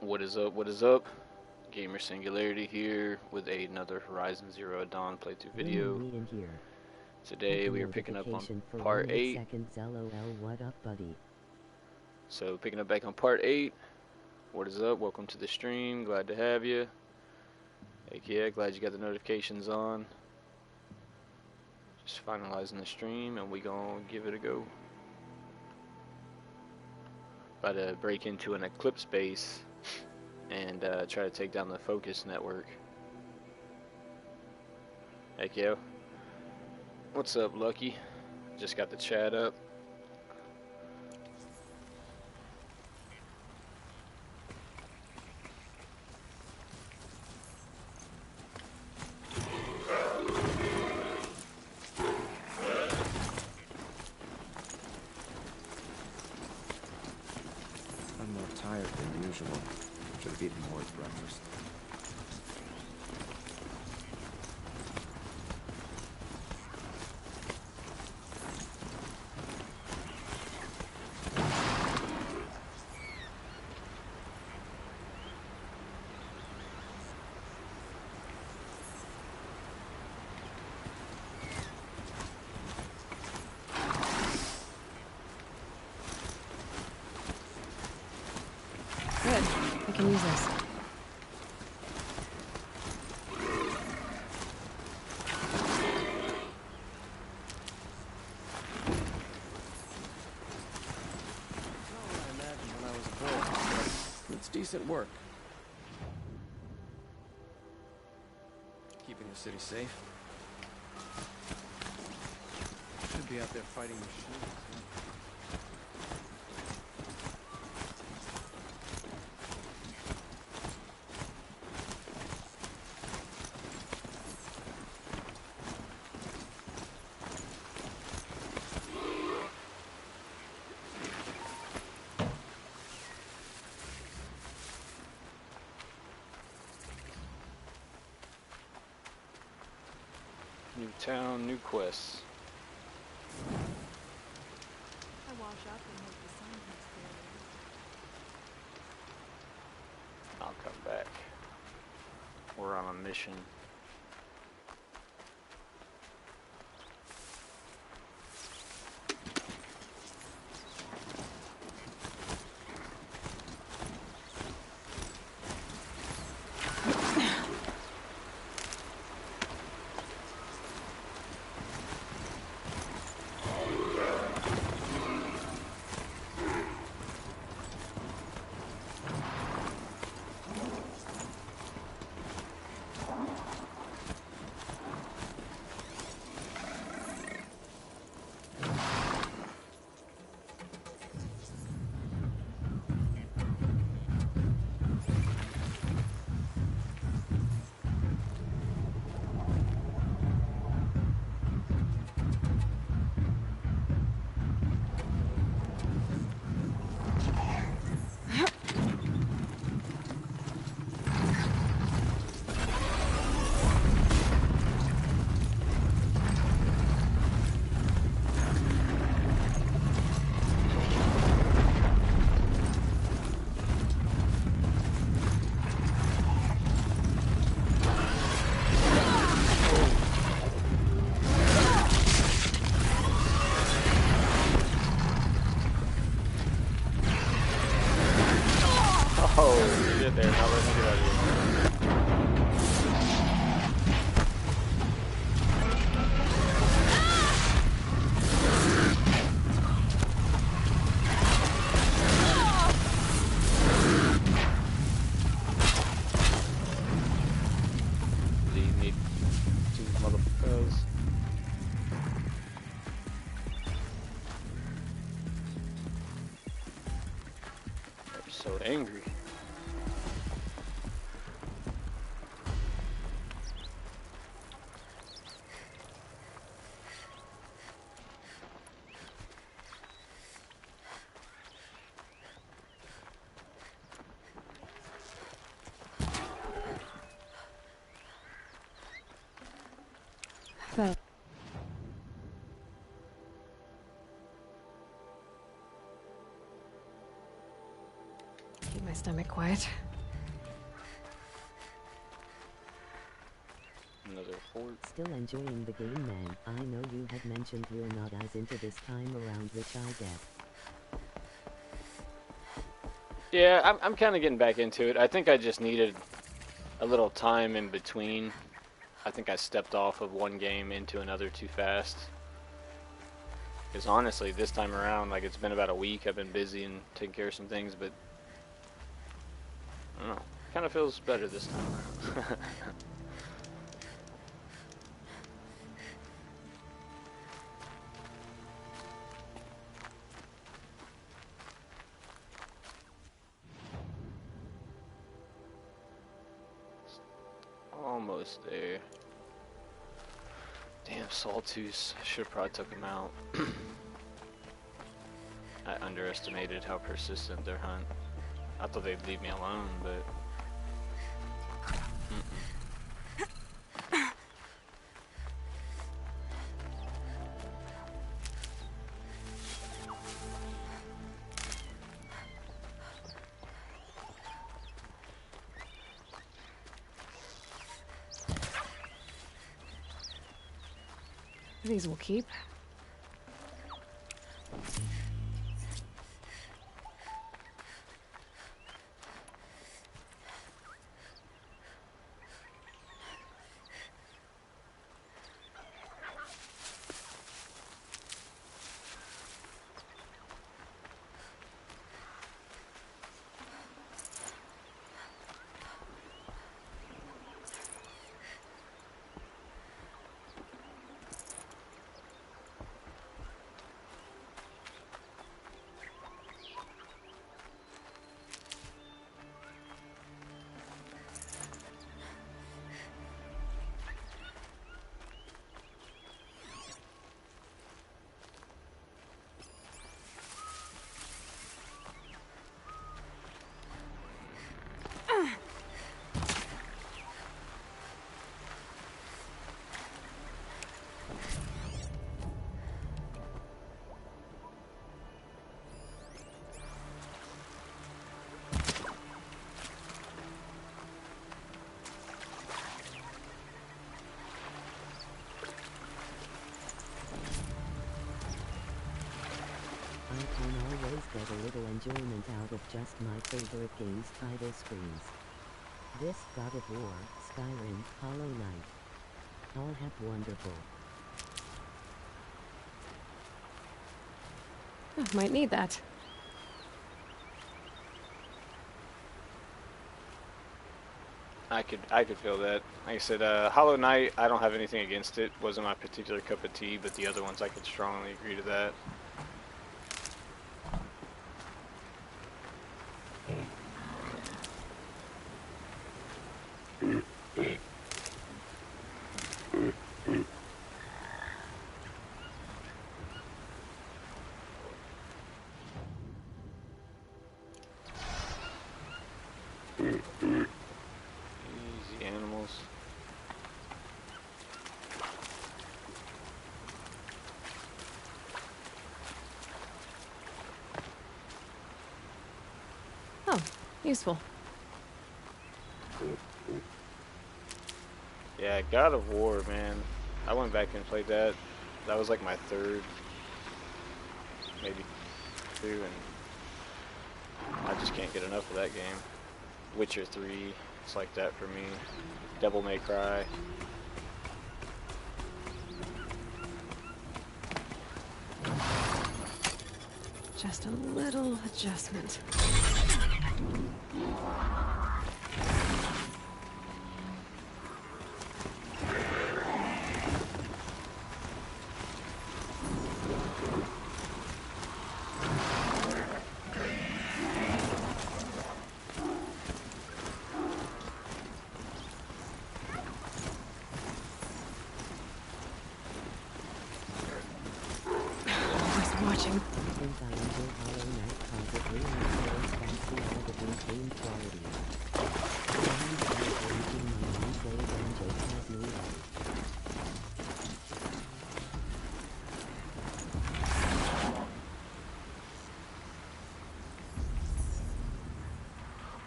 What is up? What is up? Gamer Singularity here with another Horizon Zero Dawn playthrough video. Me in here. Today we are picking up on part 8. Seconds, LOL, what up, buddy? So picking up back on part 8. What is up? Welcome to the stream. Glad to have you. Heck yeah, glad you got the notifications on. Just finalizing the stream and we gonna give it a go. About to break into an Eclipse base and try to take down the Focus network. Heck yeah. What's up, Lucky? Just got the chat up. I'm more tired than usual. Should have eaten more at breakfast. Good. I can use this. It's decent work. Keeping the city safe. Should be out there fighting machines. New town, new quests. I wash up and hope the sun hits there. I'll come back. We're on a mission. Oh, you did there. Now let me get out of here. Leave me to these motherfuckers. They're so angry. Well, keep my stomach quiet. port. Still enjoying the game, man. I know you had mentioned you're not as into this time around, which I get. Yeah, I'm kind of getting back into it. I think I just needed a little time in between. I think I stepped off of one game into another too fast. Because honestly, this time around, like, it's been about a week. I've been busy and taking care of some things, but I don't know. Kind of feels better this time around. Almost there. Damn, Sawtooth. I should have probably took him out. I underestimated how persistent their hunt. I thought they'd leave me alone, but... These will keep. I can always get a little enjoyment out of just my favorite game's title screens. This, God of War, Skyrim, Hollow Knight. All have wonderful. Oh, might need that. I could feel that. Like I said, Hollow Knight, I don't have anything against it. Wasn't my particular cup of tea, but the other ones I could strongly agree to that. Easy animals. Oh, useful. Yeah, God of War, man. I went back and played that. That was like my third, maybe two, and I just can't get enough of that game. Witcher 3, it's like that for me. Devil May Cry. Just a little adjustment. Just watching. Since I enjoy Hollow Knight cause it really shows fancy all the game quality. I'm celebrating my non-play banjo has new life.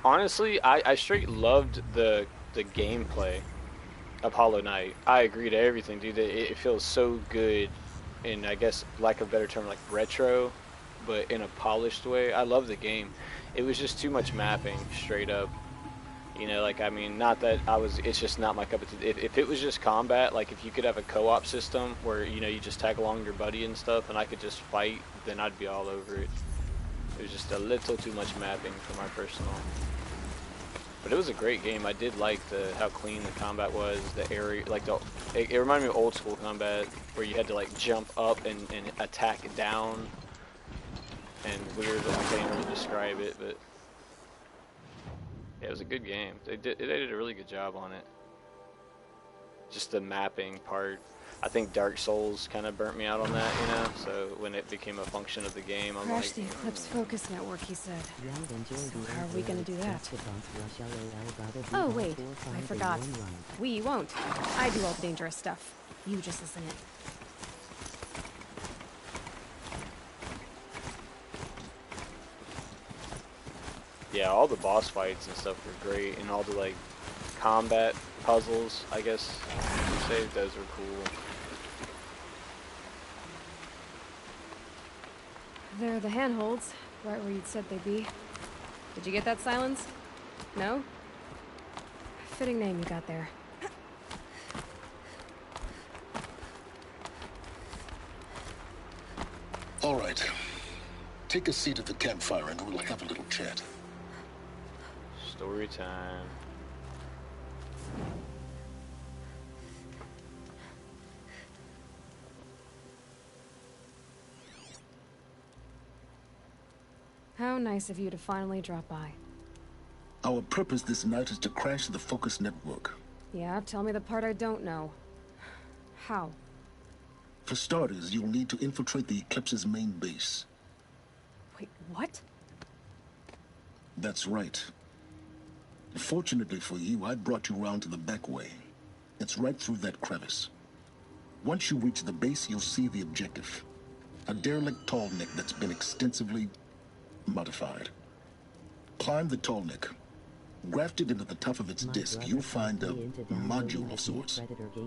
Honestly, I straight loved the gameplay of Hollow Knight. I agree to everything, dude. It feels so good, in I guess lack of a better term, like retro, but in a polished way. I love the game. It was just too much mapping, straight up. You know, like, I mean, not that I was, it's just not my cup of tea. If it was just combat, like if you could have a co-op system where, you know, you just tag along your buddy and stuff and I could just fight, then I'd be all over it. It was just a little too much mapping for my personal. But it was a great game. I did like how clean the combat was, the area, like it reminded me of old school combat where you had to like jump up and attack down. And weird, I can't really describe it, but yeah, it was a good game. They did a really good job on it. Just the mapping part. I think Dark Souls kind of burnt me out on that, you know? So when it became a function of the game, I'm Crash like... the Eclipse Focus Network, he said. So how are we gonna do that? Oh, wait. I forgot. We won't. I do all the dangerous stuff. You just listen in. Yeah, all the boss fights and stuff were great, and all the, like, combat puzzles, I guess you could say, those were cool. They're the handholds, right where you'd said they'd be. Did you get that, Silence? No? Fitting name you got there. All right. Take a seat at the campfire and we'll have a little chat. Story time. How nice of you to finally drop by. Our purpose this night is to crash the Focus Network. Yeah, tell me the part I don't know. How? For starters, you'll need to infiltrate the Eclipse's main base. Wait, what? That's right. Fortunately for you, I brought you round to the back way. It's right through that crevice. Once you reach the base, you'll see the objective. A derelict tall neck that's been extensively modified. Climb the tall neck. Grafted into the top of its disk, you'll find a module of sorts.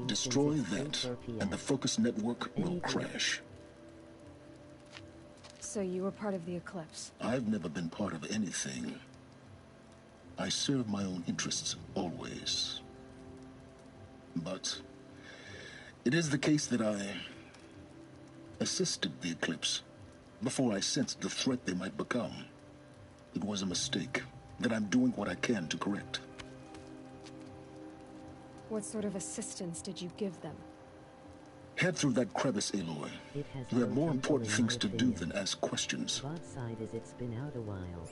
Destroy that, and the Focus Network will crash. So you were part of the Eclipse? I've never been part of anything. I serve my own interests, always. But it is the case that I assisted the Eclipse before I sensed the threat they might become. It was a mistake that I'm doing what I can to correct. What sort of assistance did you give them? Head through that crevice, Aloy. You have more important things to do than ask questions. What side is it's been out a while?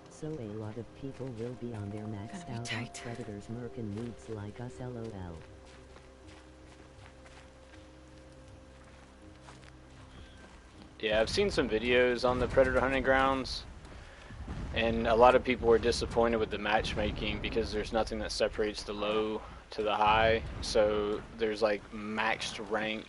So a lot of people will be on their maxed out on predators merkin noobs like us, lol. Yeah, I've seen some videos on the predator hunting grounds, and a lot of people were disappointed with the matchmaking because there's nothing that separates the low to the high. So there's like maxed rank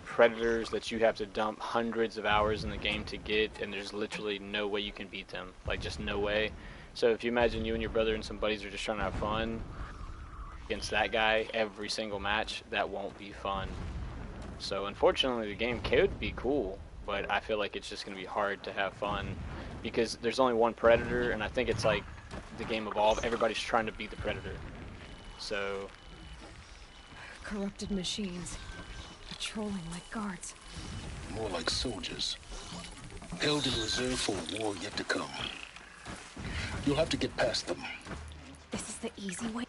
predators that you have to dump hundreds of hours in the game to get, and there's literally no way you can beat them, like just no way. So if you imagine you and your brother and some buddies are just trying to have fun against that guy every single match, that won't be fun. So unfortunately the game could be cool, but I feel like it's just going to be hard to have fun because there's only one predator, and I think it's like the game Evolve, everybody's trying to beat the predator. So Corrupted machines. Patrolling like guards. More like soldiers. Held in reserve for a war yet to come. You'll have to get past them. This is the easy way.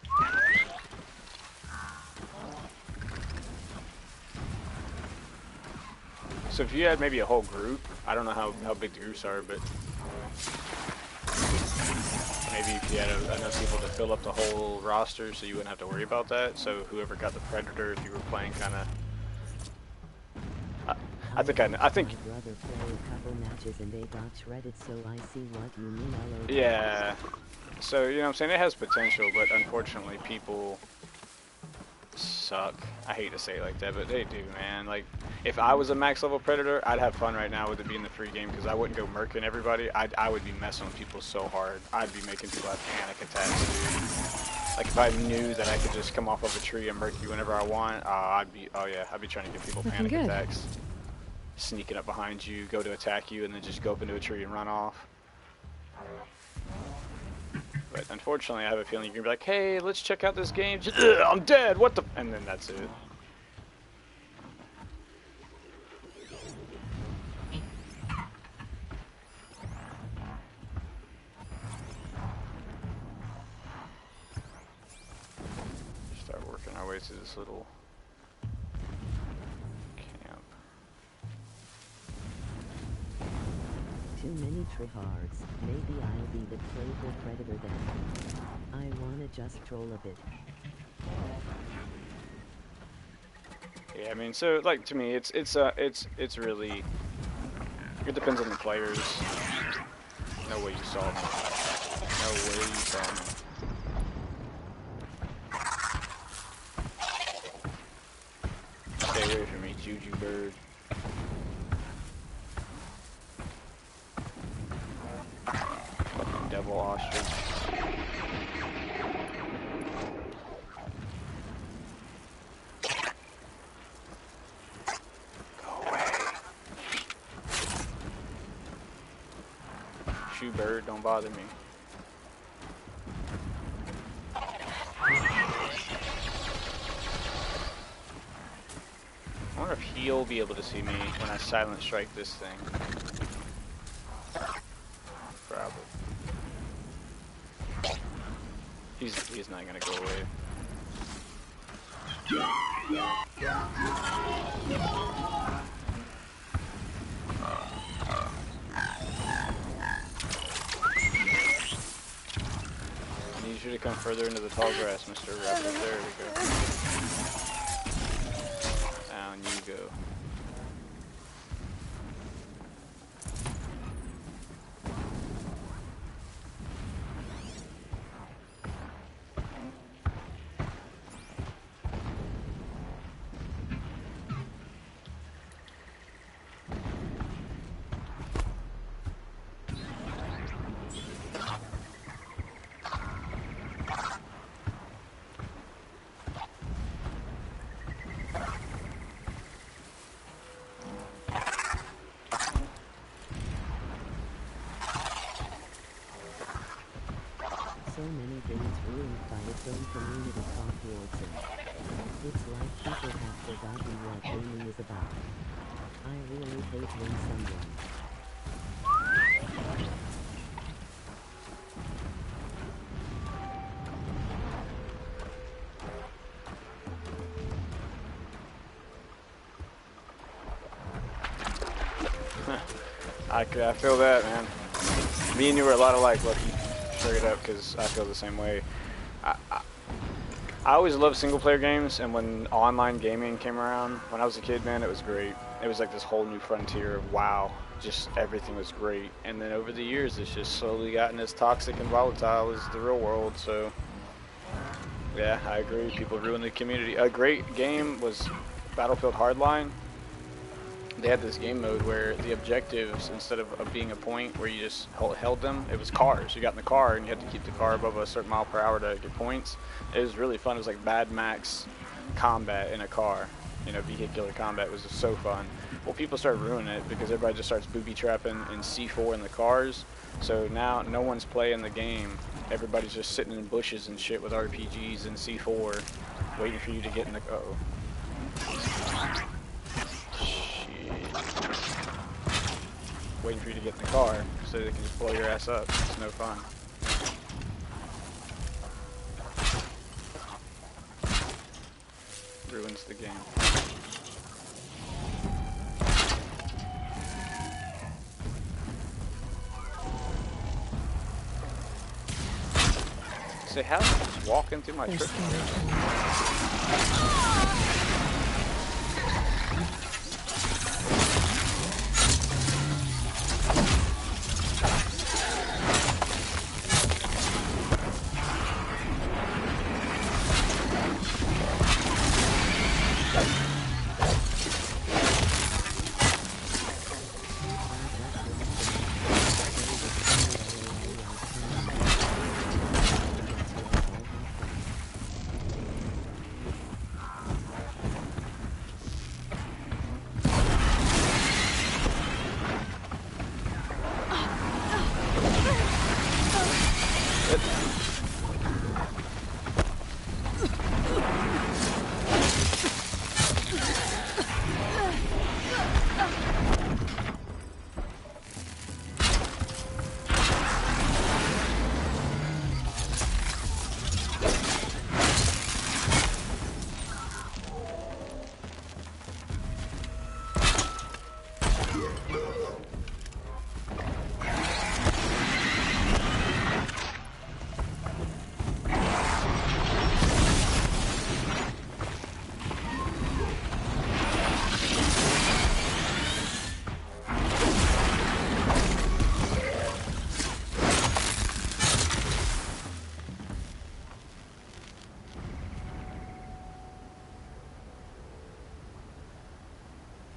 So if you had maybe a whole group, I don't know how big the groups are, but maybe if you had enough people to fill up the whole roster so you wouldn't have to worry about that. So whoever got the predator, if you were playing kind of... I think I think. My brother played a couple matches and they got shredded, so I see what you mean. Yeah. So you know what I'm saying, it has potential, but unfortunately people suck. I hate to say it like that, but they do, man. Like, if I was a max level predator, I'd have fun right now with it being the free game because I wouldn't go murking everybody. I would be messing with people so hard. I'd be making people have panic attacks, dude. Like if I knew that I could just come off of a tree and murk you whenever I want, I'd be trying to give people panic attacks. Sneaking up behind you, go to attack you, and then just go up into a tree and run off. But unfortunately, I have a feeling you're gonna be like, "Hey, let's check out this game." Just, I'm dead. What the? And then that's it. Start working our way through this little camp. Too many tryhards. Maybe I'll be the playful predator then. I wanna just troll a bit. Yeah, I mean, so like to me, it's really, it depends on the players. No way you saw me. No way you saw me. Stay away from me, Juju bird. Fucking devil ostrich. Shoe bird, don't bother me. I wonder if he'll be able to see me when I silent strike this thing. Probably. He's not gonna go away. I need you to come further into the tall grass, Mr. Raptor. There we go. Down you go. So many things ruined by its own community called Warden. It's like people have forgotten what gaming is about. I really hate when someone I feel that, man. Me and you were a lot alike, Lucky. Straight up, because I feel the same way. I always loved single player games, and when online gaming came around, when I was a kid, man, it was great. It was like this whole new frontier of wow, just everything was great. And then over the years, it's just slowly gotten as toxic and volatile as the real world, so yeah, I agree. People ruin the community. A great game was Battlefield Hardline. They had this game mode where the objectives, instead of being a point where you just held them, it was cars. You got in the car and you had to keep the car above a certain mile per hour to get points. It was really fun. It was like Mad Max combat in a car. You know, vehicular combat. It was just so fun. Well, people started ruining it because everybody just starts booby trapping in C4 in the cars. So now no one's playing the game. Everybody's just sitting in bushes and shit with RPGs and C4 waiting for you to get in the... Uh-oh. Waiting for you to get in the car so they can just blow your ass up. It's no fun. Ruins the game. Say, how is just walking through my trip?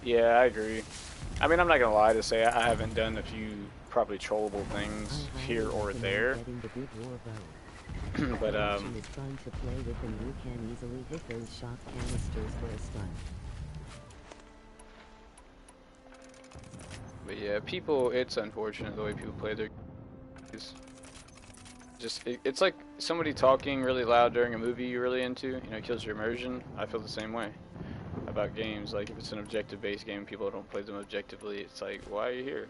Yeah, I agree. I mean, I'm not gonna lie to say I haven't done a few probably trollable things I here highly or recommend there, getting the good war bow. but The option is fun to play with and you can easily hit those shot canisters for a stun. but yeah, people. It's unfortunate the way people play their games. Just it's like somebody talking really loud during a movie you're really into. You know, it kills your immersion. I feel the same way about games. Like if it's an objective-based game, people don't play them objectively. It's like, why are you here?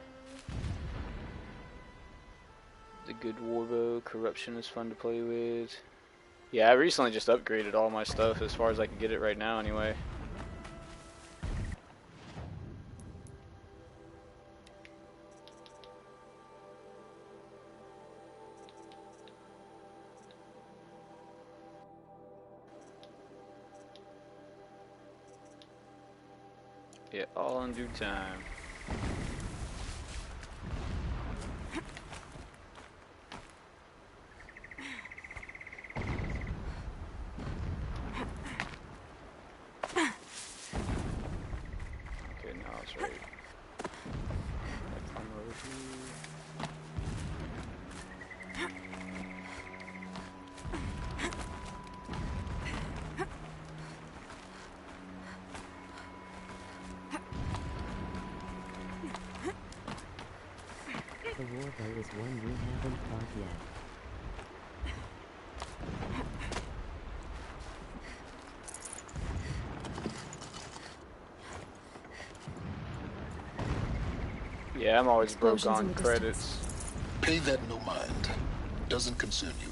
The good warbow corruption is fun to play with. Yeah, I recently just upgraded all my stuff as far as I can get it right now anyway. Yeah, all in due time. Okay, now it's right. Come over here. The warbow is one you haven't fought yet. Yeah, I'm always broke Explosions in on the credits. Pay that no mind. Doesn't concern you.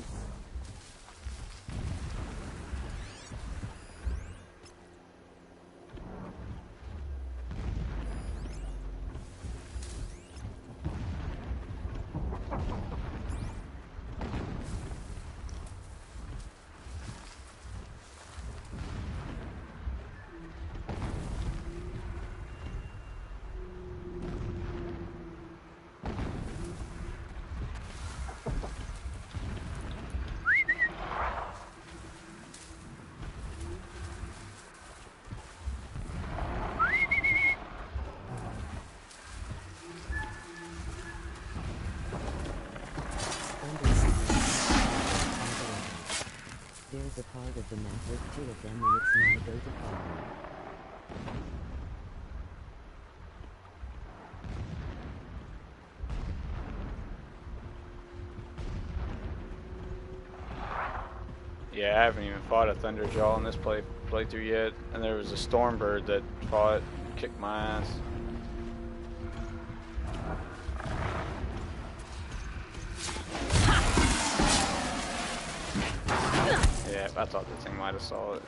There's a part of the map with two of them and it's my go-to part. Yeah, I haven't even fought a Thunderjaw in this playthrough yet, and there was a Stormbird that fought, kicked my ass. Yeah, I thought the thing might have saw it.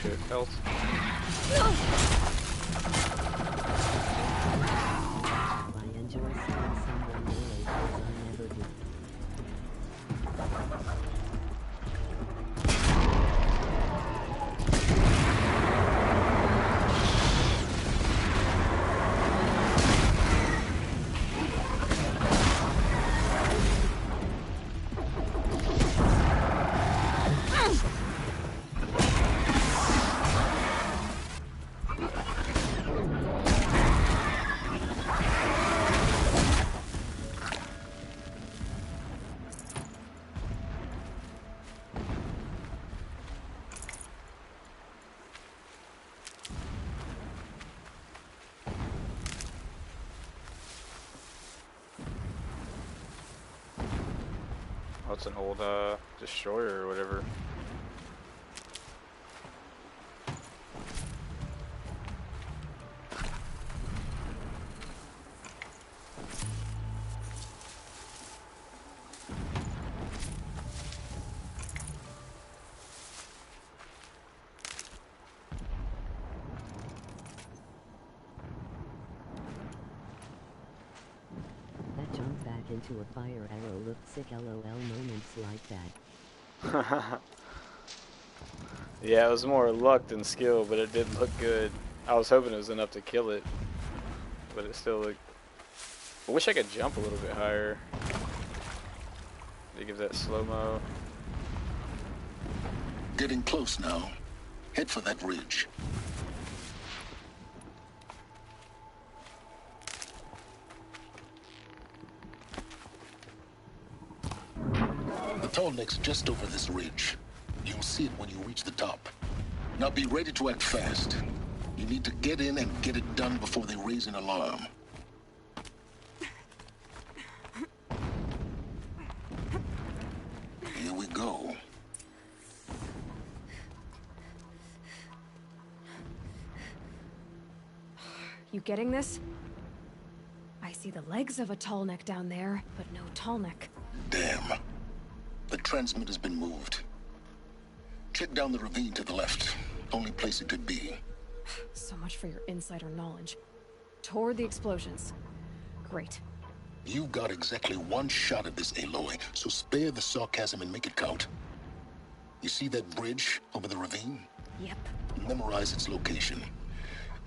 Shit, health. I enjoy seeing someone melee because I never do. Oh, it's an old destroyer or whatever. into a fire arrow looked sick. LOL moments like that. Yeah, it was more luck than skill, but it did look good. I was hoping it was enough to kill it, but it still looked... I wish I could jump a little bit higher. They give that slow-mo. Getting close now. Head for that ridge. The tall neck's just over this ridge. You'll see it when you reach the top. Now be ready to act fast. You need to get in and get it done before they raise an alarm. Here we go. You getting this? I see the legs of a tall neck down there, but no tall neck. Damn. The transmitter's been moved. Check down the ravine to the left. Only place it could be. So much for your insider knowledge. Toward the explosions. Great. You've got exactly one shot at this, Aloy, so spare the sarcasm and make it count. You see that bridge over the ravine? Yep. Memorize its location.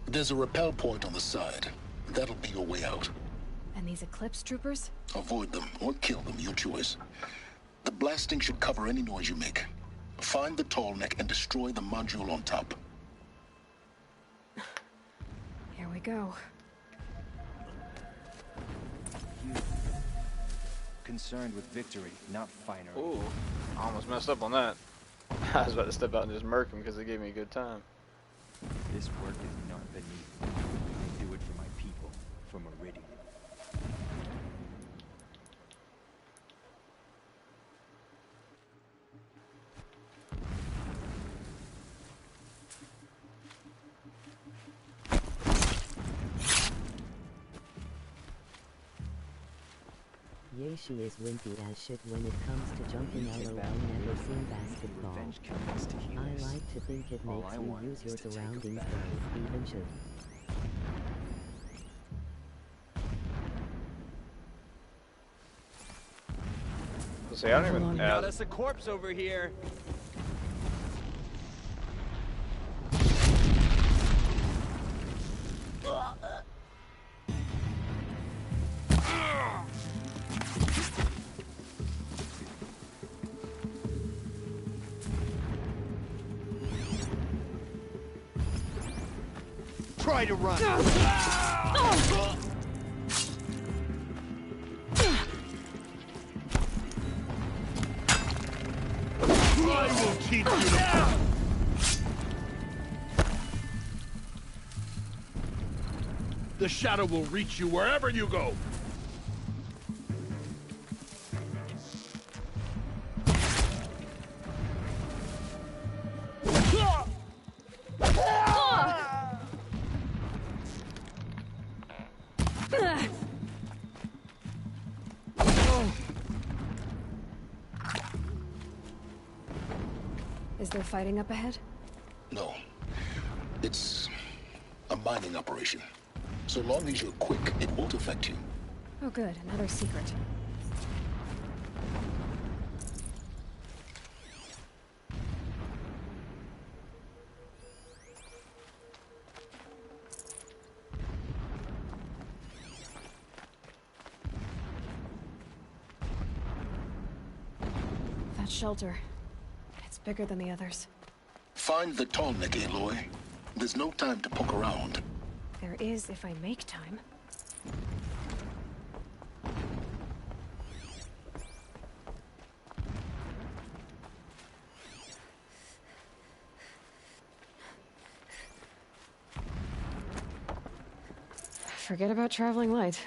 There's a rappel point on the side. That'll be your way out. And these Eclipse troopers? Avoid them or kill them, your choice. The blasting should cover any noise you make. Find the tall neck and destroy the module on top. Here we go. Concerned with victory, not finery. Ooh, I almost messed up on that. I was about to step out and just murk him because they gave me a good time. This work is not beneath me. I do it for my people, for Meridian. Yeah, she is wimpy as shit when it comes to jumping. LOL never seen basketball. I like to think it makes you use your surroundings though, even should. So I don't even Got us a corpse over here. Try to run. I will teach you. The shadow will reach you wherever you go. Is there fighting up ahead? No. It's a mining operation. So long as you're quick, it won't affect you. Oh good, another secret. That shelter. It's bigger than the others. Find the tall neck, Aloy. There's no time to poke around. There is if I make time. Forget about traveling light.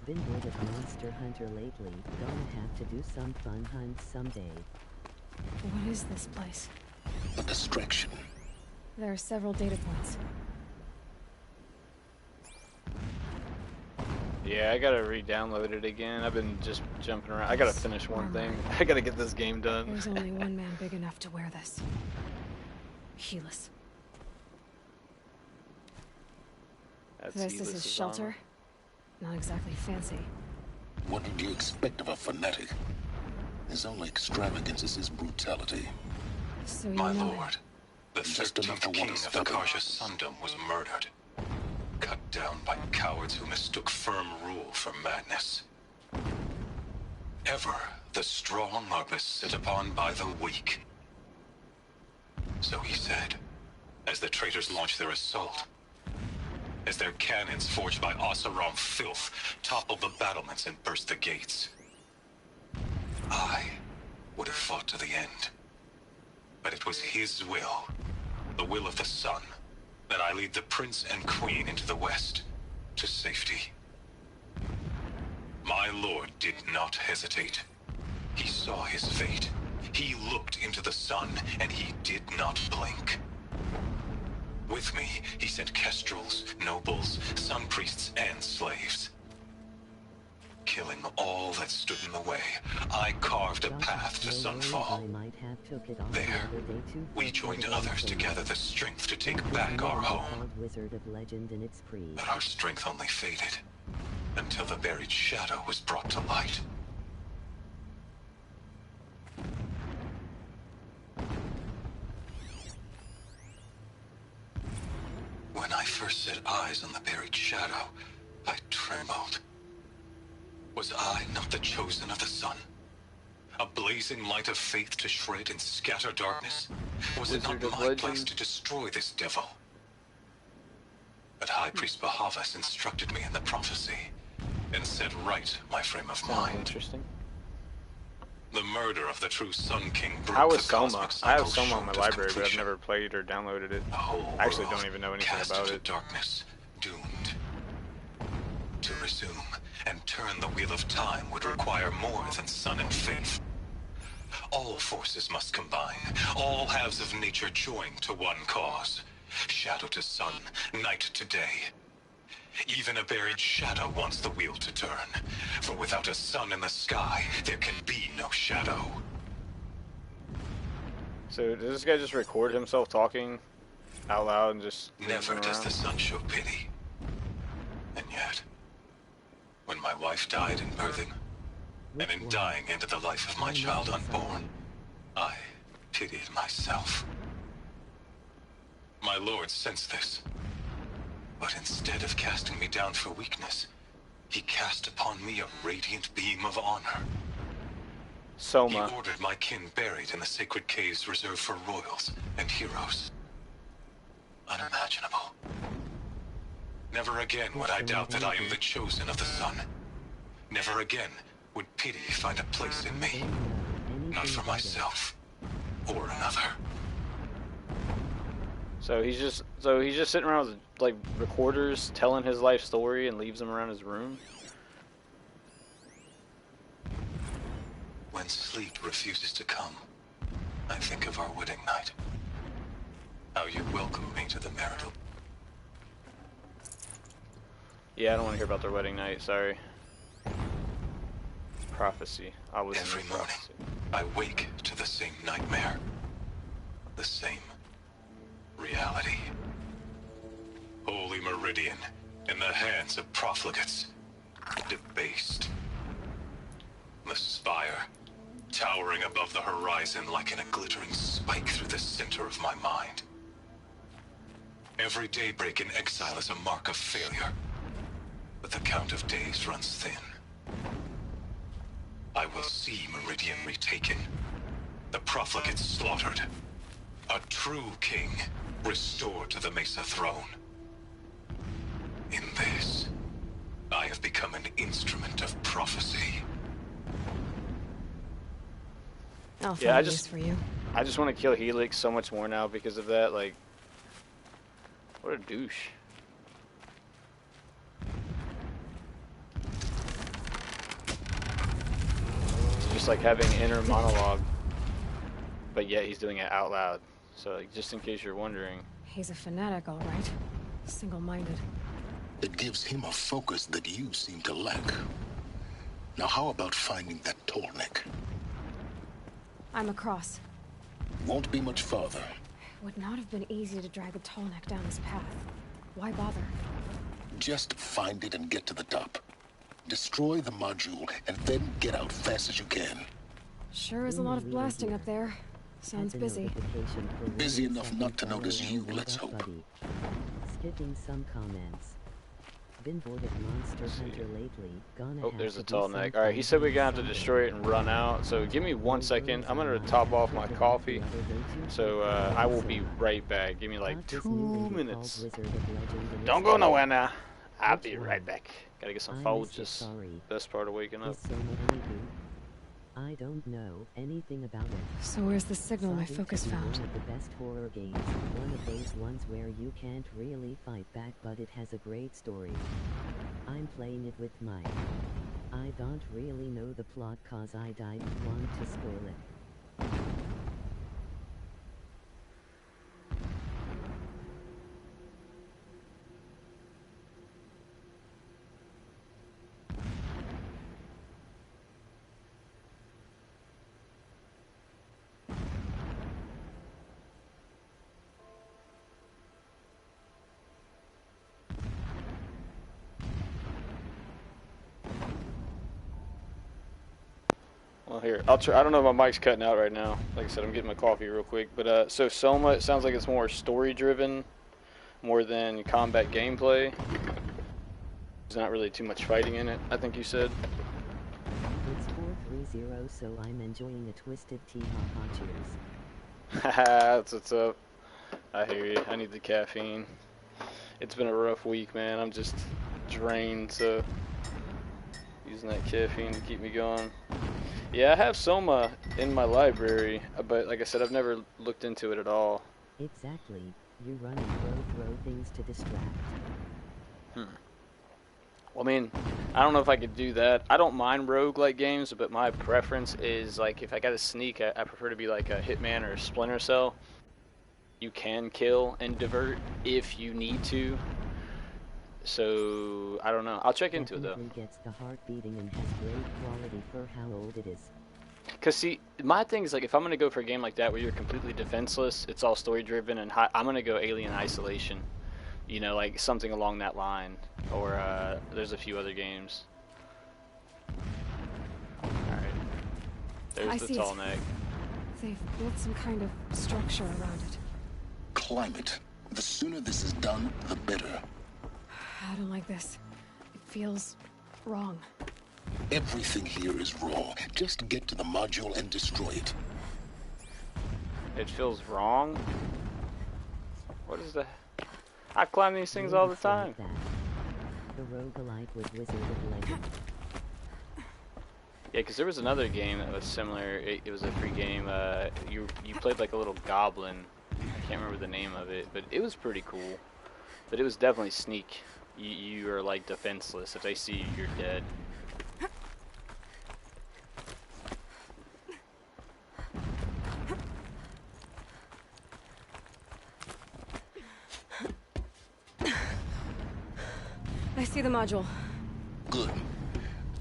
Been bored of Monster Hunter lately, gonna have to do some fun hunts someday. What is this place? A distraction. There are several data points. Yeah, I gotta re-download it again. I've been just jumping around. I gotta finish one thing. I gotta get this game done. There's only one man big enough to wear this. Helis. That's This is his Helis' shelter. armor. Not exactly fancy. What would you expect of a fanatic? His only extravagance is his brutality. So you My know lord, the Just enough 13th to want king to of the stop him. Karsha Sundom was murdered. Cut down by cowards who mistook firm rule for madness. Ever the strong are beset upon by the weak. So he said, as the traitors launched their assault. As their cannons forged by Oseram filth toppled the battlements and burst the gates. I would have fought to the end. But it was his will, the will of the sun, that I lead the prince and queen into the west, to safety. My lord did not hesitate. He saw his fate. He looked into the sun, and he did not blink. With me, he sent kestrels, nobles, sun priests, and slaves. Killing all that stood in the way, I carved a path to Sunfall. There, we joined others to gather the strength to take back our home. But our strength only faded, until the buried shadow was brought to light. When I first set eyes on the buried shadow, I trembled. Was I not the chosen of the sun? A blazing light of faith to shred and scatter darkness? Was it not Wizard of my place Legend. to destroy this devil? But High Priest Bahavas instructed me in the prophecy, and set right my frame of Sounds mind. interesting. The murder of the true Sun King broke How the is Soma? cosmic I have cycle Soma in my short of library, but I've completion. never played or downloaded it. The whole I actually world don't even know anything cast about into it. darkness, doomed. To resume and turn the wheel of time would require more than sun and faith. All forces must combine, all halves of nature join to one cause. Shadow to sun, night to day. Even a buried shadow wants the wheel to turn, for without a sun in the sky, there can be no shadow. So does this guy just record himself talking out loud and just Never moving does around? the sun show pity. And yet, when my wife died in birthing, and in dying into the life of my child unborn, I pitied myself. My lord sensed this. But instead of casting me down for weakness, he cast upon me a radiant beam of honor. He Soma. ordered my kin buried in the sacred caves reserved for royals and heroes. Unimaginable. Never again would I doubt that I am the chosen of the sun. Never again would pity find a place in me. Not for myself or another. So he's just sitting around with like recorders telling his life story and leaves them around his room. When sleep refuses to come, I think of our wedding night. How you welcomed me to the marital. Yeah, I don't want to hear about their wedding night. Sorry. Prophecy. I was Every in the morning, prophecy. I wake to the same nightmare. The same reality. Holy Meridian, in the hands of profligates. Debased. The spire, towering above the horizon like a glittering spike through the center of my mind. Every daybreak in exile is a mark of failure, but the count of days runs thin. I will see Meridian retaken, the profligates slaughtered, a true king restored to the Mesa throne. In this, I have become an instrument of prophecy. I'll Yeah, find use for you. I just want to kill Helix so much more now because of that. Like, what a douche. It's just like having inner monologue, but yet he's doing it out loud. So, like, just in case you're wondering. He's a fanatic, all right. Single-minded. It gives him a focus that you seem to lack. Now how about finding that tall neck? I'm across. Won't be much farther. Would not have been easy to drag a tall neck down this path. Why bother? Just find it and get to the top. Destroy the module and then get out fast as you can. Sure is a lot of blasting up there. Sounds busy. Busy enough not to notice you, let's hope. Skipping some comments. Been bored of Monster Hunter lately. Oh, there's a tall neck. Alright, he said we're gonna have to destroy it and run out. So give me 1 second. I'm gonna top off my coffee. So I will be right back. Give me like 2 minutes. Don't go nowhere now. I'll be right back. Gotta get some Folgers. Best part of waking up. I don't know anything about it. So where's the signal my focus found? One of the best horror games. One of those ones where you can't really fight back, but it has a great story. I'm playing it with Mike. I don't really know the plot cause I don't want to spoil it. Well, here, I'll try. I don't know if my mic's cutting out right now. Like I said, I'm getting my coffee real quick. But so Soma, it sounds like it's more story-driven, more than combat gameplay. There's not really too much fighting in it, I think you said. It's 430, so I'm enjoying a twisted tea. Ha cheers. Haha, that's what's up. I hear you. I need the caffeine. It's been a rough week, man. I'm just drained, so using that caffeine to keep me going. Yeah, I have Soma in my library, but like I said, I've never looked into it at all. Exactly. You run and throw things to distract. Well, I mean, I don't know if I could do that. I don't mind roguelike games, but my preference is, like, if I gotta sneak, I prefer to be like a Hitman or a Splinter Cell. You can kill and divert if you need to. So, I don't know. I'll check into it, though. Gets the heart beating and has great quality for how old it is. Because, see, my thing is, like, if I'm going to go for a game like that where you're completely defenseless, it's all story-driven, and I'm going to go Alien Isolation. You know, like, something along that line. Or, there's a few other games. Alright. There's the tall neck. They've built some kind of structure around it. Climate. The sooner this is done, the better. I don't like this. It feels wrong. Everything here is wrong. Just get to the module and destroy it. It feels wrong? What is that? I climb these things all the time. The roguelike with Wizard of Legend. Yeah, because there was another game that was similar. It was a free game. You played like a little goblin. I can't remember the name of it, but it was pretty cool. But it was definitely sneak. You are like defenseless. If they see you, you're dead. I see the module. Good.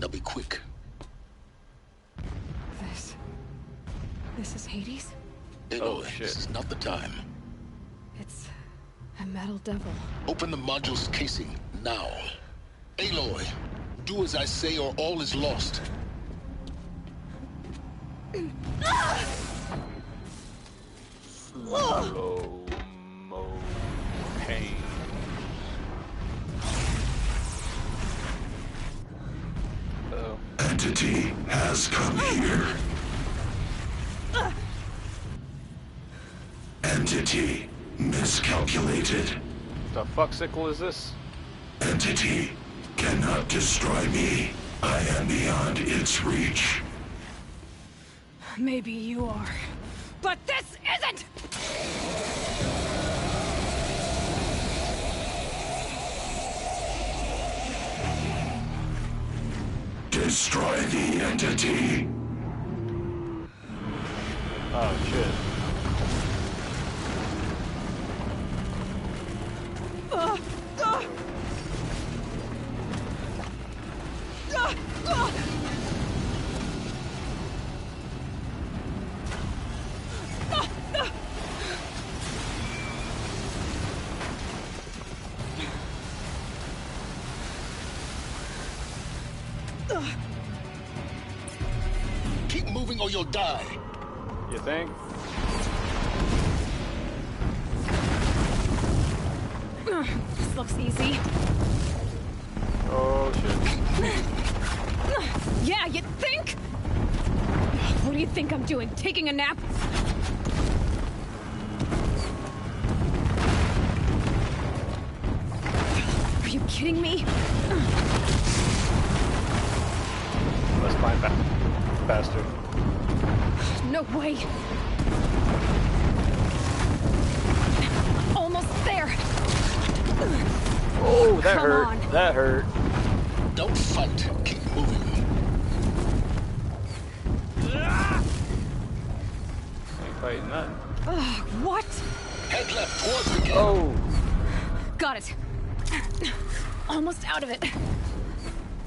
Now be quick. This is Hades? Aloy, this is not the time. It's a metal devil. Open the module's casing, now. Aloy, do as I say or all is lost. Slow mo pain. Uh-oh. Entity has come here. Entity miscalculated. The fuck-sickle is this? Entity cannot destroy me. I am beyond its reach. Maybe you are, but this isn't! Destroy the entity. Oh, shit. Keep moving or you'll die. You think? This looks easy. Oh shit. Yeah, you think? What do you think I'm doing? Taking a nap? Are you kidding me? Let's climb back faster. No way. Almost there. Oh, that Come hurt. on. That hurt. Don't fight. Keep moving. Ain't fighting nothing. What? Head left towards the gate. Oh. Got it. Almost out of it. Hey,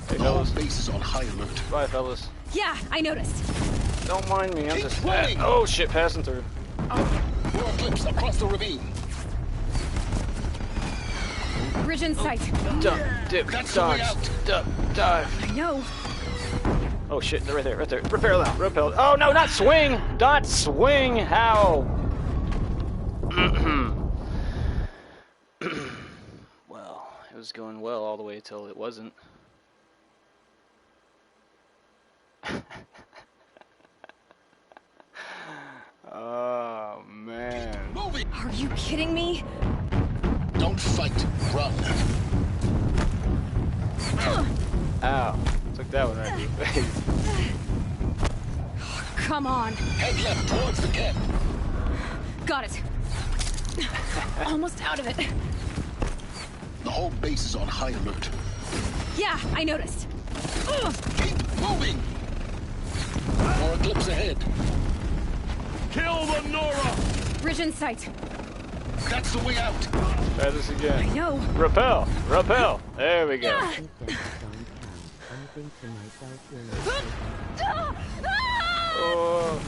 The whole fellas. base is on high alert. Bye, fellas. Yeah, I noticed. Don't mind me. I'm Keep just. running. Oh shit, passing through. We're eclipse across the ravine. Bridge in sight. Duck, dip, That's the way dodge, out. duck, dive. I know. Oh shit, they're right there, right there. Repel out, repel. Oh no, not swing! Not swing! How? Well, it was going well all the way till it wasn't. Oh man. Moving. Are you kidding me? Don't fight. Run. Ow. Took that one right in the face. Come on. Head left towards the camp. Got it. Almost out of it. The whole base is on high alert. Yeah, I noticed. Keep moving. More eclipse ahead. Kill the Nora! Bridge in sight. That's the way out. Try this I again. know. Repel! Repel! There we go. I think that don't count. I think to myself, you're not Oh.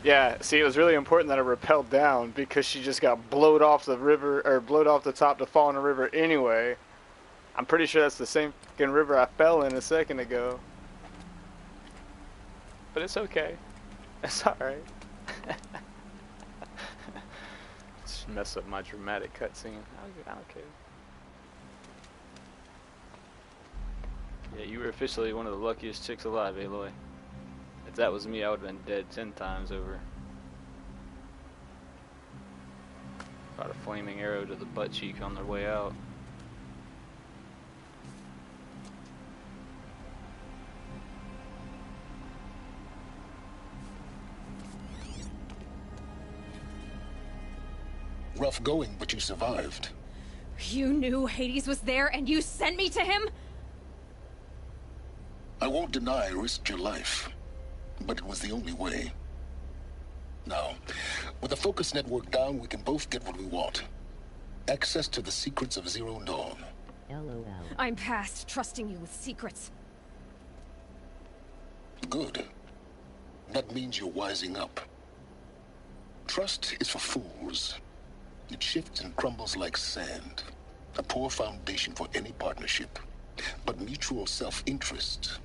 Yeah, see, it was really important that I repelled down because she just got blowed off the river, or blowed off the top to fall in the river anyway. I'm pretty sure that's the same fucking river I fell in a second ago. But it's okay. It's alright. Just mess up my dramatic cutscene. I don't care. Yeah, you were officially one of the luckiest chicks alive, Aloy. If that was me, I would have been dead 10 times over. Got a flaming arrow to the butt cheek on their way out. Rough going, but you survived. You knew Hades was there and you sent me to him? I won't deny I risked your life, but it was the only way. Now, with the focus network down, we can both get what we want. Access to the secrets of Zero Dawn. LOL. I'm past trusting you with secrets. Good. That means you're wising up. Trust is for fools. It shifts and crumbles like sand. A poor foundation for any partnership. But mutual self-interest,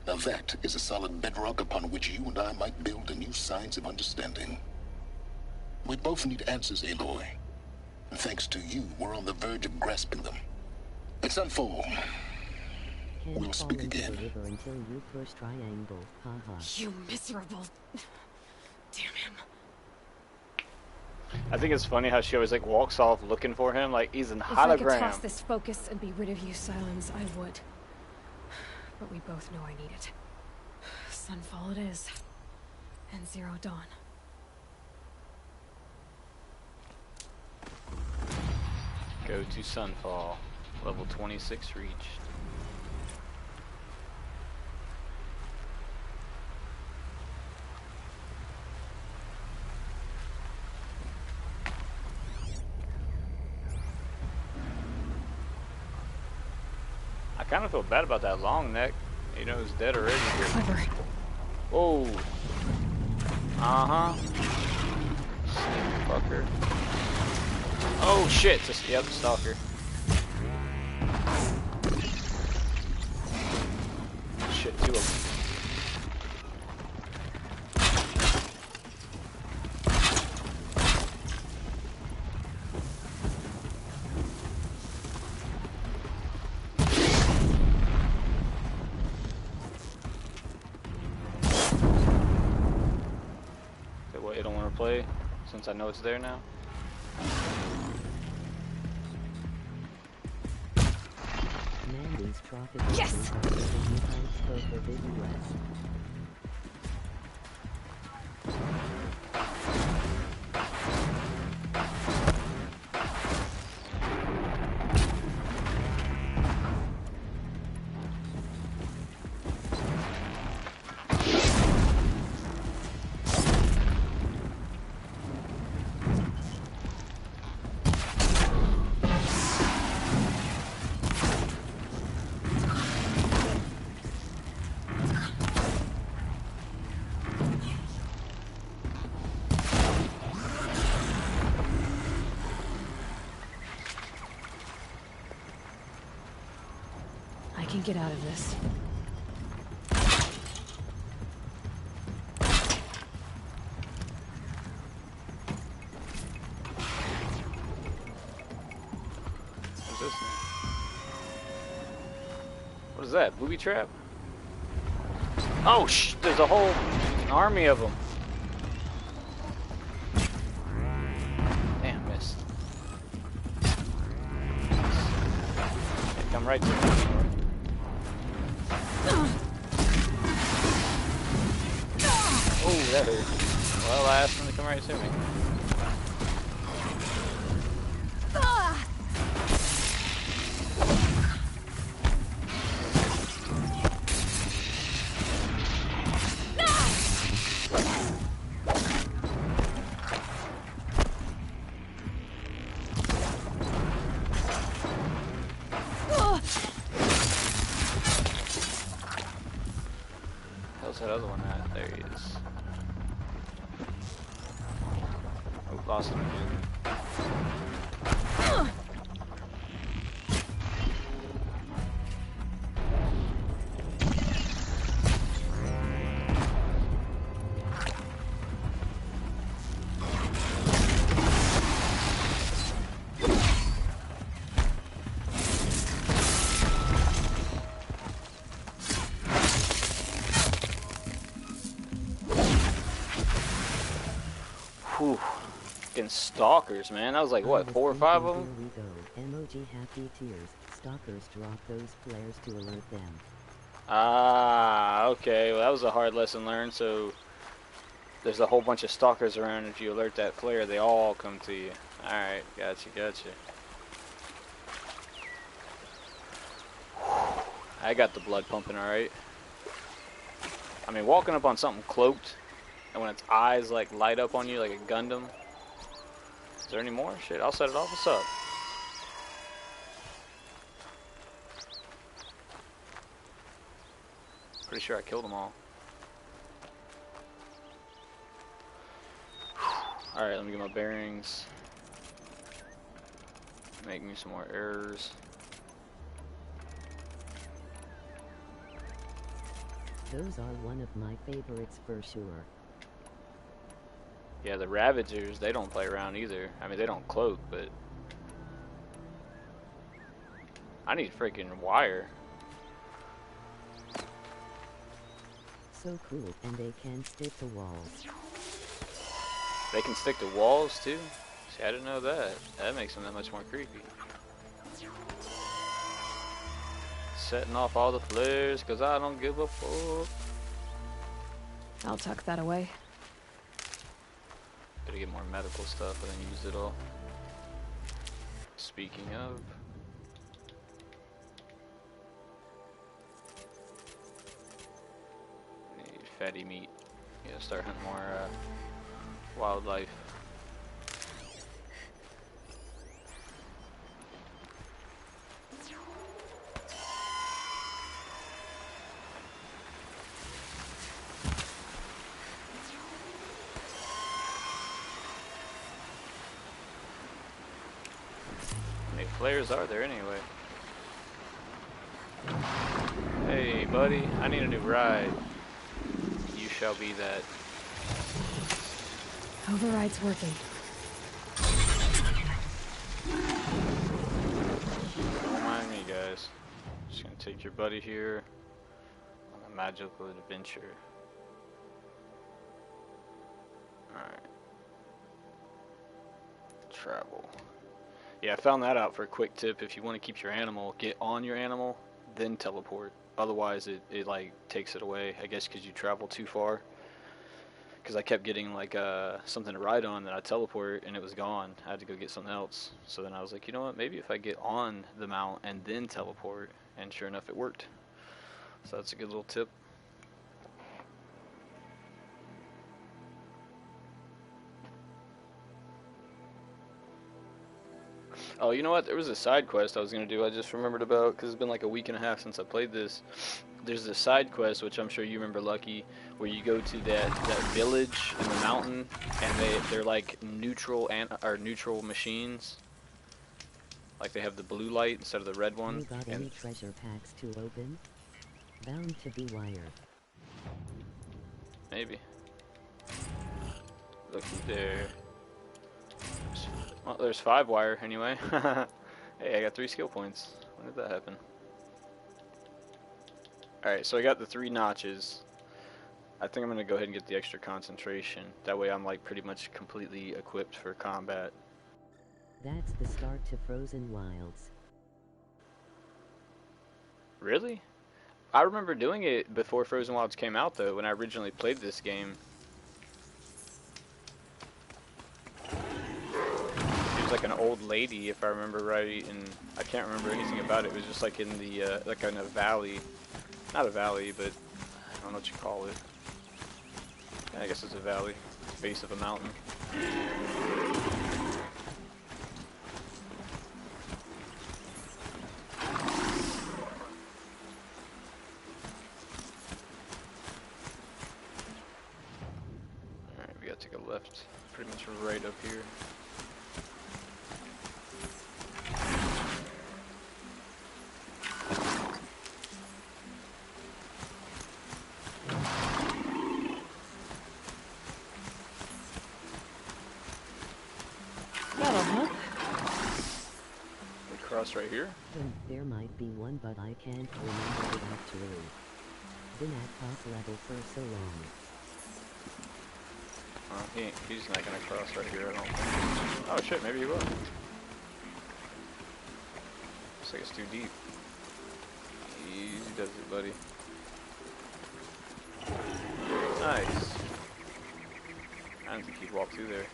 now that is a solid bedrock upon which you and I might build a new science of understanding. We both need answers, Aloy. And thanks to you, we're on the verge of grasping them. Let's unfold. Can't We'll speak fall into again. the river until you push triangle. Haha. You miserable... Damn him. I think it's funny how she always like walks off looking for him like he's an If I could hologram. toss this focus and be rid of you, Silence, I would. But we both know I need it. Sunfall it is. And Zero Dawn. Go to Sunfall. Level 26 reached. I kind of feel bad about that long neck. You know, he's dead already. Clever. Oh. Uh-huh. Fucker. Oh shit. Yep, stalker. two of them. Okay, what, you don't want to play since I know it's there now? Yes! I can get out of this. What's this thing? What is that? Booby trap? Oh, there's a whole army of them. Damn, missed. They come right to me. Oh, that hurt. Well, I asked them to come right to me. How's that other one at? There he is. Oh, lost him again. Whew. Getting stalkers, man. That was like, what, 4 or 5 of them? Here we go. Emoji happy tears. Stalkers drop those flares to alert them. Ah, okay. Well, that was a hard lesson learned. So there's a whole bunch of stalkers around. If you alert that flare, they all come to you. Alright, gotcha, gotcha. I got the blood pumping alright. I mean, walking up on something cloaked, and when its eyes like light up on you like a Gundam. Is there any more? Shit, I'll set it off. What's up? Pretty sure I killed them all. Alright, let me get my bearings. Make me some more errors. Those are one of my favorites for sure. Yeah, the Ravagers, they don't play around either. I mean, they don't cloak, but... I need freaking wire. So cool, and they can stick to walls. They can stick to walls, too? See, I didn't know that. That makes them that much more creepy. Setting off all the flares, because I don't give a fuck. I'll tuck that away. Gotta get more medical stuff, but then use it all. Speaking of... need fatty meat. Yeah, start hunting more wildlife. How many flares are there anyway? Hey, buddy. I need a new ride. You shall be that. Override's working. Don't mind me, guys. Just gonna take your buddy here on a magical adventure. Alright. Travel. Yeah, I found that out for a quick tip. If you want to keep your animal, get on your animal, then teleport. Otherwise, it like takes it away. I guess because you travel too far. Because I kept getting like something to ride on, then I teleport and it was gone. I had to go get something else. So then I was like, you know what? Maybe if I get on the mount and then teleport, and sure enough, it worked. So that's a good little tip. Oh, you know what? There was a side quest I was going to do. I just remembered about, because it's been like a week and a half since I played this. There's a side quest, which I'm sure you remember, Lucky, where you go to that village in the mountain, and they're like neutral machines. Like they have the blue light instead of the red one. You got any treasure packs to open? Bound to be wired. Maybe. Looky there. Well, there's 5 wire anyway. Hey, I got 3 skill points. When did that happen? Alright, so I got the 3 notches. I think I'm going to go ahead and get the extra concentration. That way I'm like pretty much completely equipped for combat. That's the start to Frozen Wilds. Really? I remember doing it before Frozen Wilds came out though, when I originally played this game. She was like an old lady, if I remember right, and I can't remember anything about it. It was just like in the, like in a valley. Not a valley, but I don't know what you call it. I guess it's a valley. Base of a mountain. Alright, we gotta take a left. Pretty much right up here. Right here? There might be one, but I can't remember it actually. Been at boss level for so long. He's not gonna cross right here, I don't think. Oh shit, maybe he will. Looks like it's too deep. Easy does it, buddy. Nice. I don't think he'd walk through there.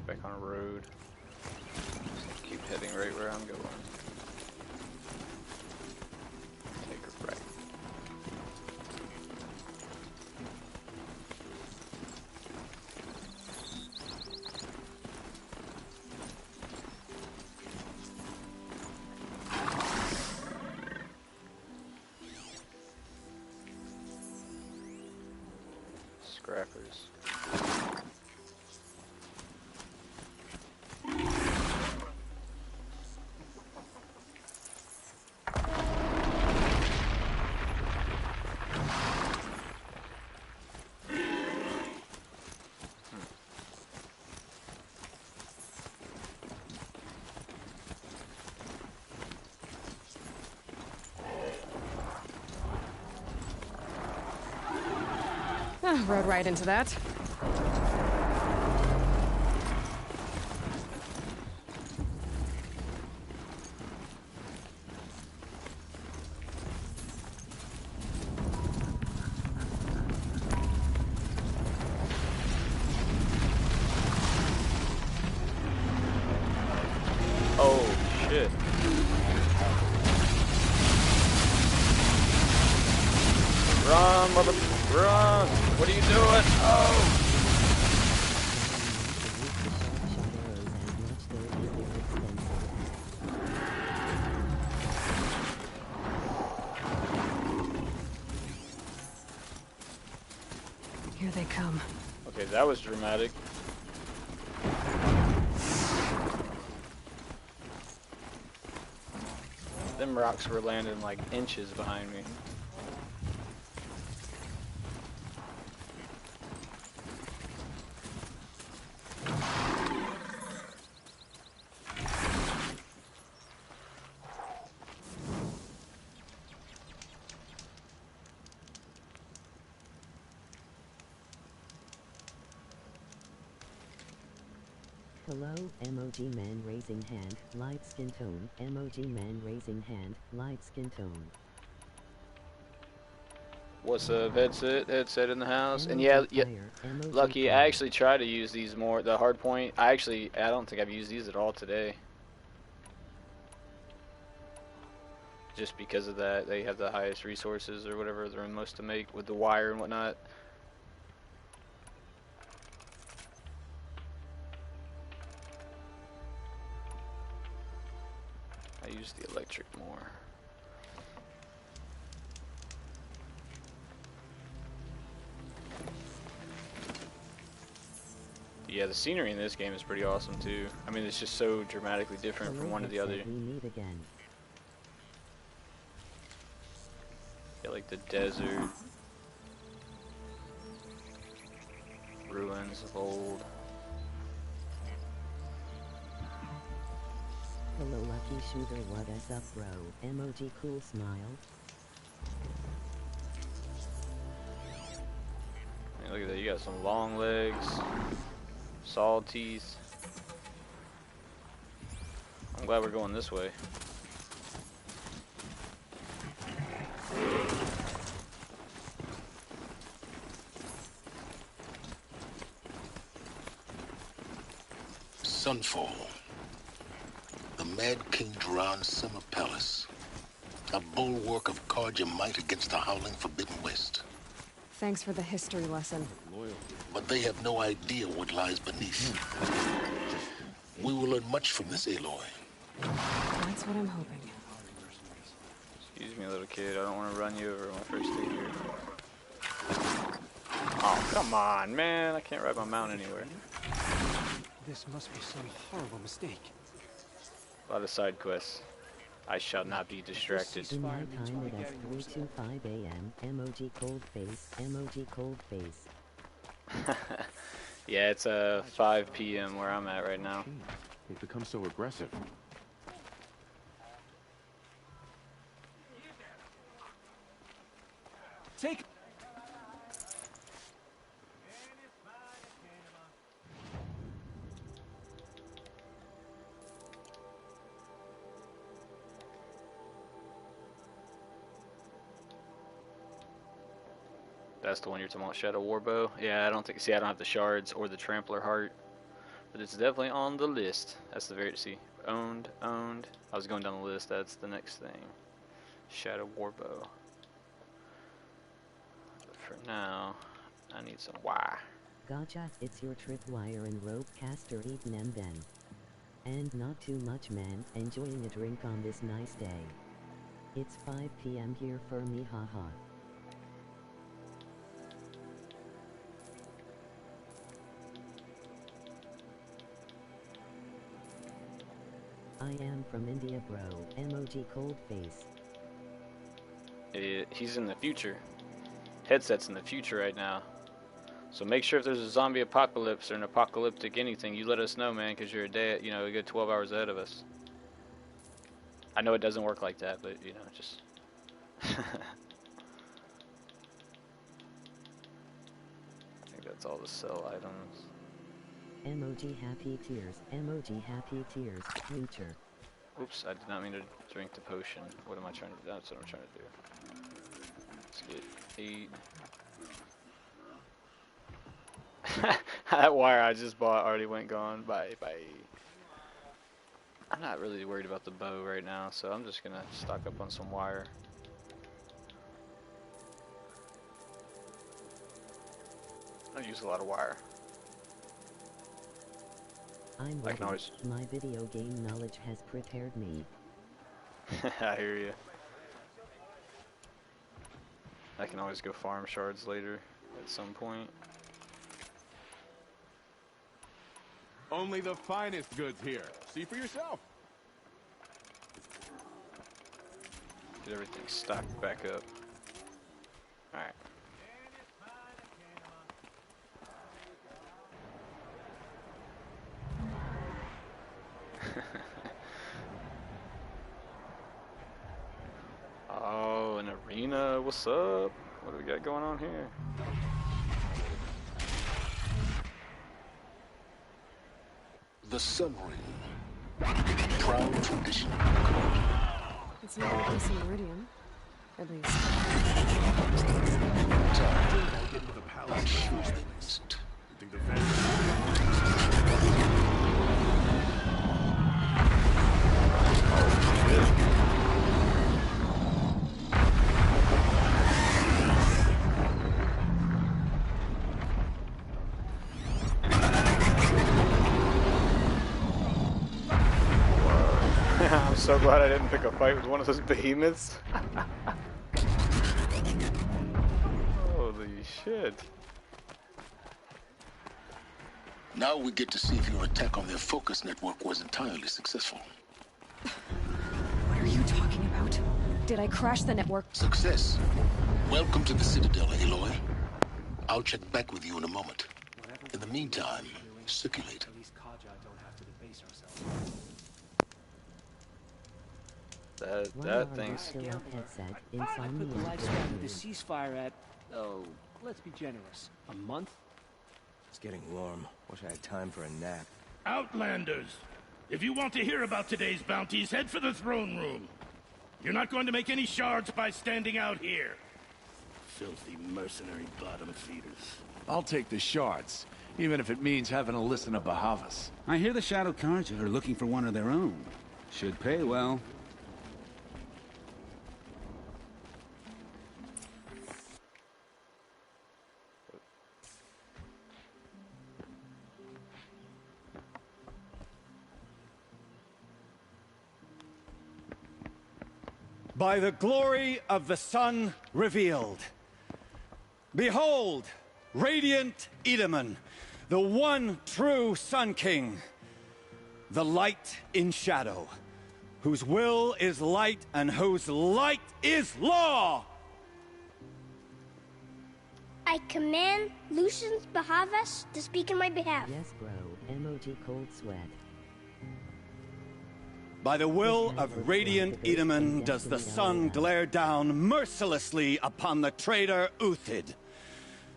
Back on a road. Just keep heading right where I'm going. Take a right. Scrappers. Rode right into that. Oh shit. Run, mother, run! What are you doing? Oh! Here they come. Okay, that was dramatic. Them rocks were landing like inches behind me. Hello, emoji man raising hand, light skin tone, emoji man raising hand, light skin tone. What's up, headset in the house? Emoji And yeah, fire, emoji Lucky, fire. I actually try to use these more, the hard point. I don't think I've used these at all today. Just because of that, they have the highest resources or whatever, they're most to make with the wire and whatnot. I use the electric more. Yeah, the scenery in this game is pretty awesome too. I mean, it's just so dramatically different from one to the other. We meet again. Yeah, like the desert, ruins of old. Hello lucky shooter, what is up bro? Emoji cool smile. Hey, look at that, you got some long legs, saw teeth. I'm glad we're going this way. Sunfall. The Mad King Duran's summer palace. A bulwark of Carja might against the howling Forbidden West. Thanks for the history lesson. But they have no idea what lies beneath. We will learn much from this, Aloy. That's what I'm hoping. Excuse me, little kid. I don't want to run you over when I first get here. Oh, come on, man. I can't ride my mount anywhere. This must be some horrible mistake. A lot of side quests. I shall not be distracted. In my time it is 3:25 a.m. Emoji cold face. Emoji cold face. Yeah, it's 5 p.m. where I'm at right now. They've become so aggressive. Take. That's the one you're talking about, Shadow Warbow. Yeah, I don't have the shards or the Trampler Heart, but it's definitely on the list. That's the very, owned. I was going down the list, that's the next thing. Shadow Warbow. But for now, I need some wire. Gotcha, it's your tripwire and rope caster eaten and then. And not too much man, enjoying a drink on this nice day. It's 5 p.m. here for me, haha. I am from India bro, emoji cold face. He's in the future. Headset's in the future right now. So make sure if there's a zombie apocalypse or an apocalyptic anything, you let us know, man, because you're a good 12 hours ahead of us. I know it doesn't work like that, but, just... I think that's all the sell items. Emoji happy tears, emoji happy tears, future. Oops, I did not mean to drink the potion. What am I trying to do? That's what I'm trying to do. Let's get 8. That wire I just bought already went gone. Bye. I'm not really worried about the bow right now, so I'm just gonna stock up on some wire. I use a lot of wire. I'm ready. My video game knowledge has prepared me. I hear you. I can always go farm shards later. at some point. Only the finest goods here. See for yourself. Get everything stocked back up. Alright. Oh, an arena. What's up? What do we got going on here? The Sun Ring. Proud tradition. It's not like this in Meridian. At least. The palace. You think the I'm so glad I didn't pick a fight with one of those behemoths. Holy shit. Now we get to see if your attack on their focus network was entirely successful. What are you talking about? Did I crash the network? Success. Welcome to the Citadel, Aloy. I'll check back with you in a moment. In the meantime, circulate. That thing's... Still up headset, I put the insomnia. lifespan of the ceasefire at, oh, let's be generous, a month? It's getting warm. Wish I had time for a nap. Outlanders! If you want to hear about today's bounties, head for the throne room. You're not going to make any shards by standing out here. Filthy mercenary bottom feeders. I'll take the shards, even if it means having to listen to Bahavas. I hear the Shadow Carja are looking for one of their own. Should pay well. By the glory of the sun revealed. Behold, radiant Edaman, the one true Sun King, the light in shadow, whose will is light and whose light is law! I command Lucius Bahavas to speak in my behalf. Yes, bro. Emoji cold sweat. By the will of radiant Edaman does the sun glare down mercilessly upon the traitor Uthid.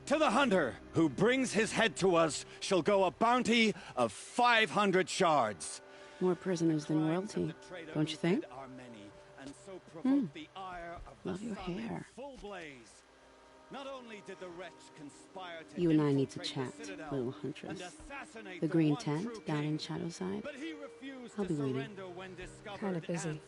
To the hunter who brings his head to us shall go a bounty of 500 shards. More prisoners than royalty, don't you think? Love your hair. Not only did the wretch conspire to You and I need to chat, little huntress. The green tent down in Shadowside. I'll be waiting. Kind of busy. And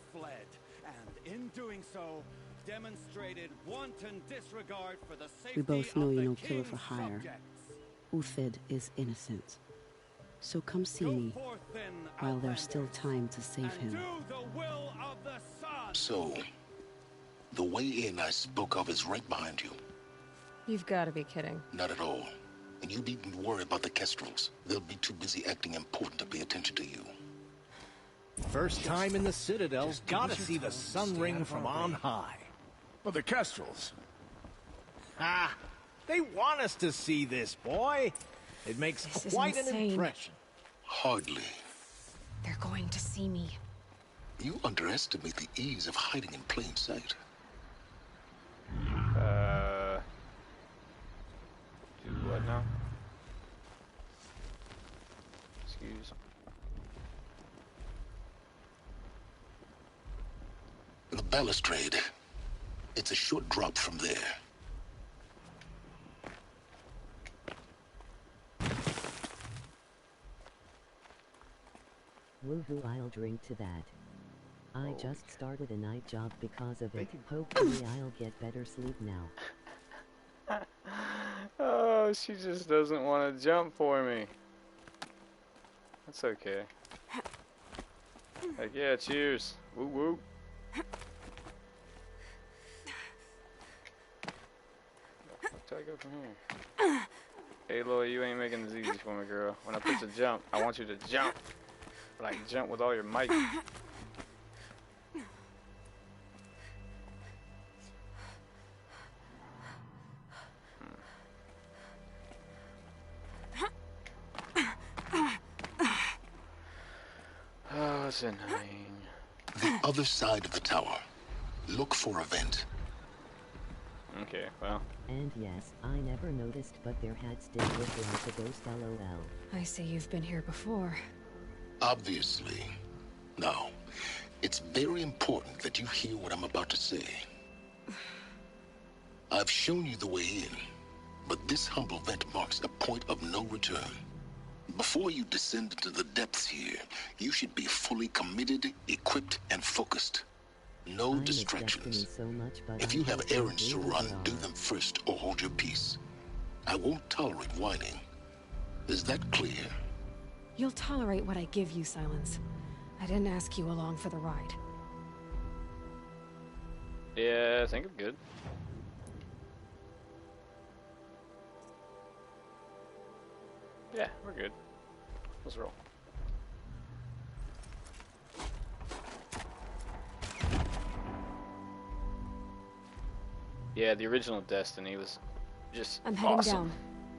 in doing so, demonstrated wanton disregard for the safety We both know of you're the no killer king's for hire. subjects. Uthid is innocent. So come see me while there's still time to save him. So, the way in I spoke of is right behind you. You've got to be kidding. Not at all. And you needn't worry about the Kestrels. They'll be too busy acting important to pay attention to you. First time in the Citadel's gotta see the sun ring from on high. Well, the Kestrels. Ah, they want us to see this, boy. It makes This is quite an insane. impression. Hardly. They're going to see me. You underestimate the ease of hiding in plain sight. Do what now? Excuse. The balustrade. It's a short drop from there. Woohoo, I'll drink to that. I just started a night job because of it. Hopefully I'll get better sleep now. Oh, she just doesn't want to jump for me. That's okay. Heck yeah, cheers. Woo woo. Where do I go go from here? Aloy, you ain't making this easy for me, girl. When I push the jump, I want you to jump. Like, jump with all your might. Oh, it's annoying. The other side of the tower. Look for a vent. Okay, well. And yes, I never noticed, but their hats did look like a ghost, lol. I see you've been here before. Obviously. Now, it's very important that you hear what I'm about to say. I've shown you the way in, but this humble vent marks a point of no return. Before you descend into the depths here, you should be fully committed, equipped, and focused. No distractions. So much, if you have errands to run, do them first or hold your peace. I won't tolerate whining. Is that clear? You'll tolerate what I give you, Silence. I didn't ask you along for the ride. Yeah, I think I'm good. Yeah, we're good. Let's roll. Yeah, the original Destiny was just I'm heading awesome. down.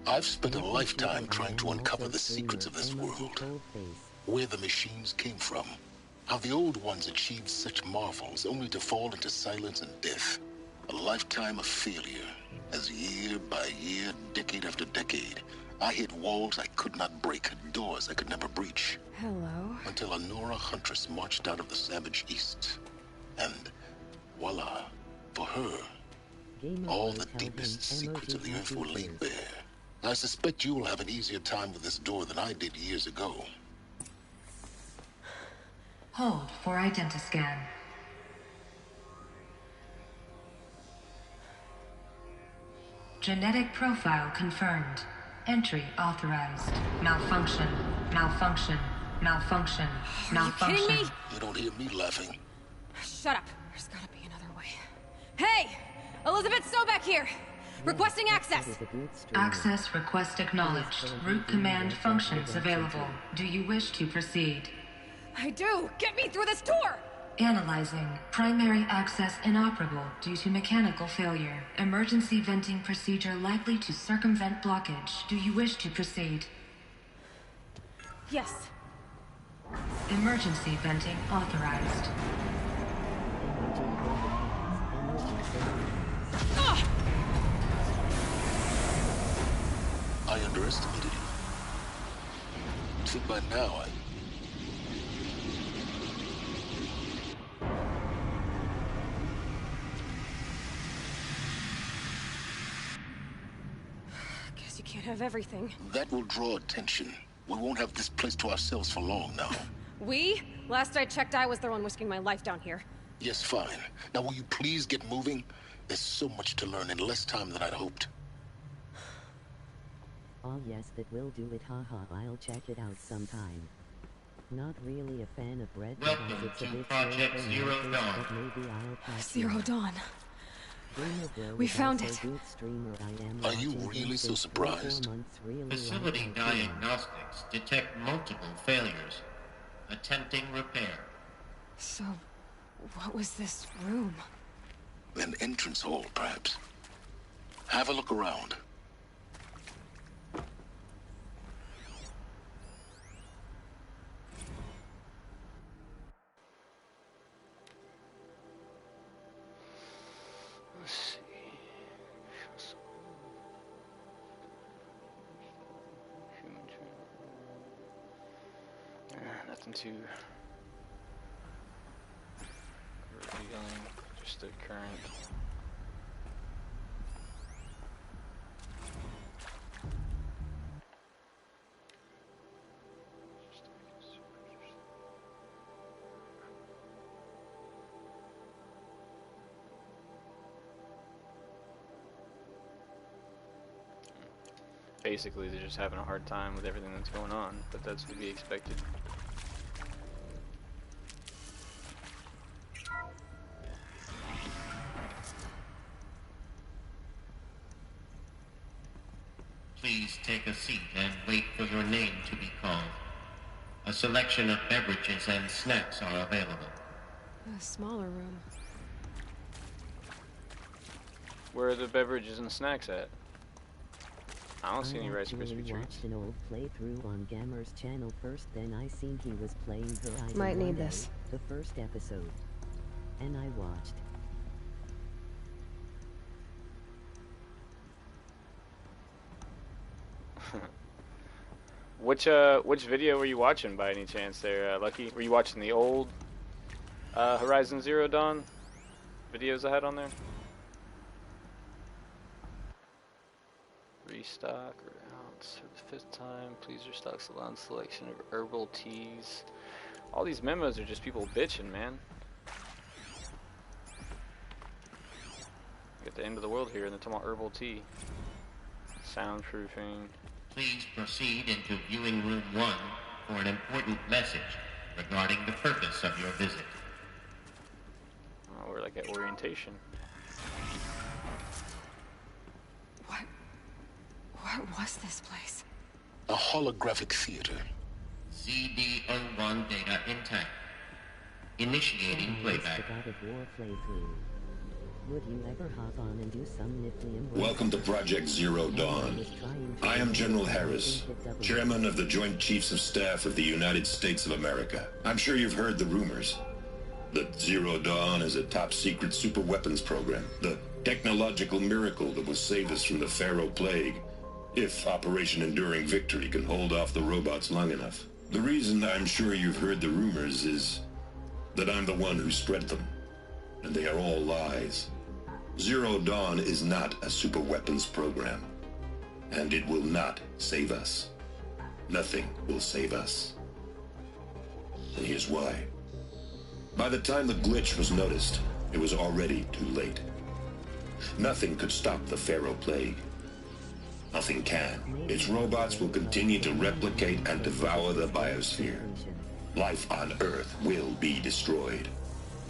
I've spent a lifetime trying to uncover the secrets of this world. Where the machines came from. How the old ones achieved such marvels only to fall into silence and death. A lifetime of failure. As year by year, decade after decade, I hit walls I could not break, doors I could never breach. Hello. Until a Nora huntress marched out of the savage east. And voila, for her, all the deepest secrets of the earth were laid bare. I suspect you will have an easier time with this door than I did years ago. Hold for identiscan. Genetic profile confirmed. Entry authorized. Malfunction. Malfunction. Malfunction. Malfunction. Are you kidding me? You don't hear me laughing. Shut up. There's gotta be another way. Hey! Elizabeth Sobeck here! Requesting access! Access request acknowledged. Root command functions available. Do you wish to proceed? I do! Get me through this door! Analyzing. Primary access inoperable due to mechanical failure. Emergency venting procedure likely to circumvent blockage. Do you wish to proceed? Yes. Emergency venting authorized. I underestimated you. See, by now, Guess you can't have everything. That will draw attention. We won't have this place to ourselves for long now. We? Last I checked, I was the one risking my life down here. Yes, fine. Now will you please get moving? There's so much to learn in less time than I'd hoped. Oh yes, that will do it, haha, I'll check it out sometime. Not really a fan of Red because it's a bit Project Zero Dawn. but maybe I'll catch Zero it. Dawn. We found it. Are you really so surprised? Facility diagnostics detect multiple failures. Attempting repair. So, what was this room? An entrance hall, perhaps. Have a look around. Let's see. Nothing too revealing, just the current. Basically, they're just having a hard time with everything that's going on, but that's to be expected. Please take a seat and wait for your name to be called. A selection of beverages and snacks are available. A smaller room. Where are the beverages and snacks at? I don't see any Rice Krispie treats. I watched an old playthrough on Gammer's channel first, then I seen he was playing Horizon Might need 1A, this. the first episode. And I watched. Which video were you watching by any chance there, Lucky? Were you watching the old Horizon Zero Dawn videos I had on there? Restock rounds for the 5th time. Please restock salon selection of herbal teas. All these memos are just people bitching, man. At the end of the world here, and they're talking about herbal tea. Soundproofing. Please proceed into viewing room 1 for an important message regarding the purpose of your visit. Oh, we're like at orientation. What was this place? A holographic theater. CD01 data intact. Initiating playback. God of War playthrough. Would you ever hop on and do some Niflium? Welcome to Project Zero Dawn. I am General Harris, Chairman of the Joint Chiefs of Staff of the United States of America. I'm sure you've heard the rumors that Zero Dawn is a top-secret super weapons program, the technological miracle that will save us from the Pharaoh Plague, if Operation Enduring Victory can hold off the robots long enough. The reason I'm sure you've heard the rumors is that I'm the one who spread them, and they are all lies. Zero Dawn is not a super weapons program, and it will not save us. Nothing will save us. And here's why. By the time the glitch was noticed, it was already too late. Nothing could stop the Pharaoh Plague. Nothing can. Its robots will continue to replicate and devour the biosphere. Life on Earth will be destroyed.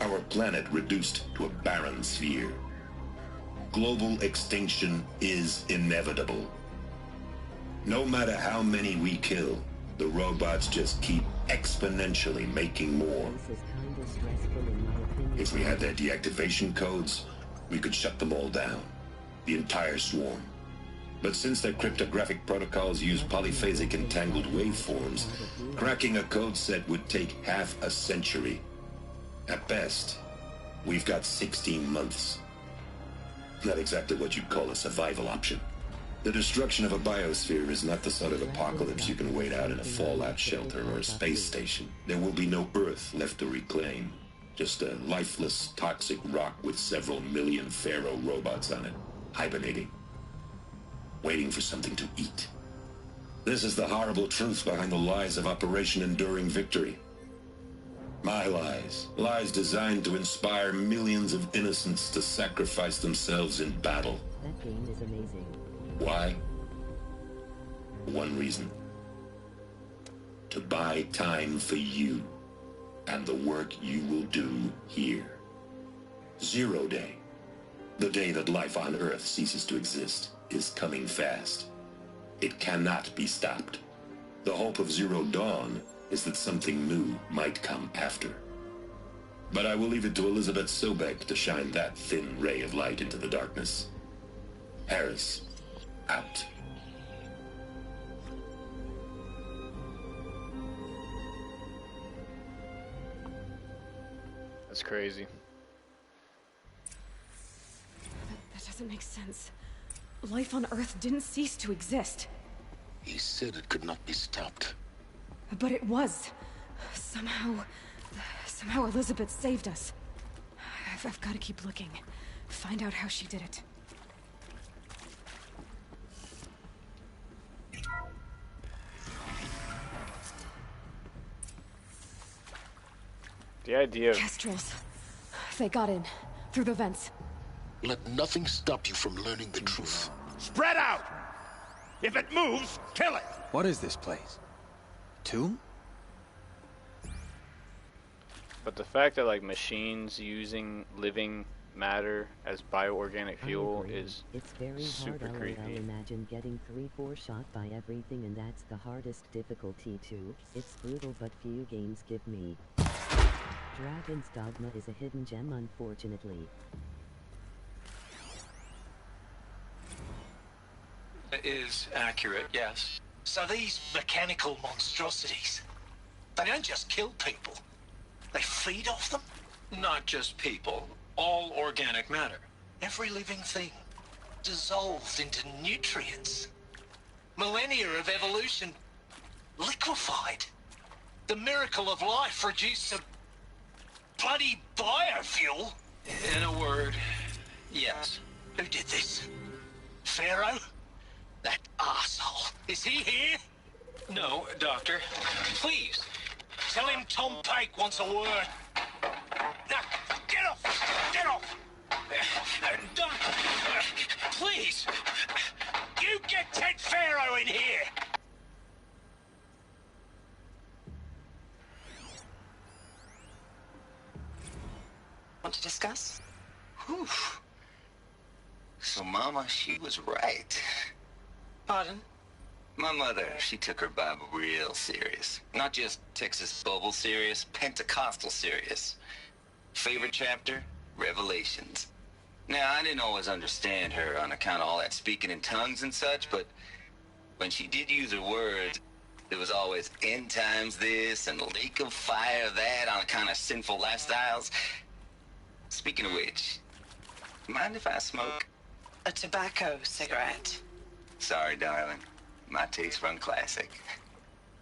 Our planet reduced to a barren sphere. Global extinction is inevitable. No matter how many we kill, the robots just keep exponentially making more. If we had their deactivation codes, we could shut them all down. The entire swarm. But since their cryptographic protocols use polyphasic entangled waveforms, cracking a code set would take half a century. At best, we've got 16 months. Not exactly what you'd call a survival option. The destruction of a biosphere is not the sort of apocalypse you can wait out in a fallout shelter or a space station. There will be no Earth left to reclaim. Just a lifeless, toxic rock with several million Pharaoh robots on it, hibernating, waiting for something to eat. This is the horrible truth behind the lies of Operation Enduring Victory. My lies. Lies designed to inspire millions of innocents to sacrifice themselves in battle. That game is amazing. Why? One reason. To buy time for you and the work you will do here. Zero Day, the day that life on Earth ceases to exist, is coming fast. It cannot be stopped. The hope of Zero Dawn is that something new might come after. But I will leave it to Elizabeth Sobek to shine that thin ray of light into the darkness. Harris, out. That's crazy. That doesn't make sense. Life on Earth didn't cease to exist. He said it could not be stopped. But it was. Somehow Elizabeth saved us. I've got to keep looking. Find out how she did it. The idea of... Kestrels. They got in. Through the vents. Let nothing stop you from learning the truth. Spread out! If it moves, kill it! What is this place? Tomb? But the fact that, like, machines using living matter as bioorganic fuel is it's very super hard. creepy. Imagine getting 3-4 shot by everything, and that's the hardest difficulty too. It's brutal, but few games give me. Dragon's Dogma is a hidden gem, unfortunately. It is accurate, yes. So these mechanical monstrosities, they don't just kill people, they feed off them? Not just people, all organic matter. Every living thing, dissolved into nutrients. Millennia of evolution, liquefied. The miracle of life reduced to bloody biofuel. In a word, yes. Who did this? Pharaoh? That arsehole. Is he here? No, Doctor. Please, tell him Tom Pake wants a word. Now, get off! Get off! Doctor, please! You get Ted Pharaoh in here! Want to discuss? Whew. So Mama, she was right. Pardon? My mother, she took her Bible real serious. Not just Texas Bible serious, Pentecostal serious. Favorite chapter? Revelations. Now, I didn't always understand her on account of all that speaking in tongues and such, but when she did use her words, there was always end times this and lake of fire that on account of sinful lifestyles. Speaking of which, mind if I smoke? A tobacco cigarette. Sorry, darling. My taste run classic.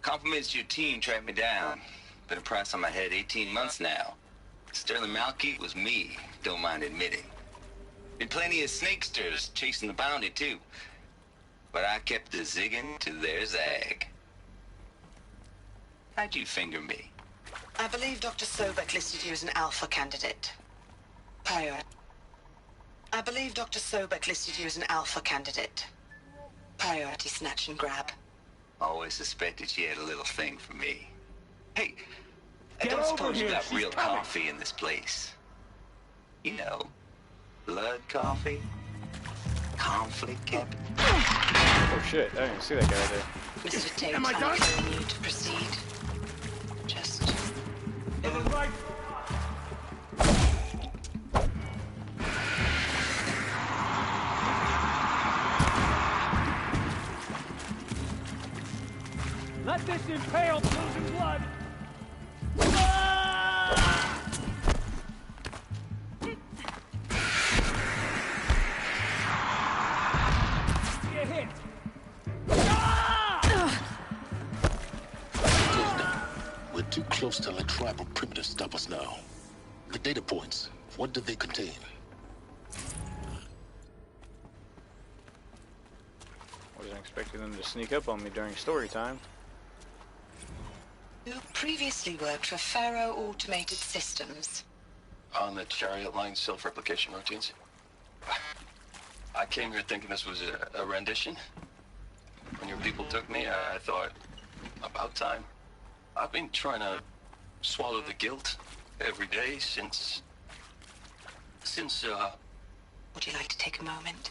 Compliments to your team tracked me down. Been a price on my head 18 months now. Sterling Malkeet was me, don't mind admitting. Been plenty of snakesters chasing the bounty, too. But I kept the zigging to their zag. How'd you finger me? I believe Dr. Sobek listed you as an alpha candidate. Prior. I believe Dr. Sobek listed you as an alpha candidate. Priority snatch and grab. Always suspected she had a little thing for me. Hey, I Get don't over suppose you here, got she's real coming. coffee in this place. You know, blood coffee, conflict capital. Oh shit, I didn't even see that guy there. Mr. Tate, Am I done? I'm you to proceed. Just... Let this impale losing blood! Get hit! We're too close to let tribal primitives stop us now. The data points, what do they contain? Wasn't expecting them to sneak up on me during story time. You previously worked for Pharaoh Automated Systems. On the chariot line self-replication routines. I came here thinking this was a rendition. When your people took me, I thought, about time. I've been trying to swallow the guilt every day since... Would you like to take a moment?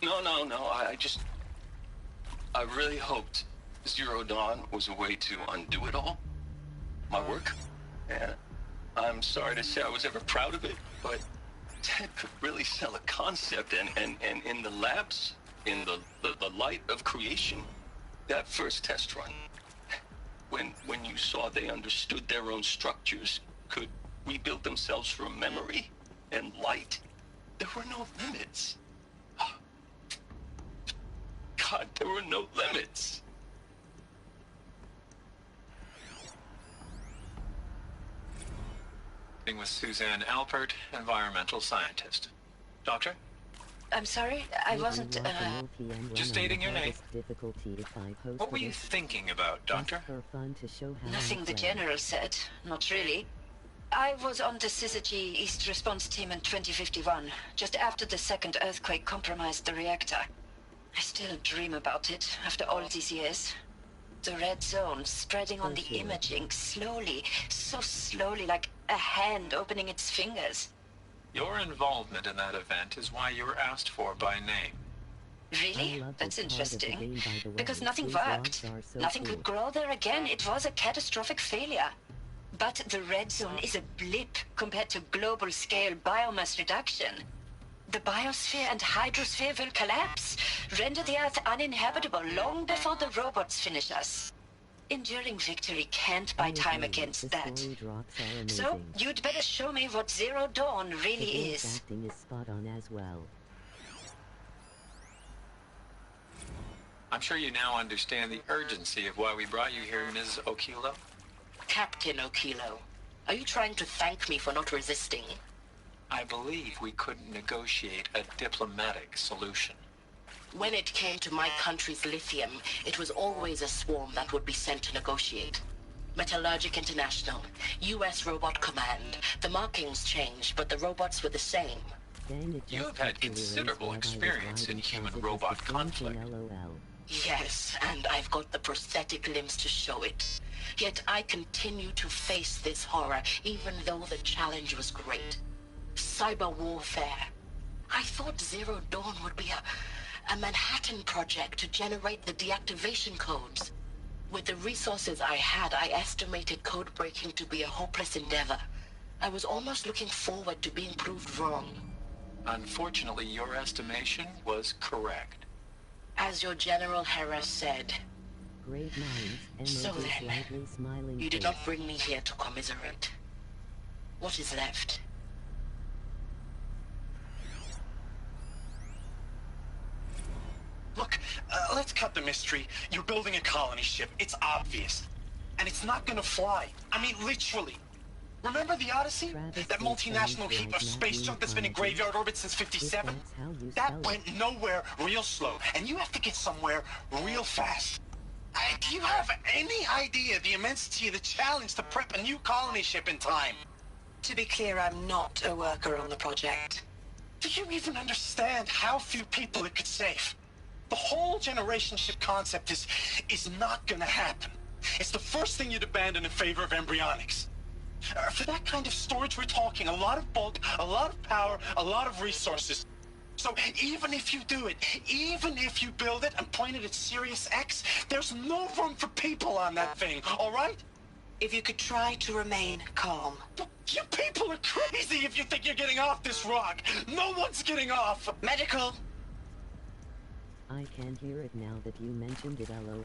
No, I really hoped Zero Dawn was a way to undo it all. My work. And I'm sorry to say I was ever proud of it, but Ted could really sell a concept, and in the labs, in the light of creation, that first test run, when you saw they understood their own structures, could rebuild themselves from memory and light, there were no limits. God, there were no limits. With Suzanne Alpert, environmental scientist. Doctor? I'm sorry, I wasn't, Just stating your name. What were you thinking about, Doctor? Nothing the General said, not really. I was on the Syzygy East Response Team in 2051, just after the second earthquake compromised the reactor. I still dream about it, after all these years. The red zone spreading on the imaging, slowly, so slowly, like a hand opening its fingers. Your involvement in that event is why you were asked for by name. Really? That's interesting. Because nothing worked. Nothing could grow there again. It was a catastrophic failure. But the red zone is a blip compared to global-scale biomass reduction. The biosphere and hydrosphere will collapse, render the Earth uninhabitable long before the robots finish us. Enduring victory can't buy time against that. So, you'd better show me what Zero Dawn really is. Acting is spot on as well. I'm sure you now understand the urgency of why we brought you here, Ms. Okilo. Captain Okilo, are you trying to thank me for not resisting? I believe we couldn't negotiate a diplomatic solution. When it came to my country's lithium, it was always a swarm that would be sent to negotiate. Metallurgic International, U.S. Robot Command. The markings changed, but the robots were the same. You have had considerable experience in human-robot conflict. Yes, and I've got the prosthetic limbs to show it. Yet I continue to face this horror, even though the challenge was great. Cyber warfare. I thought Zero Dawn would be a Manhattan project to generate the deactivation codes. With the resources I had, I estimated code breaking to be a hopeless endeavor. I was almost looking forward to being proved wrong. Unfortunately, your estimation was correct. As your General Harris said. Great minds, So then, you did not bring me here to commiserate. What is left? Look, let's cut the mystery. You're building a colony ship. It's obvious. And it's not gonna fly. I mean, literally. Remember the Odyssey? That multinational heap of space junk that's been in graveyard orbit since '57? That went nowhere real slow. And you have to get somewhere real fast. Do you have any idea the immensity of the challenge to prep a new colony ship in time? To be clear, I'm not a worker on the project. Do you even understand how few people it could save? The whole generation ship concept is not gonna happen. It's the first thing you'd abandon in favor of embryonics. For that kind of storage, we're talking a lot of bulk, a lot of power, a lot of resources. So even if you do it, even if you build it and point it at Sirius X, there's no room for people on that thing, all right? If you could try to remain calm. You people are crazy if you think you're getting off this rock. No one's getting off. Medical. I can hear it now that you mentioned it, LOL.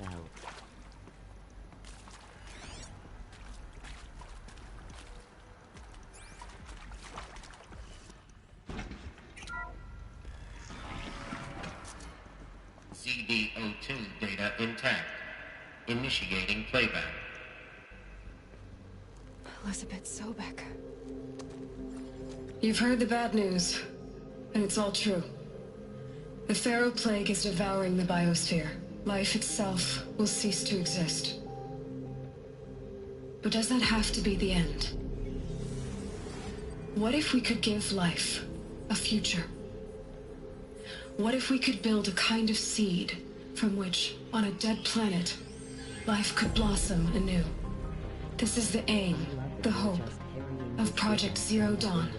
CD02 data intact. Initiating playback. Elizabeth Sobek. You've heard the bad news, and it's all true. The Pharaoh Plague is devouring the biosphere. Life itself will cease to exist. But does that have to be the end? What if we could give life a future? What if we could build a kind of seed from which, on a dead planet, life could blossom anew? This is the aim, the hope, of Project Zero Dawn.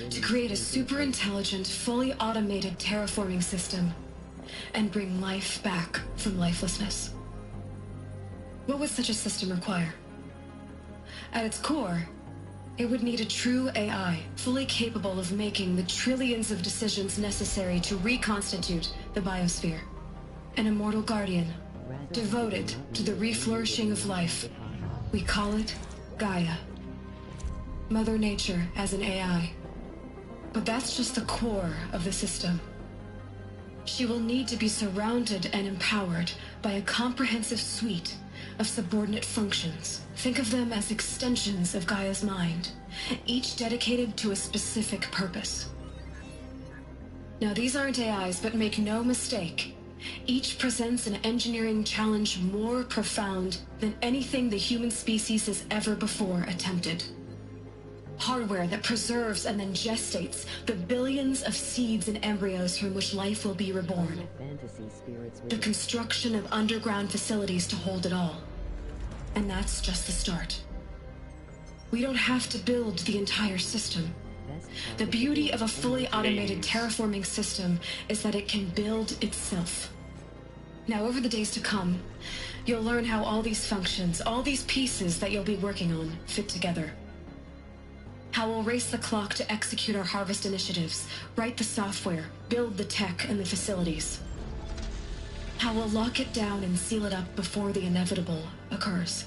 To create a super-intelligent, fully automated terraforming system and bring life back from lifelessness. What would such a system require? At its core, it would need a true AI, fully capable of making the trillions of decisions necessary to reconstitute the biosphere. An immortal guardian, devoted to the reflourishing of life. We call it Gaia. Mother Nature as an AI. But that's just the core of the system. She will need to be surrounded and empowered by a comprehensive suite of subordinate functions. Think of them as extensions of Gaia's mind, each dedicated to a specific purpose. Now, these aren't AIs, but make no mistake, each presents an engineering challenge more profound than anything the human species has ever before attempted. Hardware that preserves and then gestates the billions of seeds and embryos from which life will be reborn. The construction of underground facilities to hold it all. And that's just the start. We don't have to build the entire system. The beauty of a fully automated terraforming system is that it can build itself. Now, over the days to come, you'll learn how all these functions, all these pieces that you'll be working on, fit together. How we'll race the clock to execute our harvest initiatives, write the software, build the tech and the facilities. How we'll lock it down and seal it up before the inevitable occurs.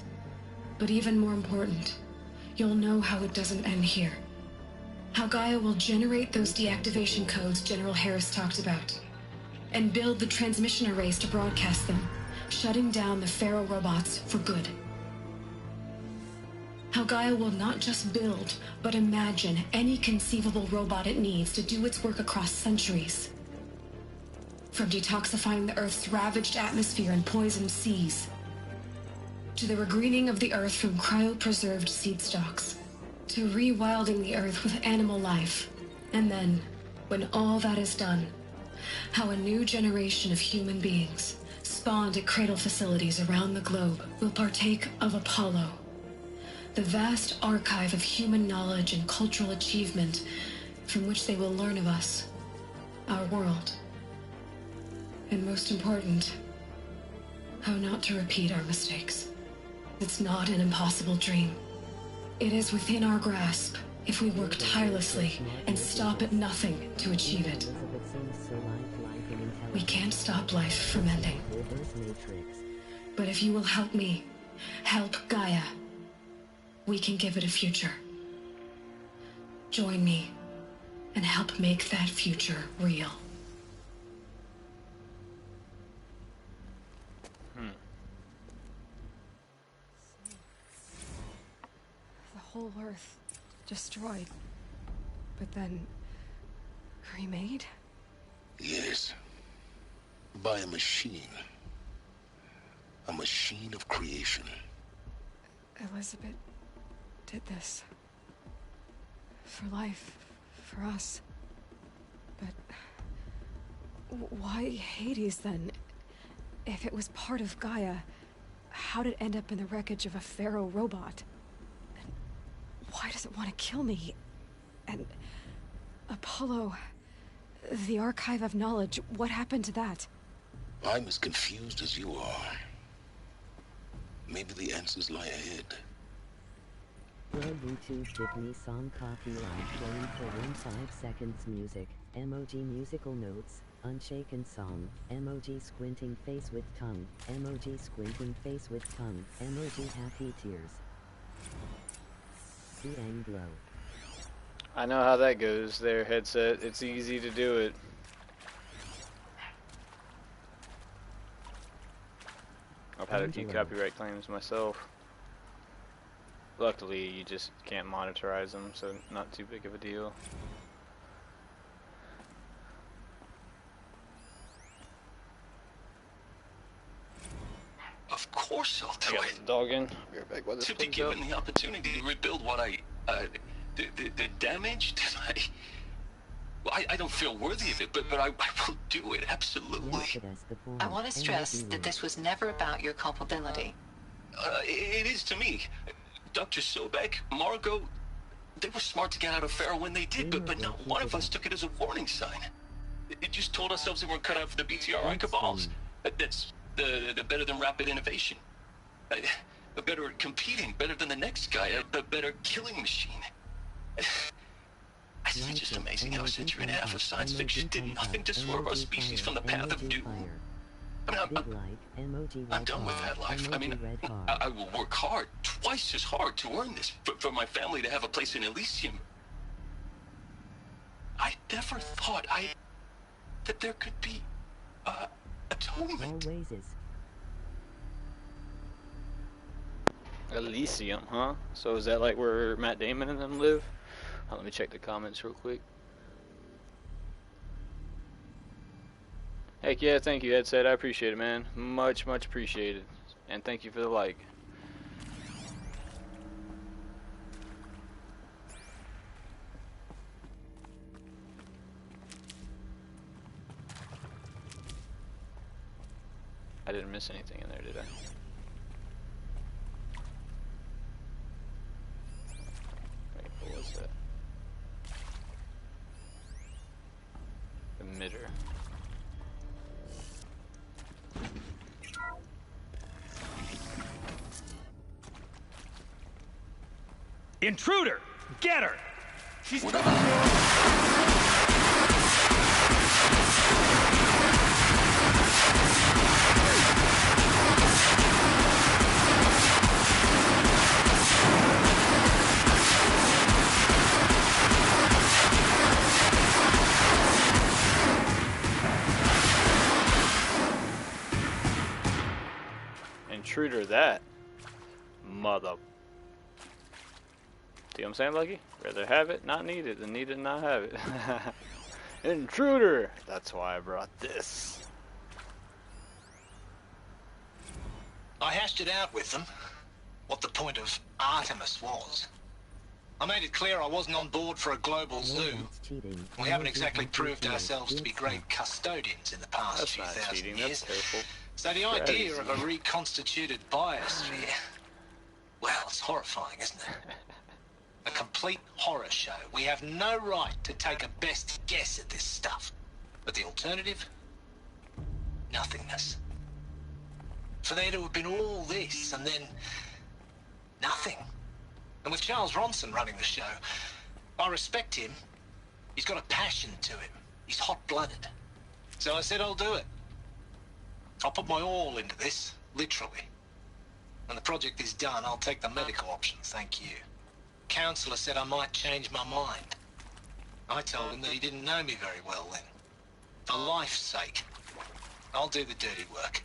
But even more important, you'll know how it doesn't end here. How Gaia will generate those deactivation codes General Harris talked about, and build the transmission arrays to broadcast them, shutting down the Pharaoh robots for good. How Gaia will not just build, but imagine any conceivable robot it needs to do its work across centuries. From detoxifying the Earth's ravaged atmosphere and poisoned seas, to the regreening of the Earth from cryopreserved seed stalks, to rewilding the Earth with animal life. And then, when all that is done, how a new generation of human beings, spawned at cradle facilities around the globe, will partake of Apollo, the vast archive of human knowledge and cultural achievement from which they will learn of us, our world. And most important, how not to repeat our mistakes. It's not an impossible dream. It is within our grasp if we work tirelessly and stop at nothing to achieve it. We can't stop life from ending. But if you will help me, help Gaia, we can give it a future. Join me and help make that future real. The whole Earth destroyed, but then remade? Yes. By a machine. A machine of creation. Elizabeth did this. For life. For us. But why Hades then? If it was part of Gaia, how did it end up in the wreckage of a Pharaoh robot? And why does it want to kill me? And Apollo, the archive of knowledge, what happened to that? I'm as confused as you are. Maybe the answers lie ahead. Your YouTube Tiffany song copyright playing for 15 seconds music. Emoji musical notes. Unshaken song. Emoji squinting face with tongue. Emoji squinting face with tongue. Emoji happy tears. The Anglo. I know how that goes there, headset. It's easy to do it. I've had a few copyright claims myself. Luckily, you just can't monetize them, so not too big of a deal. Of course I'll do it. Dog in. I'll be right back. To be given the opportunity to rebuild what the damage that I don't feel worthy of it, but I will do it, absolutely. I want to stress that this was never about your culpability. It is to me. Dr. Sobek, Margot, they were smart to get out of Pharaoh when they did, but not one of us took it as a warning sign. It just told ourselves that we're cut out for the BTRI cabals. That's the better than rapid innovation. Better at competing, better than the next guy, a better killing machine. It's just amazing how a century and a half of science fiction did nothing to swerve our species from the path of doom. I mean, I'm done with that life. I mean, I will work hard, twice as hard to earn this, for my family to have a place in Elysium. I never thought that there could be, atonement. Elysium, huh? So is that like where Matt Damon and them live? Let me check the comments real quick. Heck yeah, thank you, headset. I appreciate it, man. Much appreciated. And thank you for the like. I didn't miss anything in there, did I? Wait, what was that? Intruder! Get her! She's... Intruder that. Mother. See what I'm saying, Lucky? Rather have it, not need it, than need it, not have it. Intruder! That's why I brought this. I hashed it out with them, what the point of Artemis was. I made it clear I wasn't on board for a global zoo. We haven't exactly proved ourselves to be great custodians in the past few thousand years. So the idea of a reconstituted biosphere, well, it's horrifying, isn't it? A complete horror show. We have no right to take a best guess at this stuff. But the alternative? Nothingness. For there to have been all this and then nothing. And with Charles Ronson running the show, I respect him. He's got a passion to him. He's hot-blooded. So I said I'll do it. I'll put my all into this, literally. When the project is done, I'll take the medical option, thank you. Counselor said I might change my mind. I told him that he didn't know me very well then. For life's sake, I'll do the dirty work.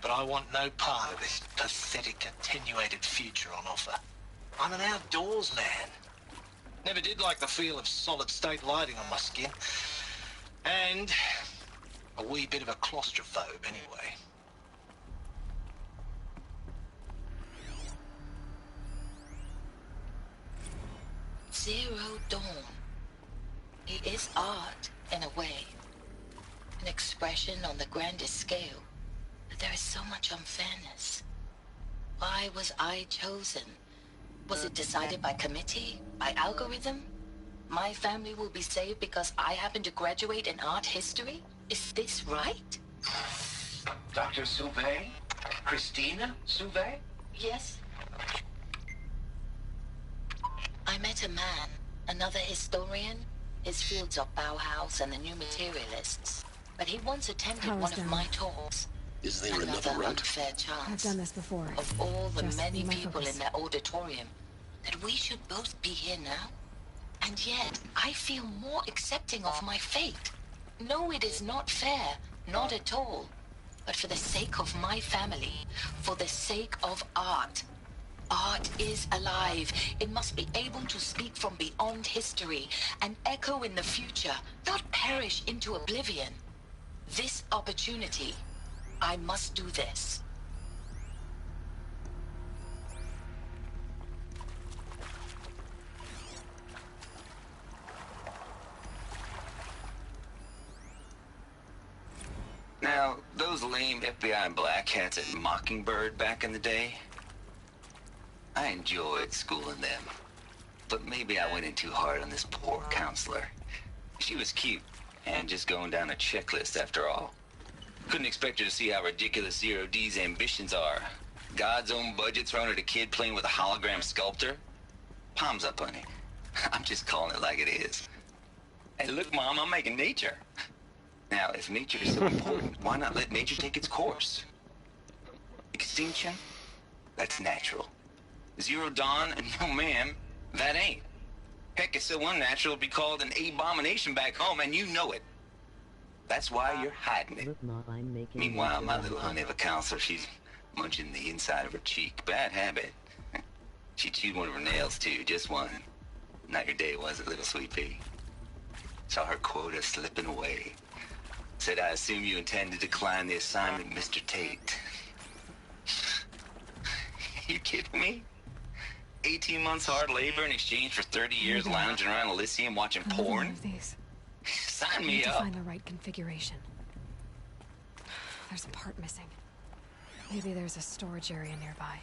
But I want no part of this pathetic, attenuated future on offer. I'm an outdoors man. Never did like the feel of solid-state lighting on my skin. And a wee bit of a claustrophobe, anyway. Zero Dawn. It is art, in a way. An expression on the grandest scale. But there is so much unfairness. Why was I chosen? Was it decided by committee? By algorithm? My family will be saved because I happen to graduate in art history? Is this right? Dr. Sauvé? Christina Sauvé? Yes. I met a man, another historian. His fields are Bauhaus and the New Materialists. But he once attended one of my talks. Is there another route? Unfair chance. I've done this before. Of all the Just many be my people focus. in that auditorium, that we should both be here now. And yet, I feel more accepting of my fate. No, it is not fair. Not at all. But for the sake of my family, for the sake of art. Art is alive. It must be able to speak from beyond history and echo in the future, not perish into oblivion. This opportunity, I must do this. Now, those lame FBI black hats at Mockingbird back in the day, I enjoyed schooling them. But maybe I went in too hard on this poor counselor. She was cute, and just going down a checklist after all. Couldn't expect her to see how ridiculous Zero D's ambitions are. God's own budget thrown at a kid playing with a hologram sculptor? Palms up, honey. I'm just calling it like it is. Hey, look, Mom, I'm making nature. Now, if nature is so important, why not let nature take its course? Extinction? That's natural. Zero Dawn? No, ma'am, that ain't. Heck, it's so unnatural to be called an abomination back home, and you know it. That's why you're hiding it. Look, Ma, I'm making Meanwhile, my little honey of a counselor, she's munching the inside of her cheek. Bad habit. She chewed one of her nails, too, just one. Not your day, was it, little sweet pea? Saw her quota slipping away. Said, I assume you intend to decline the assignment, Mr. Tate. You kidding me? 18 months hard labor in exchange for 30 years lounging around Elysium watching porn? Of these. Sign I me need to up. find the right configuration. There's a part missing. Maybe there's a storage area nearby.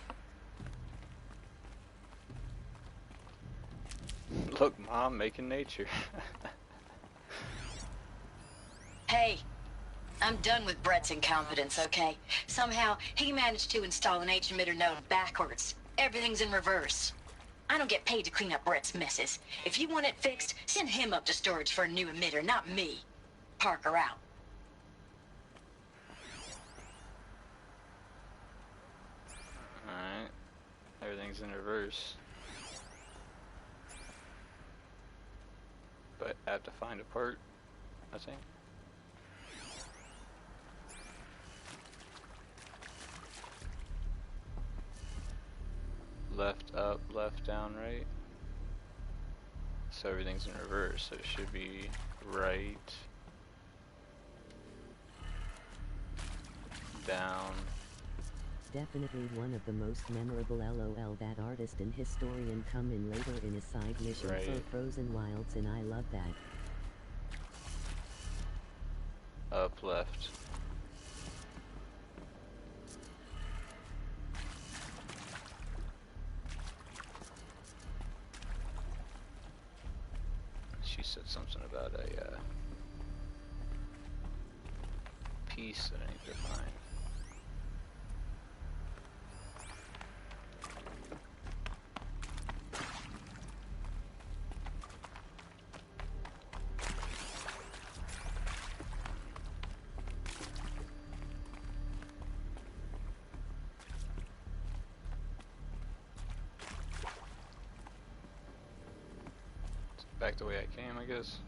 Look, Mom, making nature. Hey, I'm done with Brett's incompetence, okay? Somehow, he managed to install an H-emitter node backwards. Everything's in reverse. I don't get paid to clean up Brett's messes. If you want it fixed, send him up to storage for a new emitter, not me. Parker out. Alright. Everything's in reverse. But I have to find a part, I think. Left up, left down, right. So everything's in reverse, so it should be right, down. Definitely one of the most memorable LOL. That artist and historian come in later in a side mission Right. for Frozen Wilds, and I love that. Up, left. She said something about a piece that I need to find. Back the way I came, I guess.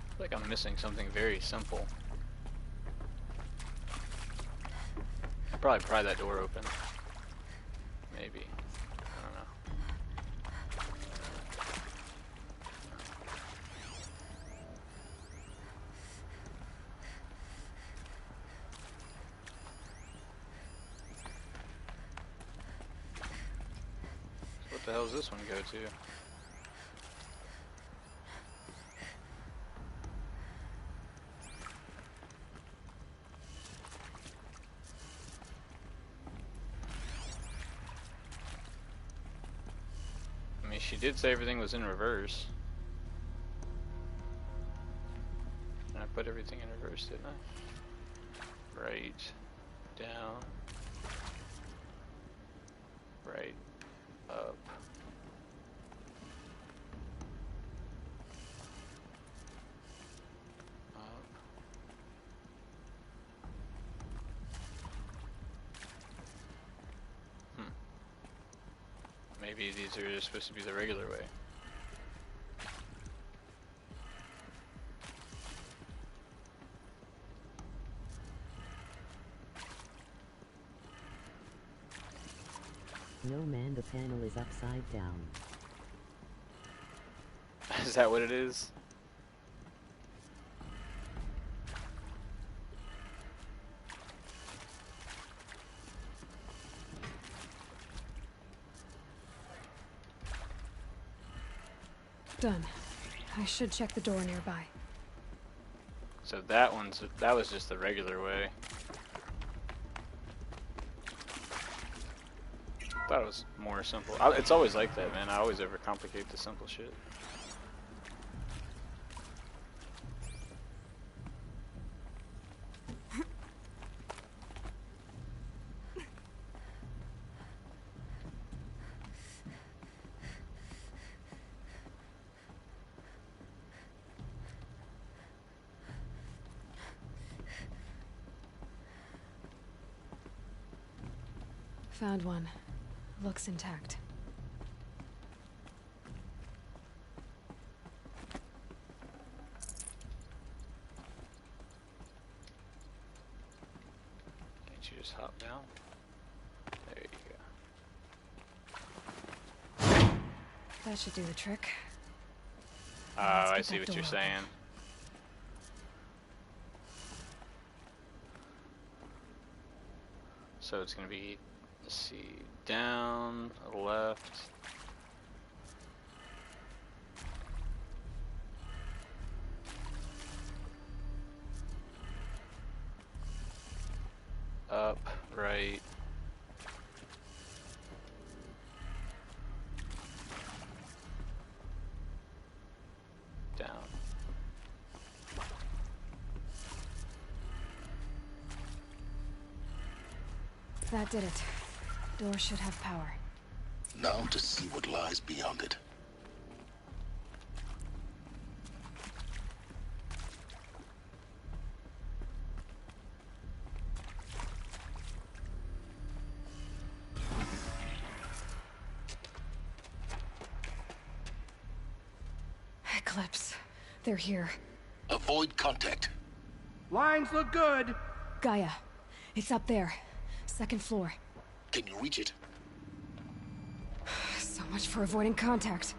I feel like I'm missing something very simple. Probably pry that door open. Maybe. I don't know. So what the hell does this one go to? I mean, she did say everything was in reverse. And I put everything in reverse, didn't I? Right, down, right, up. Up. Maybe these are just supposed to be the regular way. No man, the panel is upside down. Is that what it is? Done. I should check the door nearby. So that was just the regular way. Thought it was more simple. It's always like that, man. I always overcomplicate the simple shit. Found one. Looks intact. Can't you just hop down? There you go. That should do the trick. Oh, Let's I get see that what door you're open. saying. So it's gonna be, let's see, down, left. Up, right, That did it. Door should have power. Now to see what lies beyond it. Eclipse. They're here. Avoid contact. Lines look good. Gaia. It's up there. Second floor. Can you reach it? So much for avoiding contact.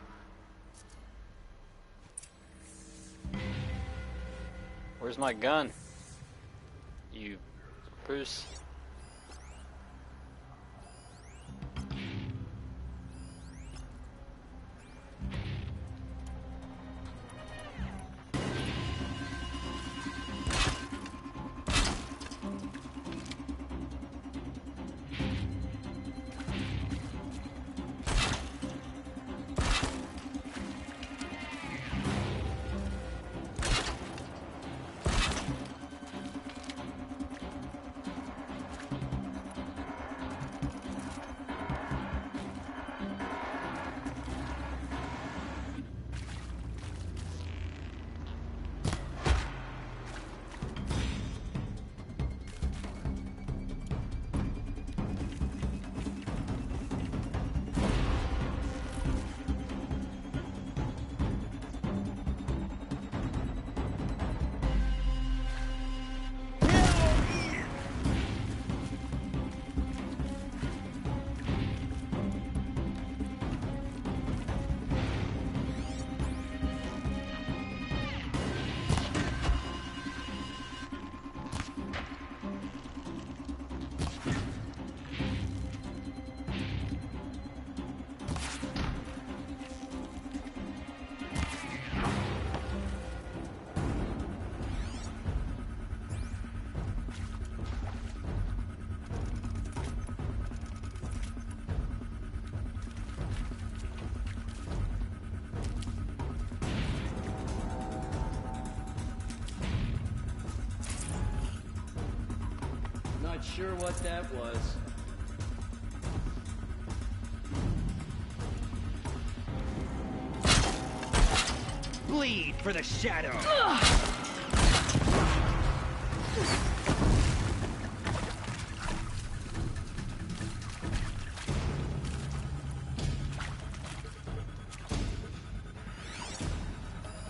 Where's my gun? You... Bruce? Not sure what that was. Bleed for the shadow!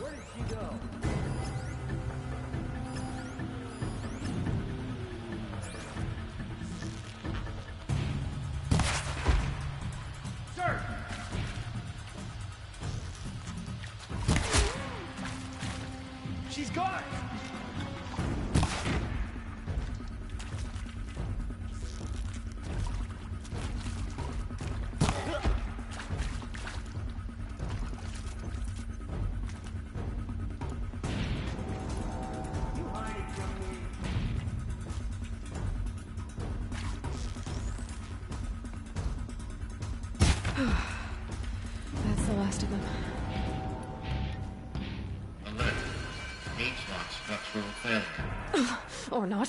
Where did she go? She's gone! That's the last of them. Alert. H-lock structural failure. Or not.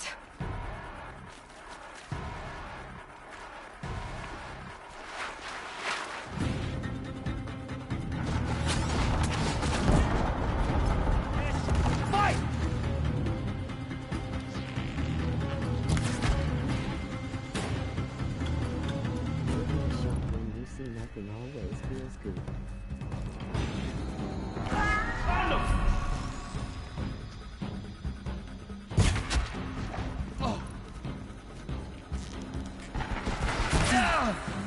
Fight! When you see nothing always feels good.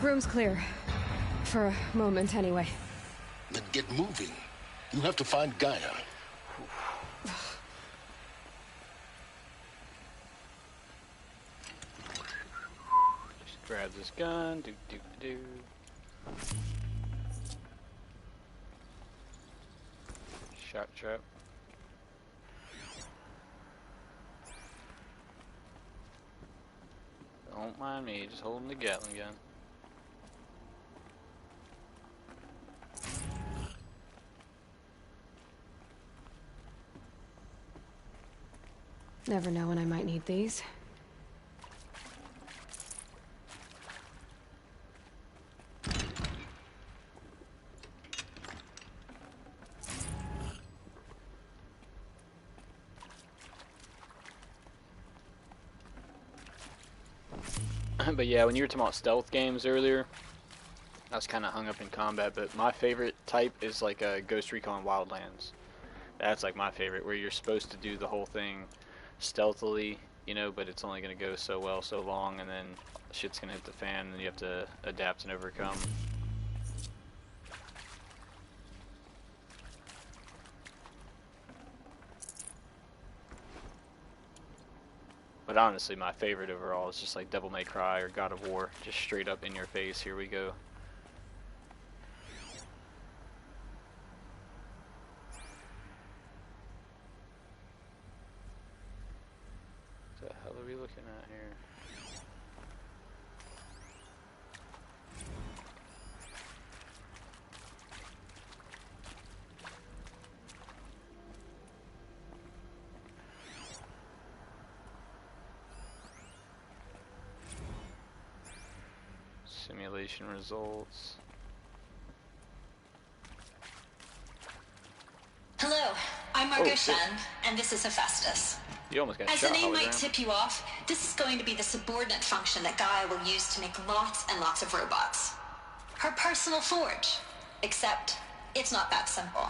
Room's clear. For a moment, anyway. Then get moving. You have to find Gaia. Just grab this gun. Do do do. Shot trap. Don't mind me, just holding the Gatling gun. Never know when I might need these. But yeah, when you were talking about stealth games earlier, I was kind of hung up in combat, but my favorite type is like Ghost Recon Wildlands. That's like my favorite, where you're supposed to do the whole thing stealthily, you know, but it's only going to go so well, so long, and then shit's going to hit the fan, and you have to adapt and overcome. But honestly, my favorite overall is just like Devil May Cry or God of War. Just straight up in your face, here we go. What the hell are we looking at here? Simulation results. Hello, I'm Margot Shen, and this is Hephaestus. You almost got As shot, the name might hologram. tip you off, this is going to be the subordinate function that Gaia will use to make lots and lots of robots. Her personal forge. Except, it's not that simple.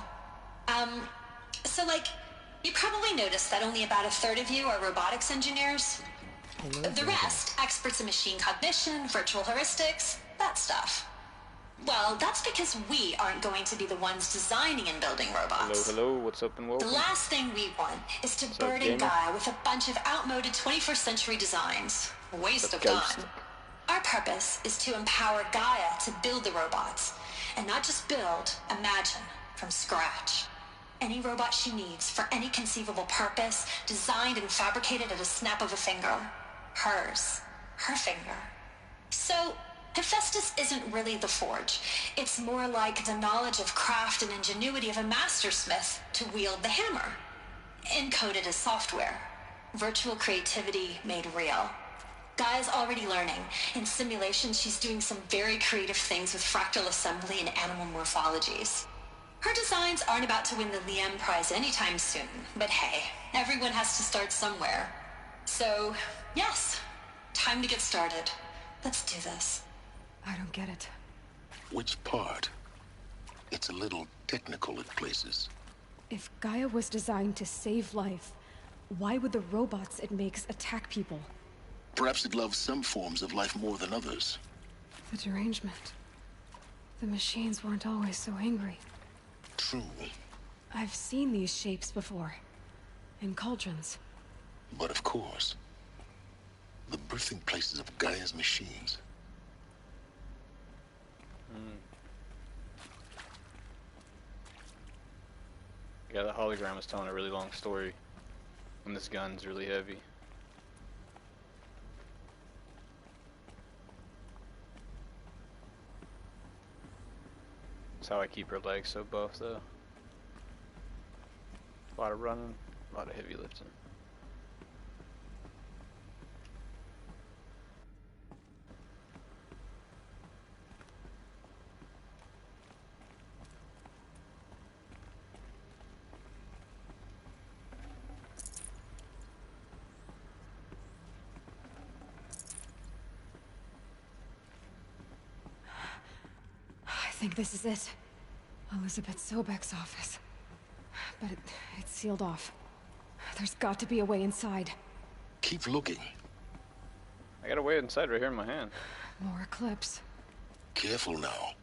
So like, you probably noticed that only about a third of you are robotics engineers. The rest, experts in machine cognition, virtual heuristics, that stuff. Well, that's because we aren't going to be the ones designing and building robots. Hello, what's up and welcome. The last thing we want is to What's up, burden gamer? Gaia with a bunch of outmoded 21st century designs. Waste of Ghost. time. Our purpose is to empower Gaia to build the robots. And not just build, imagine, from scratch. Any robot she needs for any conceivable purpose, designed and fabricated at a snap of a finger. Hers. Her finger. So, Hephaestus isn't really the forge. It's more like the knowledge of craft and ingenuity of a mastersmith to wield the hammer. Encoded as software. Virtual creativity made real. Gaia's already learning. In simulation, she's doing some very creative things with fractal assembly and animal morphologies. Her designs aren't about to win the Liam Prize anytime soon, but hey, everyone has to start somewhere. So, yes, time to get started. Let's do this. I don't get it. Which part? It's a little technical at places. If Gaia was designed to save life, why would the robots it makes attack people? Perhaps it loves some forms of life more than others. The derangement. The machines weren't always so angry. True. I've seen these shapes before. In cauldrons. But of course, the birthing places of Gaia's machines. Yeah, the hologram was telling a really long story. And this gun's really heavy. That's how I keep her legs so buff, though. A lot of running, a lot of heavy lifting. I think this is it. Elizabeth Sobek's office. But it's sealed off. There's got to be a way inside. Keep looking. I got a way inside right here in my hand. More eclipse. Careful now.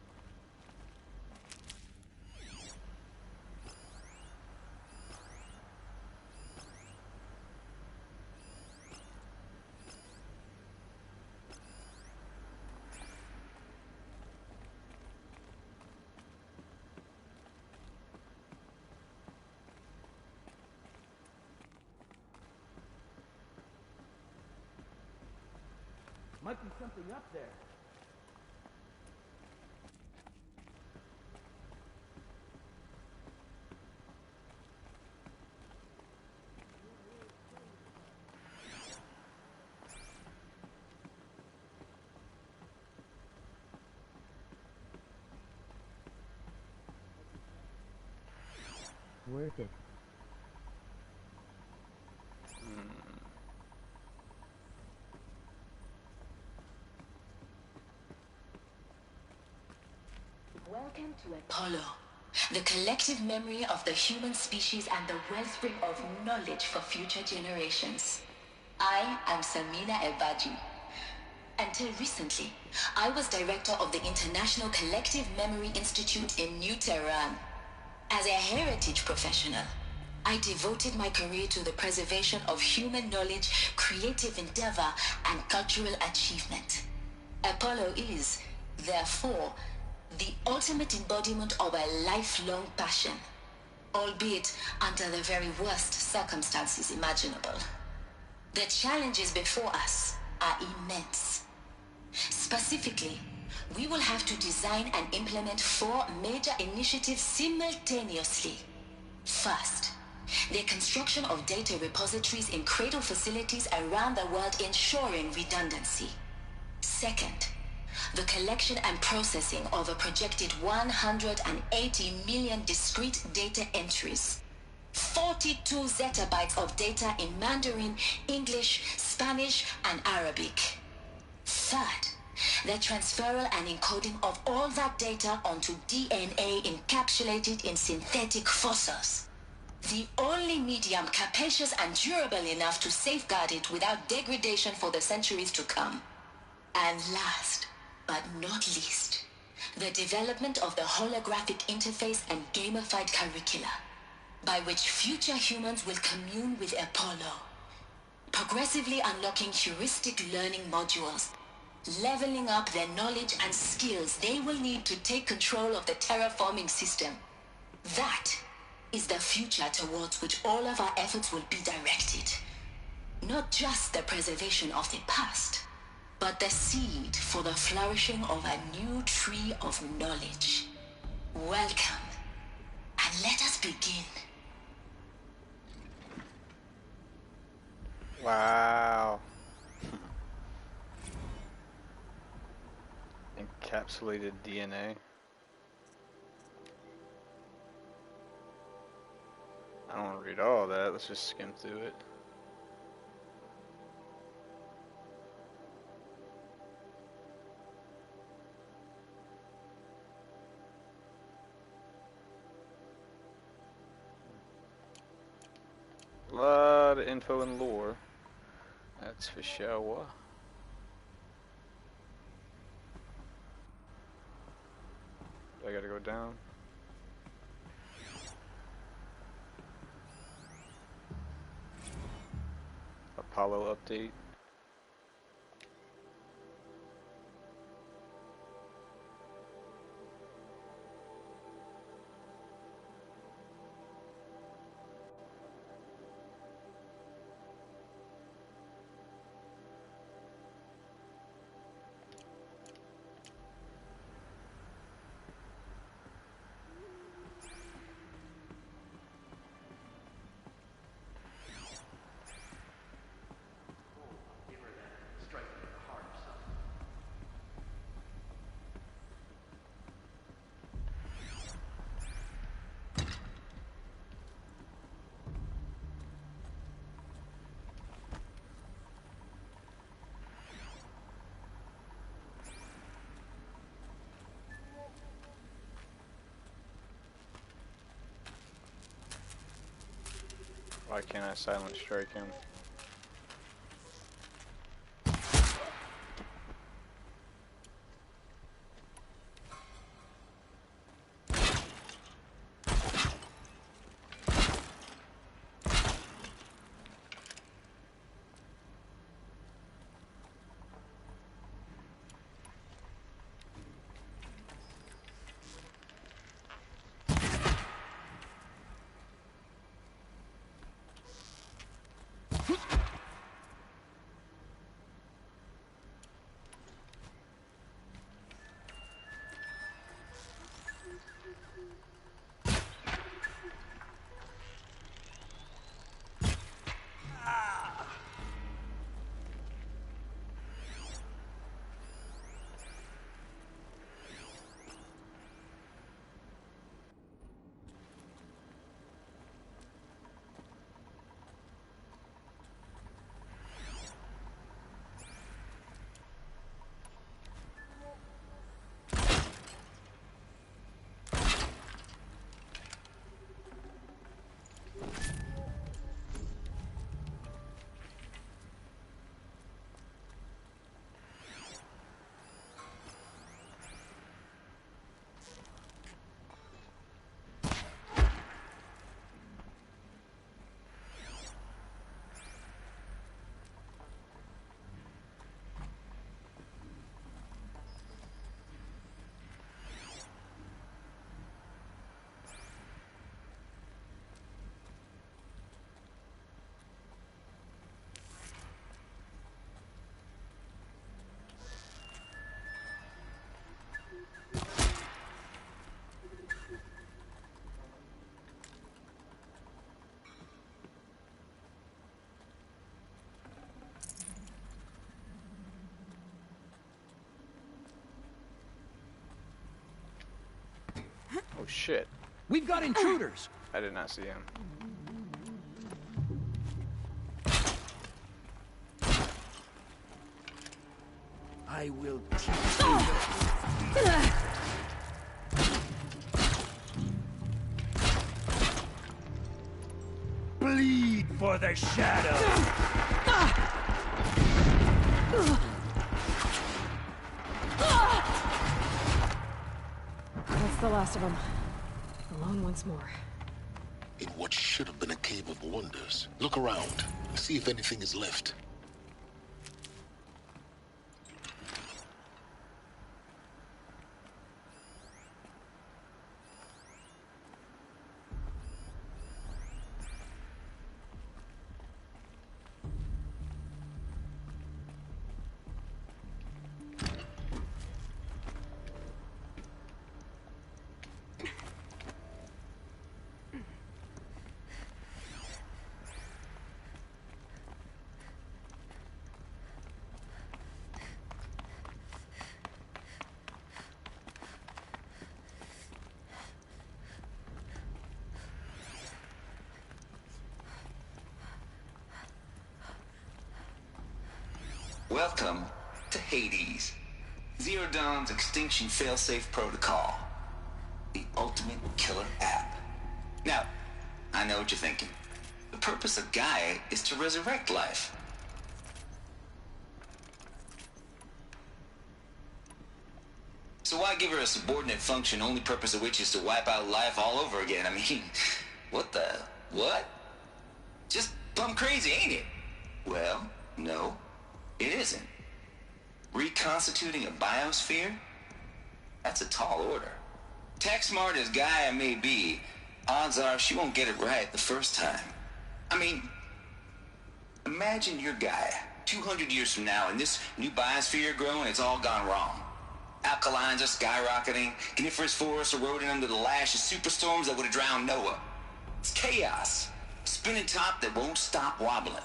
Might be something up there. Worth it. Welcome to Apollo, the collective memory of the human species and the wellspring of knowledge for future generations. I am Samina Ebaji. Until recently, I was director of the International Collective Memory Institute in New Tehran. As a heritage professional, I devoted my career to the preservation of human knowledge, creative endeavor, and cultural achievement. Apollo is, therefore, the ultimate embodiment of a lifelong passion, albeit under the very worst circumstances imaginable. The challenges before us are immense. Specifically, we will have to design and implement 4 major initiatives simultaneously. First, the construction of data repositories in cradle facilities around the world, ensuring redundancy. Second, the collection and processing of a projected 180 million discrete data entries. 42 zettabytes of data in Mandarin, English, Spanish, and Arabic. Third, the transferal and encoding of all that data onto DNA encapsulated in synthetic fossils. The only medium capacious and durable enough to safeguard it without degradation for the centuries to come. And last, but not least, the development of the holographic interface and gamified curricula, by which future humans will commune with Apollo, progressively unlocking heuristic learning modules, leveling up their knowledge and skills they will need to take control of the terraforming system. That is the future towards which all of our efforts will be directed. Not just the preservation of the past, but the seed for the flourishing of a new tree of knowledge. Welcome, and let us begin. Wow. Encapsulated DNA. I don't want to read all that. Let's just skim through it. A lot of info and lore. That's for sure. I gotta go down. Apollo update. Why can't I silent strike him? Oh shit. We've got intruders! I did not see him. I will teach you. Bleed for the shadow! That's the last of them. Alone once more. In what should have been a cave of wonders. Look around. See if anything is left. Welcome to Hades, Zero Dawn's extinction failsafe protocol, the ultimate killer app. Now, I know what you're thinking. The purpose of Gaia is to resurrect life. So why give her a subordinate function, only purpose of which is to wipe out life all over again? I mean, what? Just plumb crazy, ain't it? Well, no. It isn't. Reconstituting a biosphere? That's a tall order. Tech smart as Gaia may be, odds are she won't get it right the first time. I mean, imagine you're Gaia, 200 years from now, and this new biosphere growing, it's all gone wrong. Alkalines are skyrocketing, coniferous forests eroding under the lash of superstorms that would have drowned Noah. It's chaos. A spinning top that won't stop wobbling.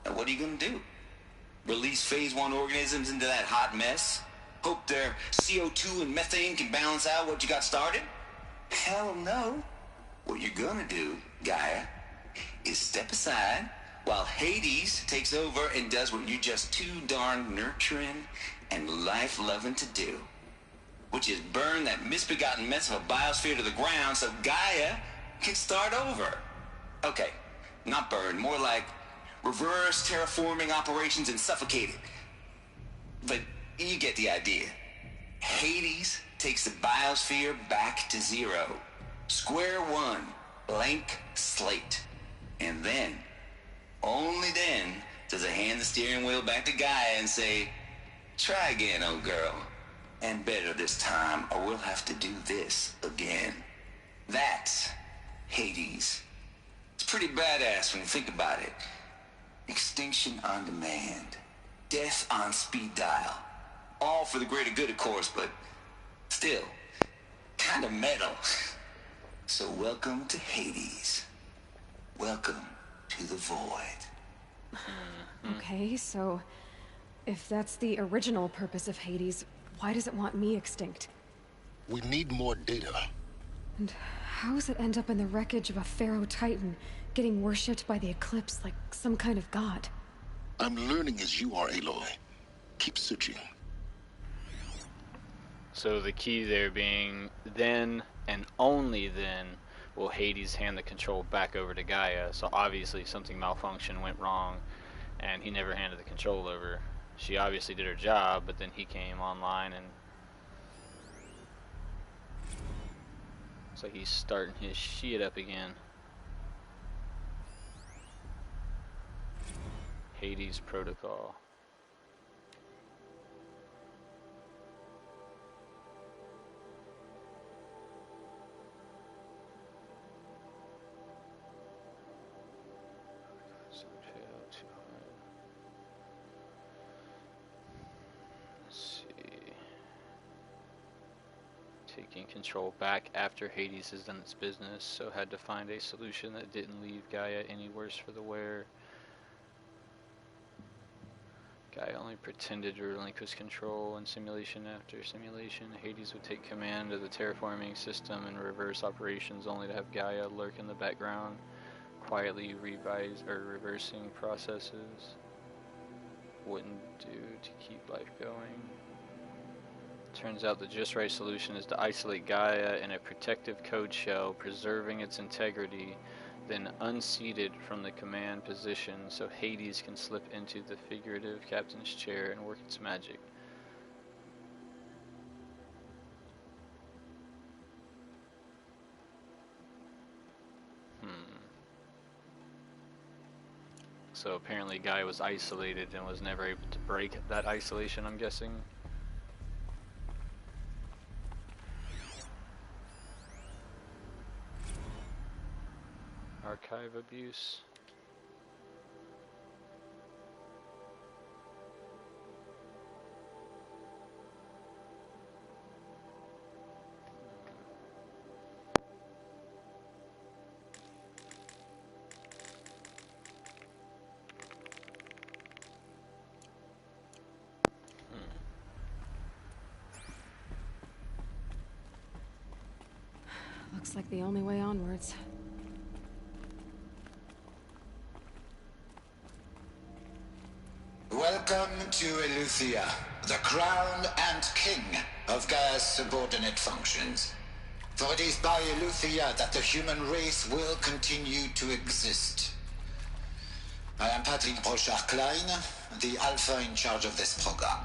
Now what are you gonna do? Release phase 1 organisms into that hot mess? Hope their CO2 and methane can balance out what you got started? Hell no. What you're gonna do, Gaia, is step aside while Hades takes over and does what you're just too darn nurturing and life-loving to do, which is burn that misbegotten mess of a biosphere to the ground so Gaia can start over. Okay, not burn, more like reverse terraforming operations and suffocate it. But you get the idea. Hades takes the biosphere back to zero. Square one, blank slate. And then, only then, does it hand the steering wheel back to Gaia and say, try again, old girl. And better this time, or we'll have to do this again. That's Hades. It's pretty badass when you think about it. Extinction on demand. Death on speed dial. All for the greater good, of course, but still, kind of metal. So welcome to Hades. Welcome to the void. Okay, so if that's the original purpose of Hades, why does it want me extinct? We need more data. And how does it end up in the wreckage of a Pharaoh Titan, getting worshipped by the Eclipse like some kind of god? I'm learning as you are, Aloy. Keep searching. So the key there being, then and only then will Hades hand the control back over to Gaia. So obviously something malfunctioned, went wrong, and he never handed the control over. She obviously did her job, but then he came online and it's like he's starting his shit up again. Hades Protocol. Taking control back after Hades has done its business, so had to find a solution that didn't leave Gaia any worse for the wear. Guy only pretended to relinquish control in simulation after simulation. Hades would take command of the terraforming system and reverse operations, only to have Gaia lurk in the background, quietly reversing processes. Wouldn't do to keep life going. Turns out the just right solution is to isolate Gaia in a protective code shell, preserving its integrity, then unseated from the command position so Hades can slip into the figurative captain's chair and work its magic. So apparently Gaia was isolated and was never able to break that isolation, I'm guessing. Archive abuse. Looks like the only way onwards. Welcome to Eleuthia, the crown and king of Gaia's subordinate functions. For it is by Eleuthia that the human race will continue to exist. I am Patrick Brochard-Klein, the Alpha in charge of this program.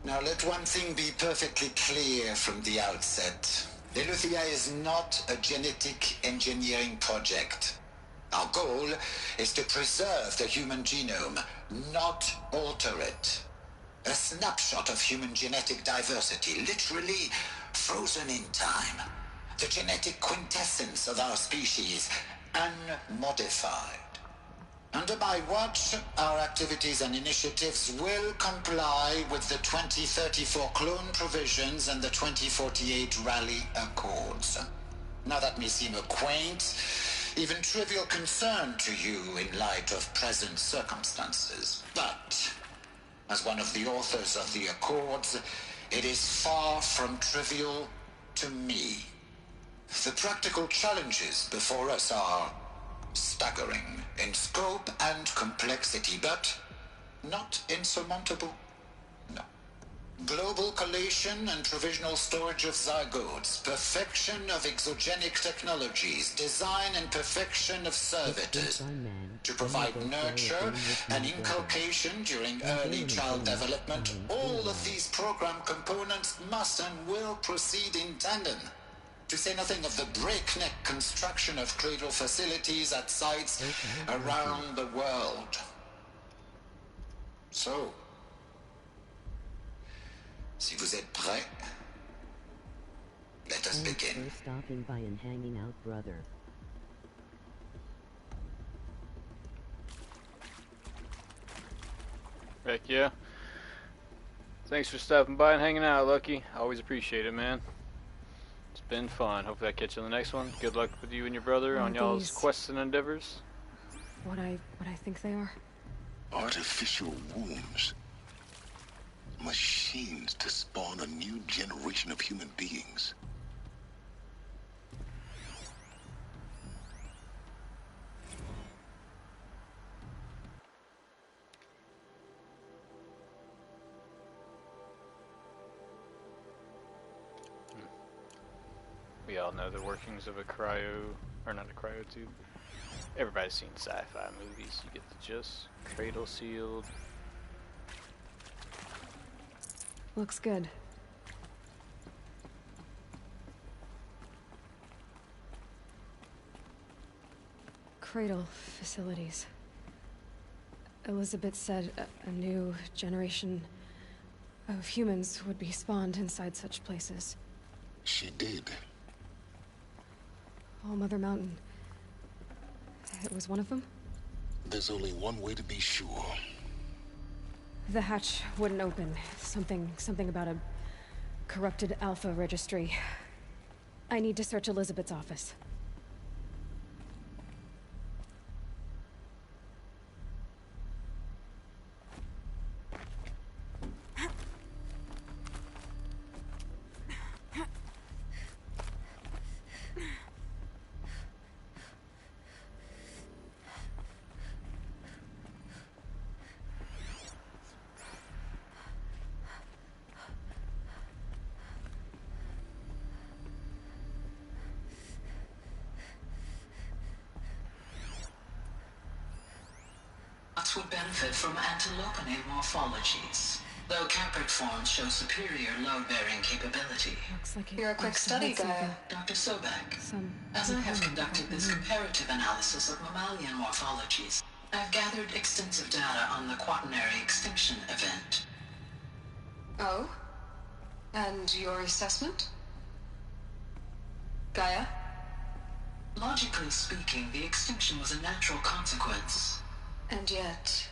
Now let one thing be perfectly clear from the outset. Eleuthia is not a genetic engineering project. Our goal is to preserve the human genome, not alter it. A snapshot of human genetic diversity, literally frozen in time. The genetic quintessence of our species, unmodified. Under my watch, our activities and initiatives will comply with the 2034 clone provisions and the 2048 Rally Accords. Now that may seem a quaint, even trivial concern to you in light of present circumstances, but as one of the authors of the Accords, it is far from trivial to me. The practical challenges before us are staggering in scope and complexity, but not insurmountable. No. Global collation and provisional storage of zygotes, perfection of exogenic technologies, design and perfection of servitors, to provide nurture and inculcation during early child development. All of these program components must and will proceed in tandem. To say nothing of the breakneck construction of cradle facilities at sites around the world. So, si vous êtes prêts, let us begin. Thanks for stopping by and hanging out, brother. Heck yeah. Thanks for stopping by and hanging out, Lucky. Always appreciate it, man. It's been fun. Hopefully I catch you on the next one. Good luck with you and your brother on y'all's quests and endeavors. What I think they are? Artificial wombs. Machines to spawn a new generation of human beings. We all know the workings of a cryo, or not a cryotube. Everybody's seen sci-fi movies. You get the gist. Cradle sealed. Looks good. Cradle facilities. Elizabeth said a new generation of humans would be spawned inside such places. She did. All Mother Mountain. It was one of them? There's only one way to be sure. The hatch wouldn't open. Something about a corrupted Alpha registry. I need to search Elizabeth's office. robots would benefit from antilopinate morphologies, though caprid forms show superior load-bearing capability. Looks like You're a quick study, Gaia. Dr. Sobek, as I have conducted this comparative analysis of mammalian morphologies, I've gathered extensive data on the quaternary extinction event. Oh? And your assessment? Gaia? Logically speaking, the extinction was a natural consequence. And yet,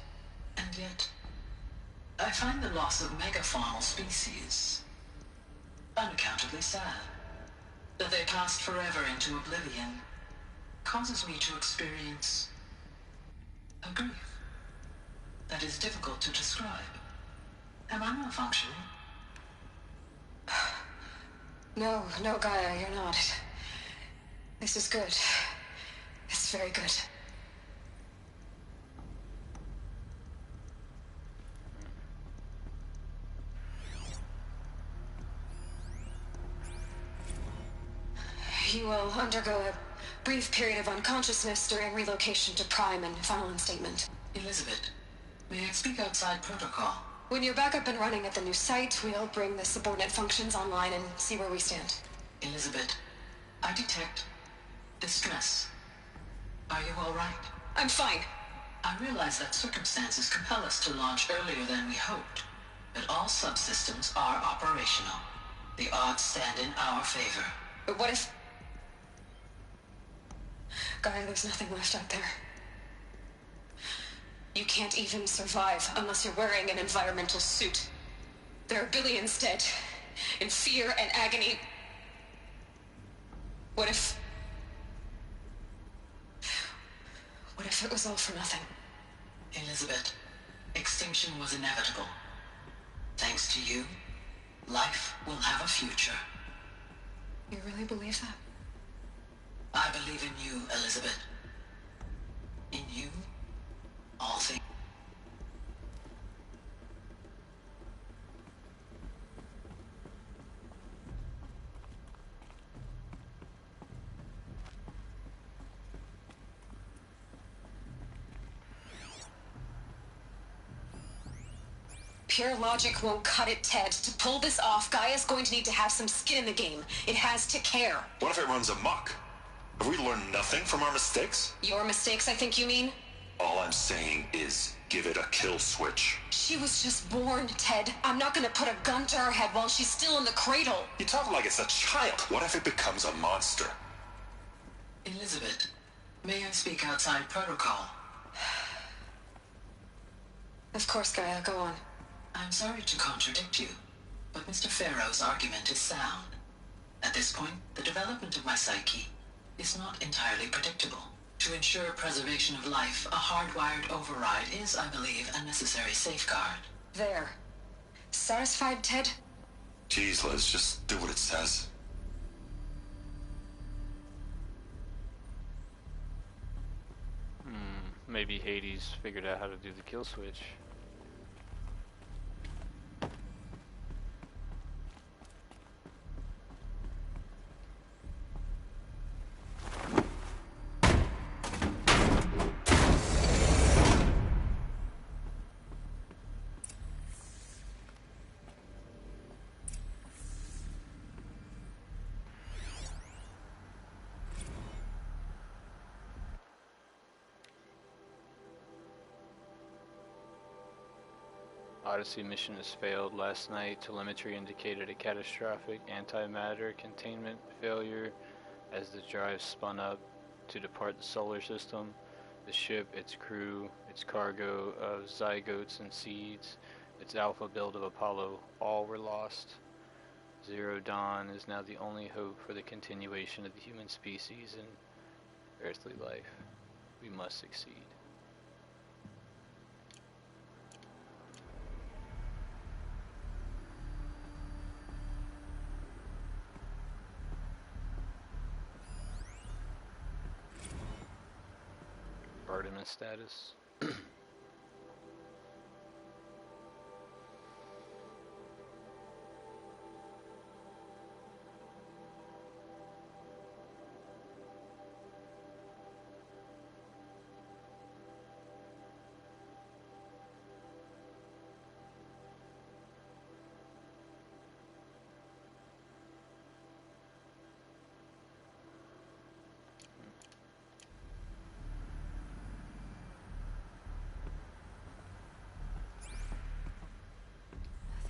I find the loss of megafaunal species unaccountably sad. That they passed forever into oblivion causes me to experience a grief that is difficult to describe. Am I malfunctioning? No, Gaia, you're not. This is good. It's very good. You will undergo a brief period of unconsciousness during relocation to Prime and final instatement. Elizabeth, may I speak outside protocol? When you're back up and running at the new site, we'll bring the subordinate functions online and see where we stand. Elizabeth, I detect distress. Are you all right? I'm fine. I realize that circumstances compel us to launch earlier than we hoped, but all subsystems are operational. The odds stand in our favor. But what if... Gaia, there's nothing left out there. You can't even survive unless you're wearing an environmental suit. There are billions dead, in fear and agony. What if it was all for nothing? Elizabeth, extinction was inevitable. Thanks to you, life will have a future. You really believe that? I believe in you, Elizabeth. In you, all things. Pure logic won't cut it, Ted. To pull this off, Gaia's going to need to have some skin in the game. It has to care. What if it runs amok? Have we learned nothing from our mistakes? Your mistakes, I think you mean? All I'm saying is, give it a kill switch. She was just born, Ted. I'm not gonna put a gun to her head while she's still in the cradle. You talk like it's a child. What if it becomes a monster? Elizabeth, may I speak outside protocol? Of course, Gaia, go on. I'm sorry to contradict you, but Mr. Farrow's argument is sound. At this point, the development of my psyche is not entirely predictable. To ensure preservation of life, a hardwired override is, I believe, a necessary safeguard. There. Satisfied, Ted? Jeez, Liz, just do what it says. Maybe Hades figured out how to do the kill switch. Odyssey mission has failed. Last night, telemetry indicated a catastrophic antimatter containment failure as the drive spun up to depart the solar system. The ship, its crew, its cargo of zygotes and seeds, its alpha build of Apollo, all were lost. Zero Dawn is now the only hope for the continuation of the human species and earthly life. We must succeed. Artemis status.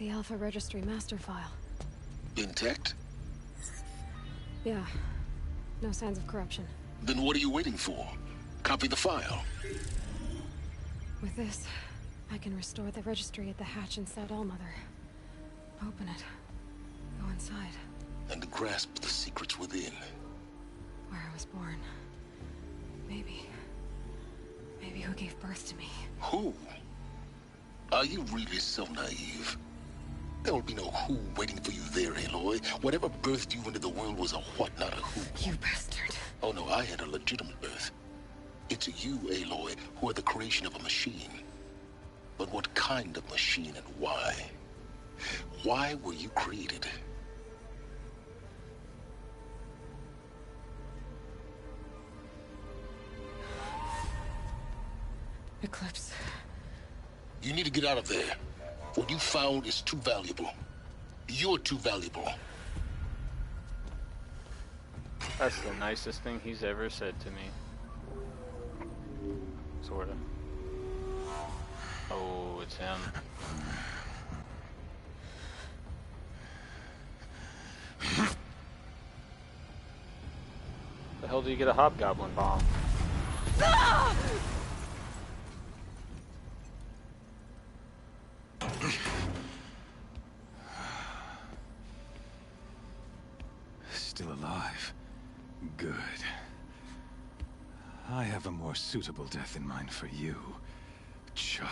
The Alpha Registry master file. Intact? Yeah. No signs of corruption. Then what are you waiting for? Copy the file. With this, I can restore the registry at the hatch inside Allmother. Open it. Go inside. And grasp the secrets within. Where I was born. Maybe who gave birth to me. Who? Are you really so naive? There will be no who waiting for you there, Aloy. Whatever birthed you into the world was a what, not a who. You bastard. Oh no, I had a legitimate birth. It's you, Aloy, who are the creation of a machine. But what kind of machine and why? Why were you created? Eclipse. You need to get out of there. What you found is too valuable. You're too valuable. That's the nicest thing he's ever said to me. Sorta. Oh, it's him. The hell do you get a hobgoblin bomb? Still alive. Good. I have a more suitable death in mind for you, child.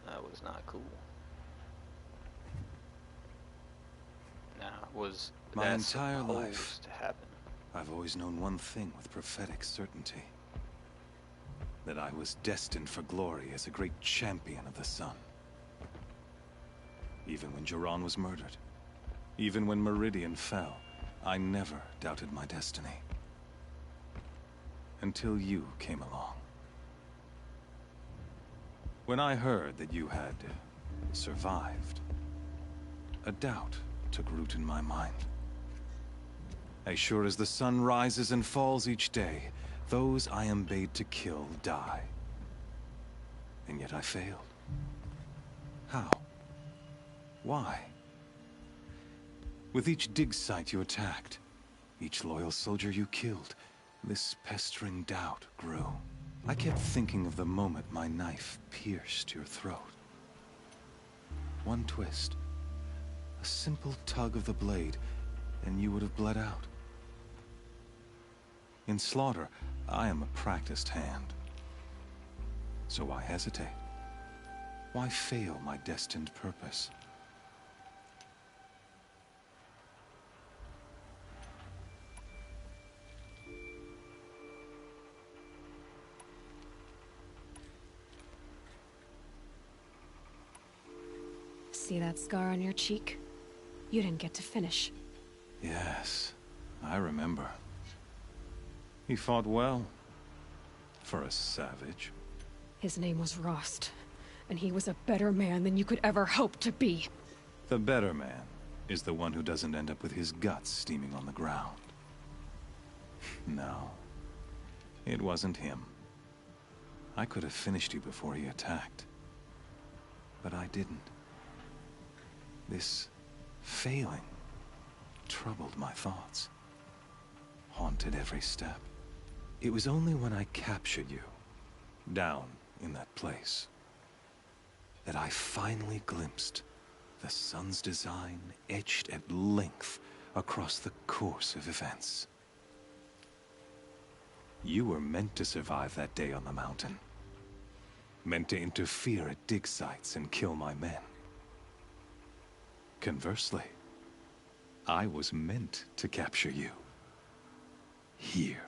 That was not cool. Nah, was My that entire supposed life, to happen? I've always known one thing with prophetic certainty. That I was destined for glory as a great champion of the sun. Even when Jiran was murdered, even when Meridian fell, I never doubted my destiny. Until you came along. When I heard that you had survived, a doubt took root in my mind. As sure as the sun rises and falls each day, those I am bade to kill die. And yet I failed. How? Why? With each dig site you attacked, each loyal soldier you killed, this pestering doubt grew. I kept thinking of the moment my knife pierced your throat. One twist, a simple tug of the blade, and you would have bled out. In slaughter, I am a practiced hand. So why hesitate? Why fail my destined purpose? See that scar on your cheek? You didn't get to finish. Yes, I remember. He fought well. For a savage. His name was Rost, and he was a better man than you could ever hope to be. The better man is the one who doesn't end up with his guts steaming on the ground. No, it wasn't him. I could have finished you before he attacked. But I didn't. This failing troubled my thoughts. Haunted every step. It was only when I captured you, down in that place, that I finally glimpsed the sun's design etched at length across the course of events. You were meant to survive that day on the mountain. Meant to interfere at dig sites and kill my men. Conversely, I was meant to capture you. Here.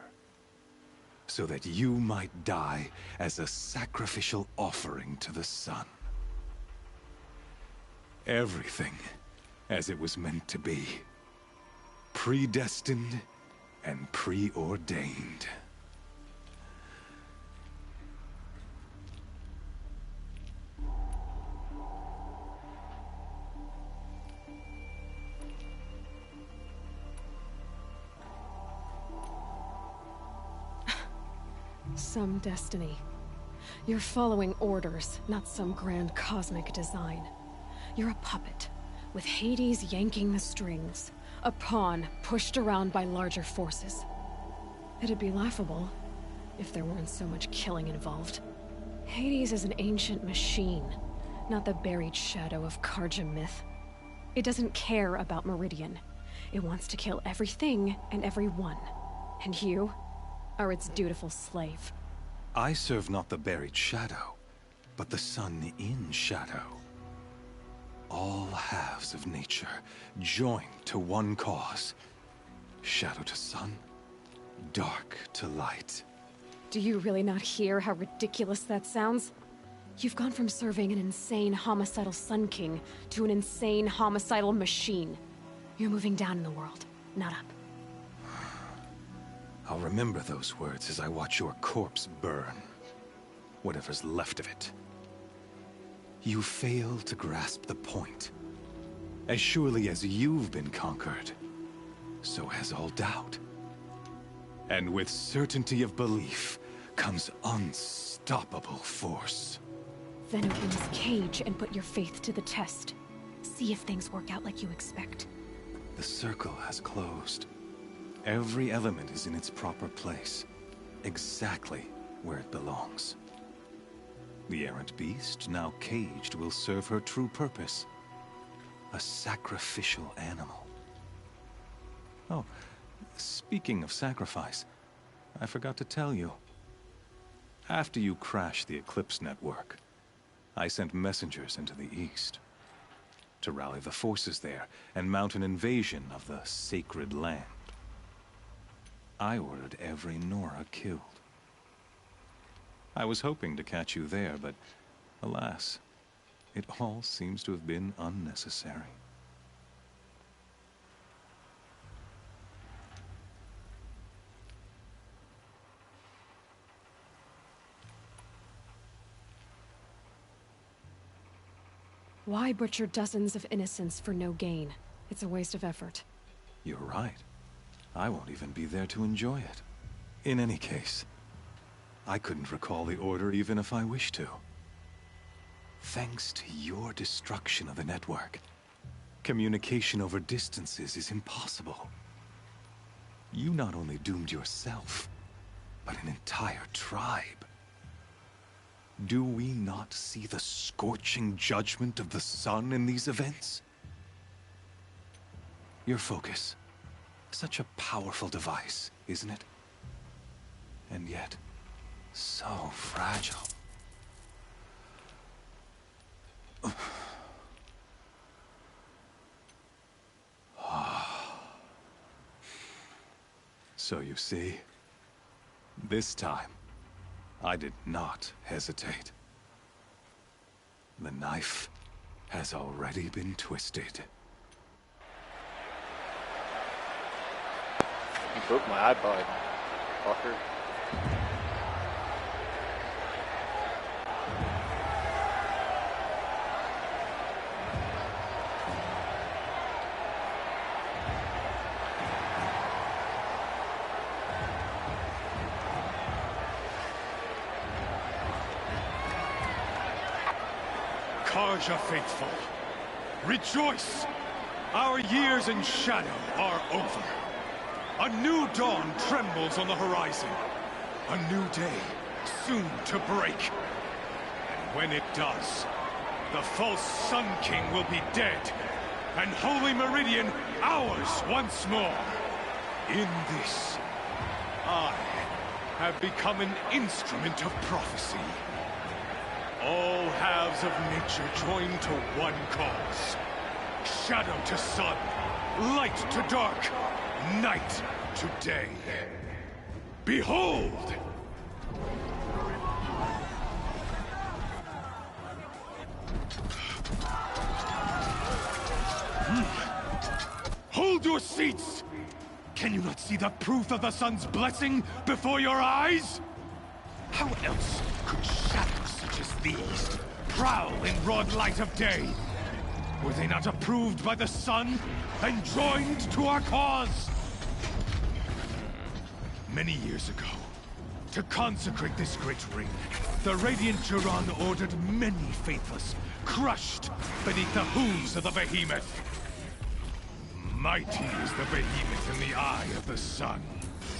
So that you might die as a sacrificial offering to the sun. Everything as it was meant to be. Predestined and preordained. Some destiny. You're following orders, not some grand cosmic design. You're a puppet, with Hades yanking the strings. A pawn pushed around by larger forces. It'd be laughable if there weren't so much killing involved. Hades is an ancient machine, not the buried shadow of Karja myth. It doesn't care about Meridian. It wants to kill everything and everyone. And you are its dutiful slave. I serve not the buried shadow, but the sun in shadow. All halves of nature joined to one cause. Shadow to sun, dark to light. Do you really not hear how ridiculous that sounds? You've gone from serving an insane homicidal Sun King to an insane homicidal machine. You're moving down in the world, not up. I'll remember those words as I watch your corpse burn. Whatever's left of it. You fail to grasp the point. As surely as you've been conquered, so has all doubt. And with certainty of belief comes unstoppable force. Then open this cage and put your faith to the test. See if things work out like you expect. The circle has closed. Every element is in its proper place, exactly where it belongs. The errant beast, now caged, will serve her true purpose. A sacrificial animal. Oh, speaking of sacrifice, I forgot to tell you. After you crashed the Eclipse network, I sent messengers into the east to rally the forces there and mount an invasion of the sacred land. I ordered every Nora killed. I was hoping to catch you there, but alas, it all seems to have been unnecessary. Why butcher dozens of innocents for no gain? It's a waste of effort. You're right. I won't even be there to enjoy it. In any case, I couldn't recall the order even if I wished to. Thanks to your destruction of the network, communication over distances is impossible. You not only doomed yourself, but an entire tribe. Do we not see the scorching judgment of the sun in these events? Your focus. Such a powerful device, isn't it? And yet, so fragile. So you see, this time, I did not hesitate. The knife has already been twisted. You broke my iPod, fucker. Karja faithful, rejoice! Our years in shadow are over. A new dawn trembles on the horizon. A new day, soon to break. And when it does, the false Sun King will be dead, and Holy Meridian ours once more. In this, I have become an instrument of prophecy. All halves of nature join to one cause. Shadow to sun, light to dark, night to day. Behold! Hold your seats! Can you not see the proof of the sun's blessing before your eyes? How else could shadows such as these prowl in broad light of day? Were they not approved by the sun and joined to our cause? Many years ago, To consecrate this great ring, the Radiant Turan ordered many faithless, crushed beneath the hooves of the behemoth. Mighty is the behemoth in the eye of the sun,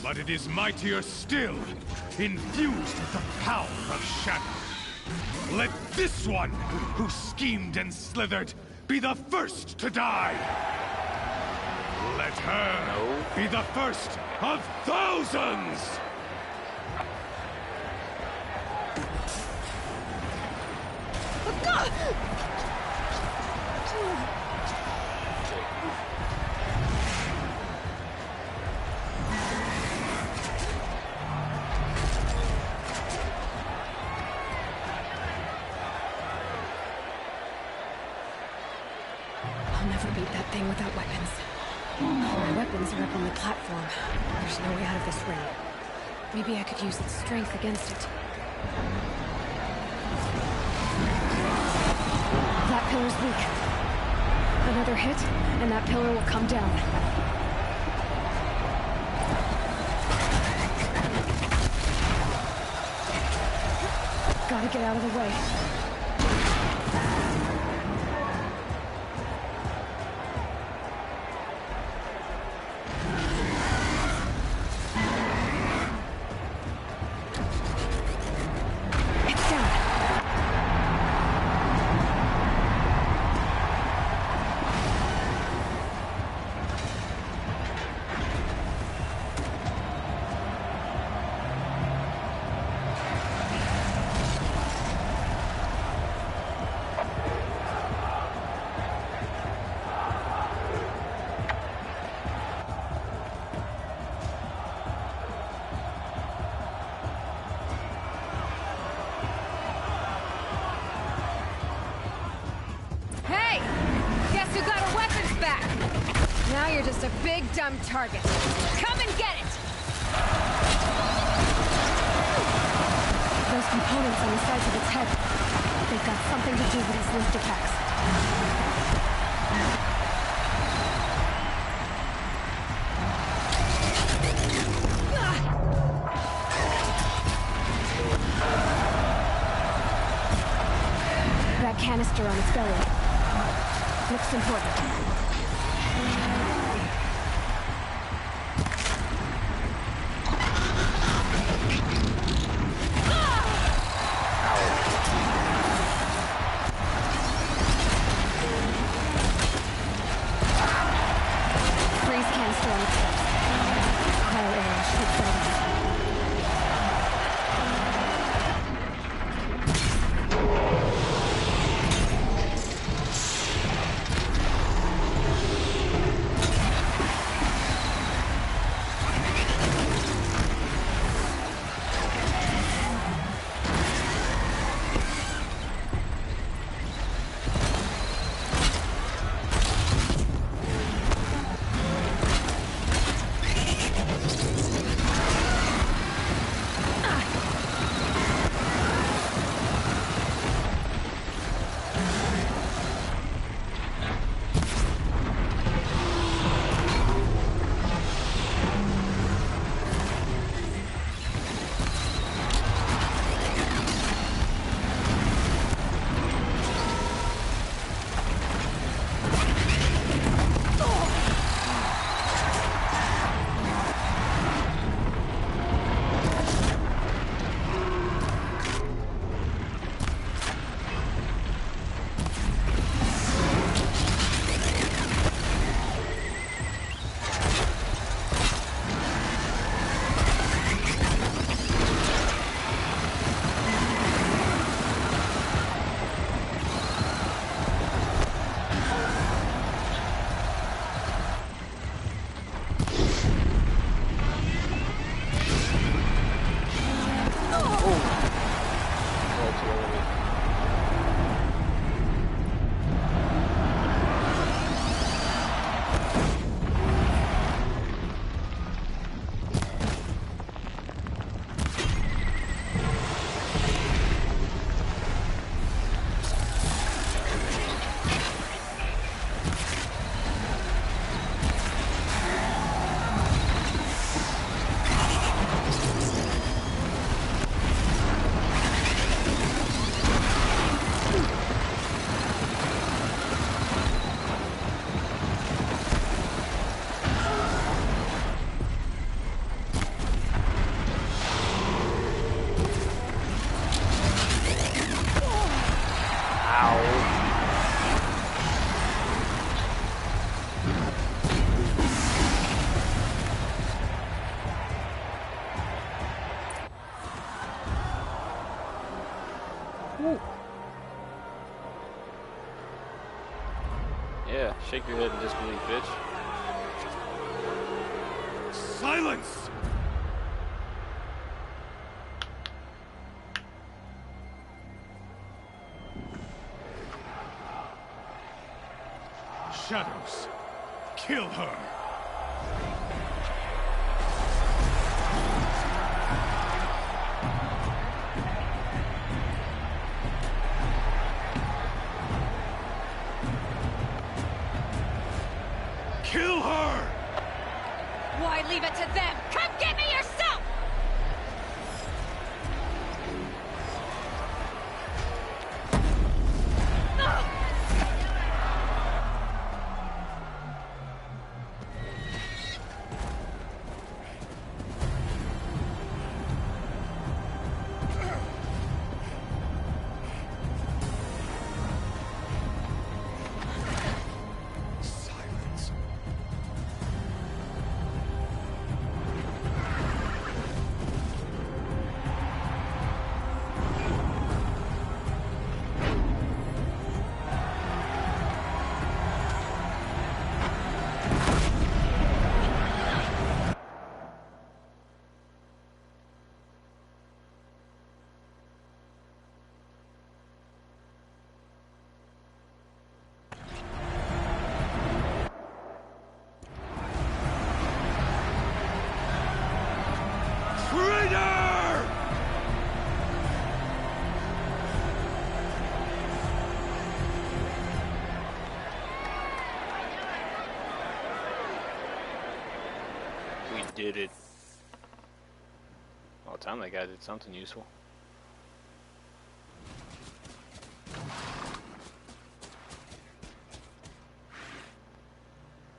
but it is mightier still, infused with the power of shadow. Let this one, who schemed and slithered, be the first to die! Let her be the first of thousands! I'll never beat that thing without weapons. My weapons are up on the platform. There's no way out of this ring. Maybe I could use its strength against it. That pillar's weak. Another hit, and that pillar will come down. Gotta get out of the way. Now you're just a big, dumb target. Come and get it! Those components on the sides of its head, they've got something to do with its lift attacks. That canister on its belly looks important. Shake your head in disbelief, bitch. Silence! Shadows, kill her! Kill her! Why leave it to them? Come get me yourself! Silence. Traitor! We did it. Well, time that guy did something useful.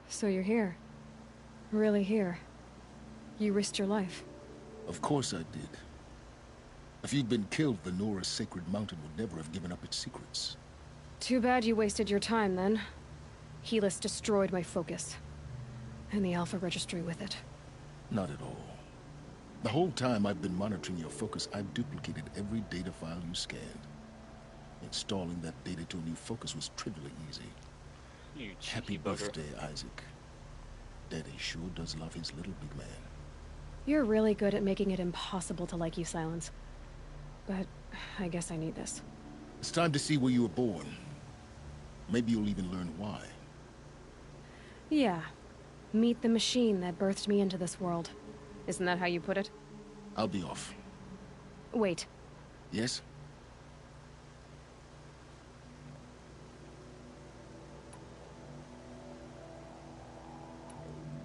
So you're here. Really here. You risked your life. Of course I did. If you'd been killed, the Nora's sacred mountain would never have given up its secrets. Too bad you wasted your time, then. Helis destroyed my focus. And the Alpha Registry with it. Not at all. The whole time I've been monitoring your focus, I've duplicated every data file you scanned. Installing that data to a new focus was trivially easy. You cheeky Happy bugger. birthday, Isaac. Daddy sure does love his little big man. You're really good at making it impossible to like you, Silence. But I guess I need this. It's time to see where you were born. Maybe you'll even learn why. Yeah. Meet the machine that birthed me into this world. Isn't that how you put it? I'll be off. Wait. Yes?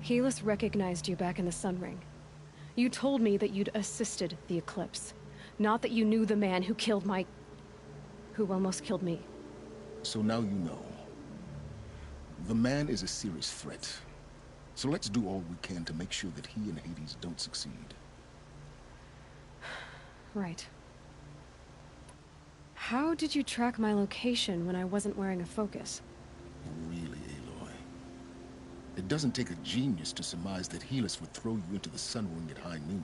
Helis recognized you back in the Sun Ring. You told me that you'd assisted the Eclipse. Not that you knew the man who killed my... who almost killed me. So now you know. The man is a serious threat. So let's do all we can to make sure that he and Hades don't succeed. Right. How did you track my location when I wasn't wearing a focus? Really, Aloy? It doesn't take a genius to surmise that Helis would throw you into the Sun Ring at high noon.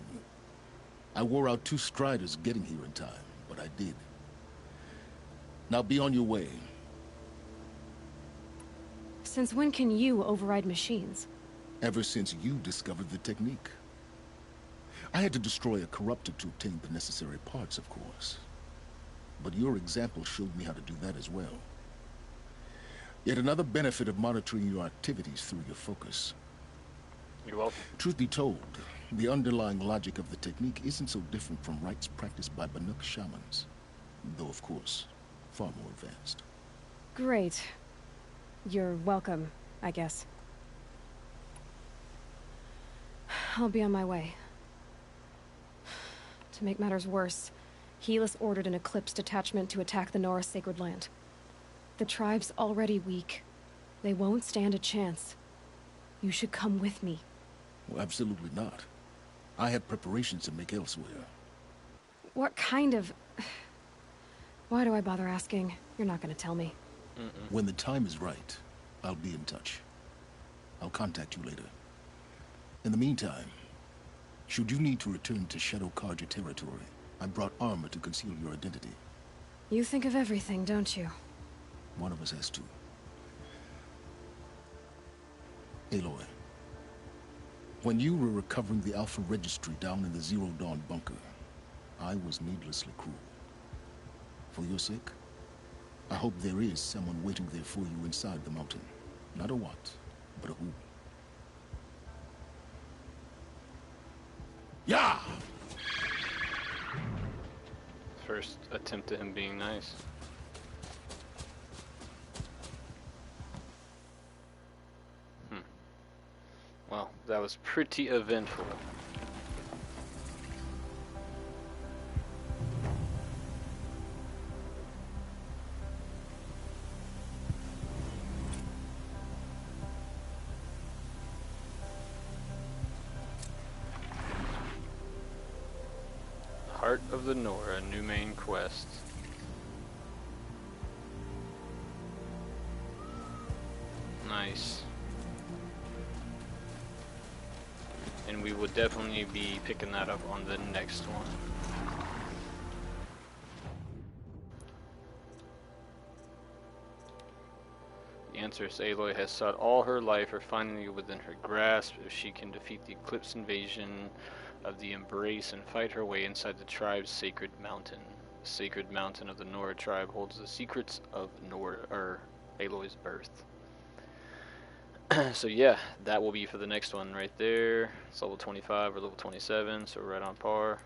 I wore out 2 striders getting here in time, but I did. Now be on your way. Since when can you override machines? Ever since you discovered the technique. I had to destroy a corruptor to obtain the necessary parts, of course. But your example showed me how to do that as well. Yet another benefit of monitoring your activities through your focus. You're welcome. Truth be told, the underlying logic of the technique isn't so different from rites practiced by Banuk shamans. Though, of course, far more advanced. Great. You're welcome, I guess. I'll be on my way. To make matters worse, Helis ordered an Eclipse detachment to attack the Nora Sacred Land. The tribe's already weak. They won't stand a chance. You should come with me. Well, absolutely not. I have preparations to make elsewhere. What kind of... Why do I bother asking? You're not gonna tell me. When the time is right, I'll be in touch. I'll contact you later. In the meantime, should you need to return to Shadow Karja territory, I brought armor to conceal your identity. You think of everything, don't you? One of us has to. Aloy, when you were recovering the Alpha Registry down in the Zero Dawn bunker, I was needlessly cruel. For your sake, I hope there is someone waiting there for you inside the mountain. Not a what, but a who. Yeah! First attempt at him being nice. Well, that was pretty eventful. Heart of the Nora, new main quest. Nice. And we will definitely be picking that up on the next one. The answer is Aloy has sought all her life are finally within her grasp if she can defeat the Eclipse invasion of the Embrace and fight her way inside the tribe's sacred mountain. The sacred mountain of the Nora tribe holds the secrets of Aloy's birth. So yeah, that will be for the next one right there. It's level 25 or level 27, so right on par.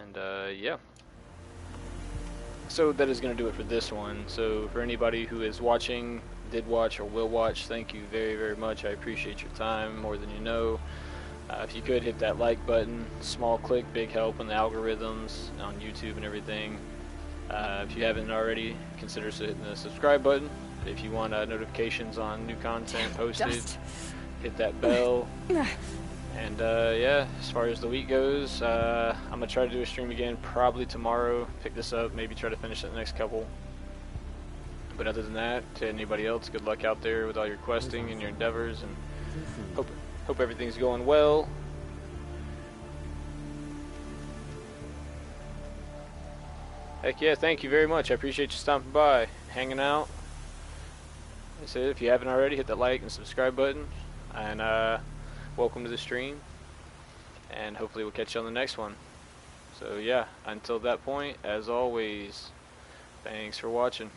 And yeah. So that is going to do it for this one. So for anybody who is watching, did watch, or will watch, thank you very, very much. I appreciate your time more than you know. If you could hit that like button, small click, big help in the algorithms on YouTube and everything. If you haven't already, consider hitting the subscribe button. If you want notifications on new content posted, hit that bell. And yeah, as far as the week goes, I'm going to try to do a stream again probably tomorrow. Pick this up, maybe try to finish the next couple. But other than that, to anybody else, good luck out there with all your questing and your endeavors, and hope everything's going well. Heck yeah, thank you very much. I appreciate you stopping by, hanging out. Like I said, if you haven't already, hit that like and subscribe button. And welcome to the stream. And hopefully we'll catch you on the next one. So yeah, until that point, as always, thanks for watching.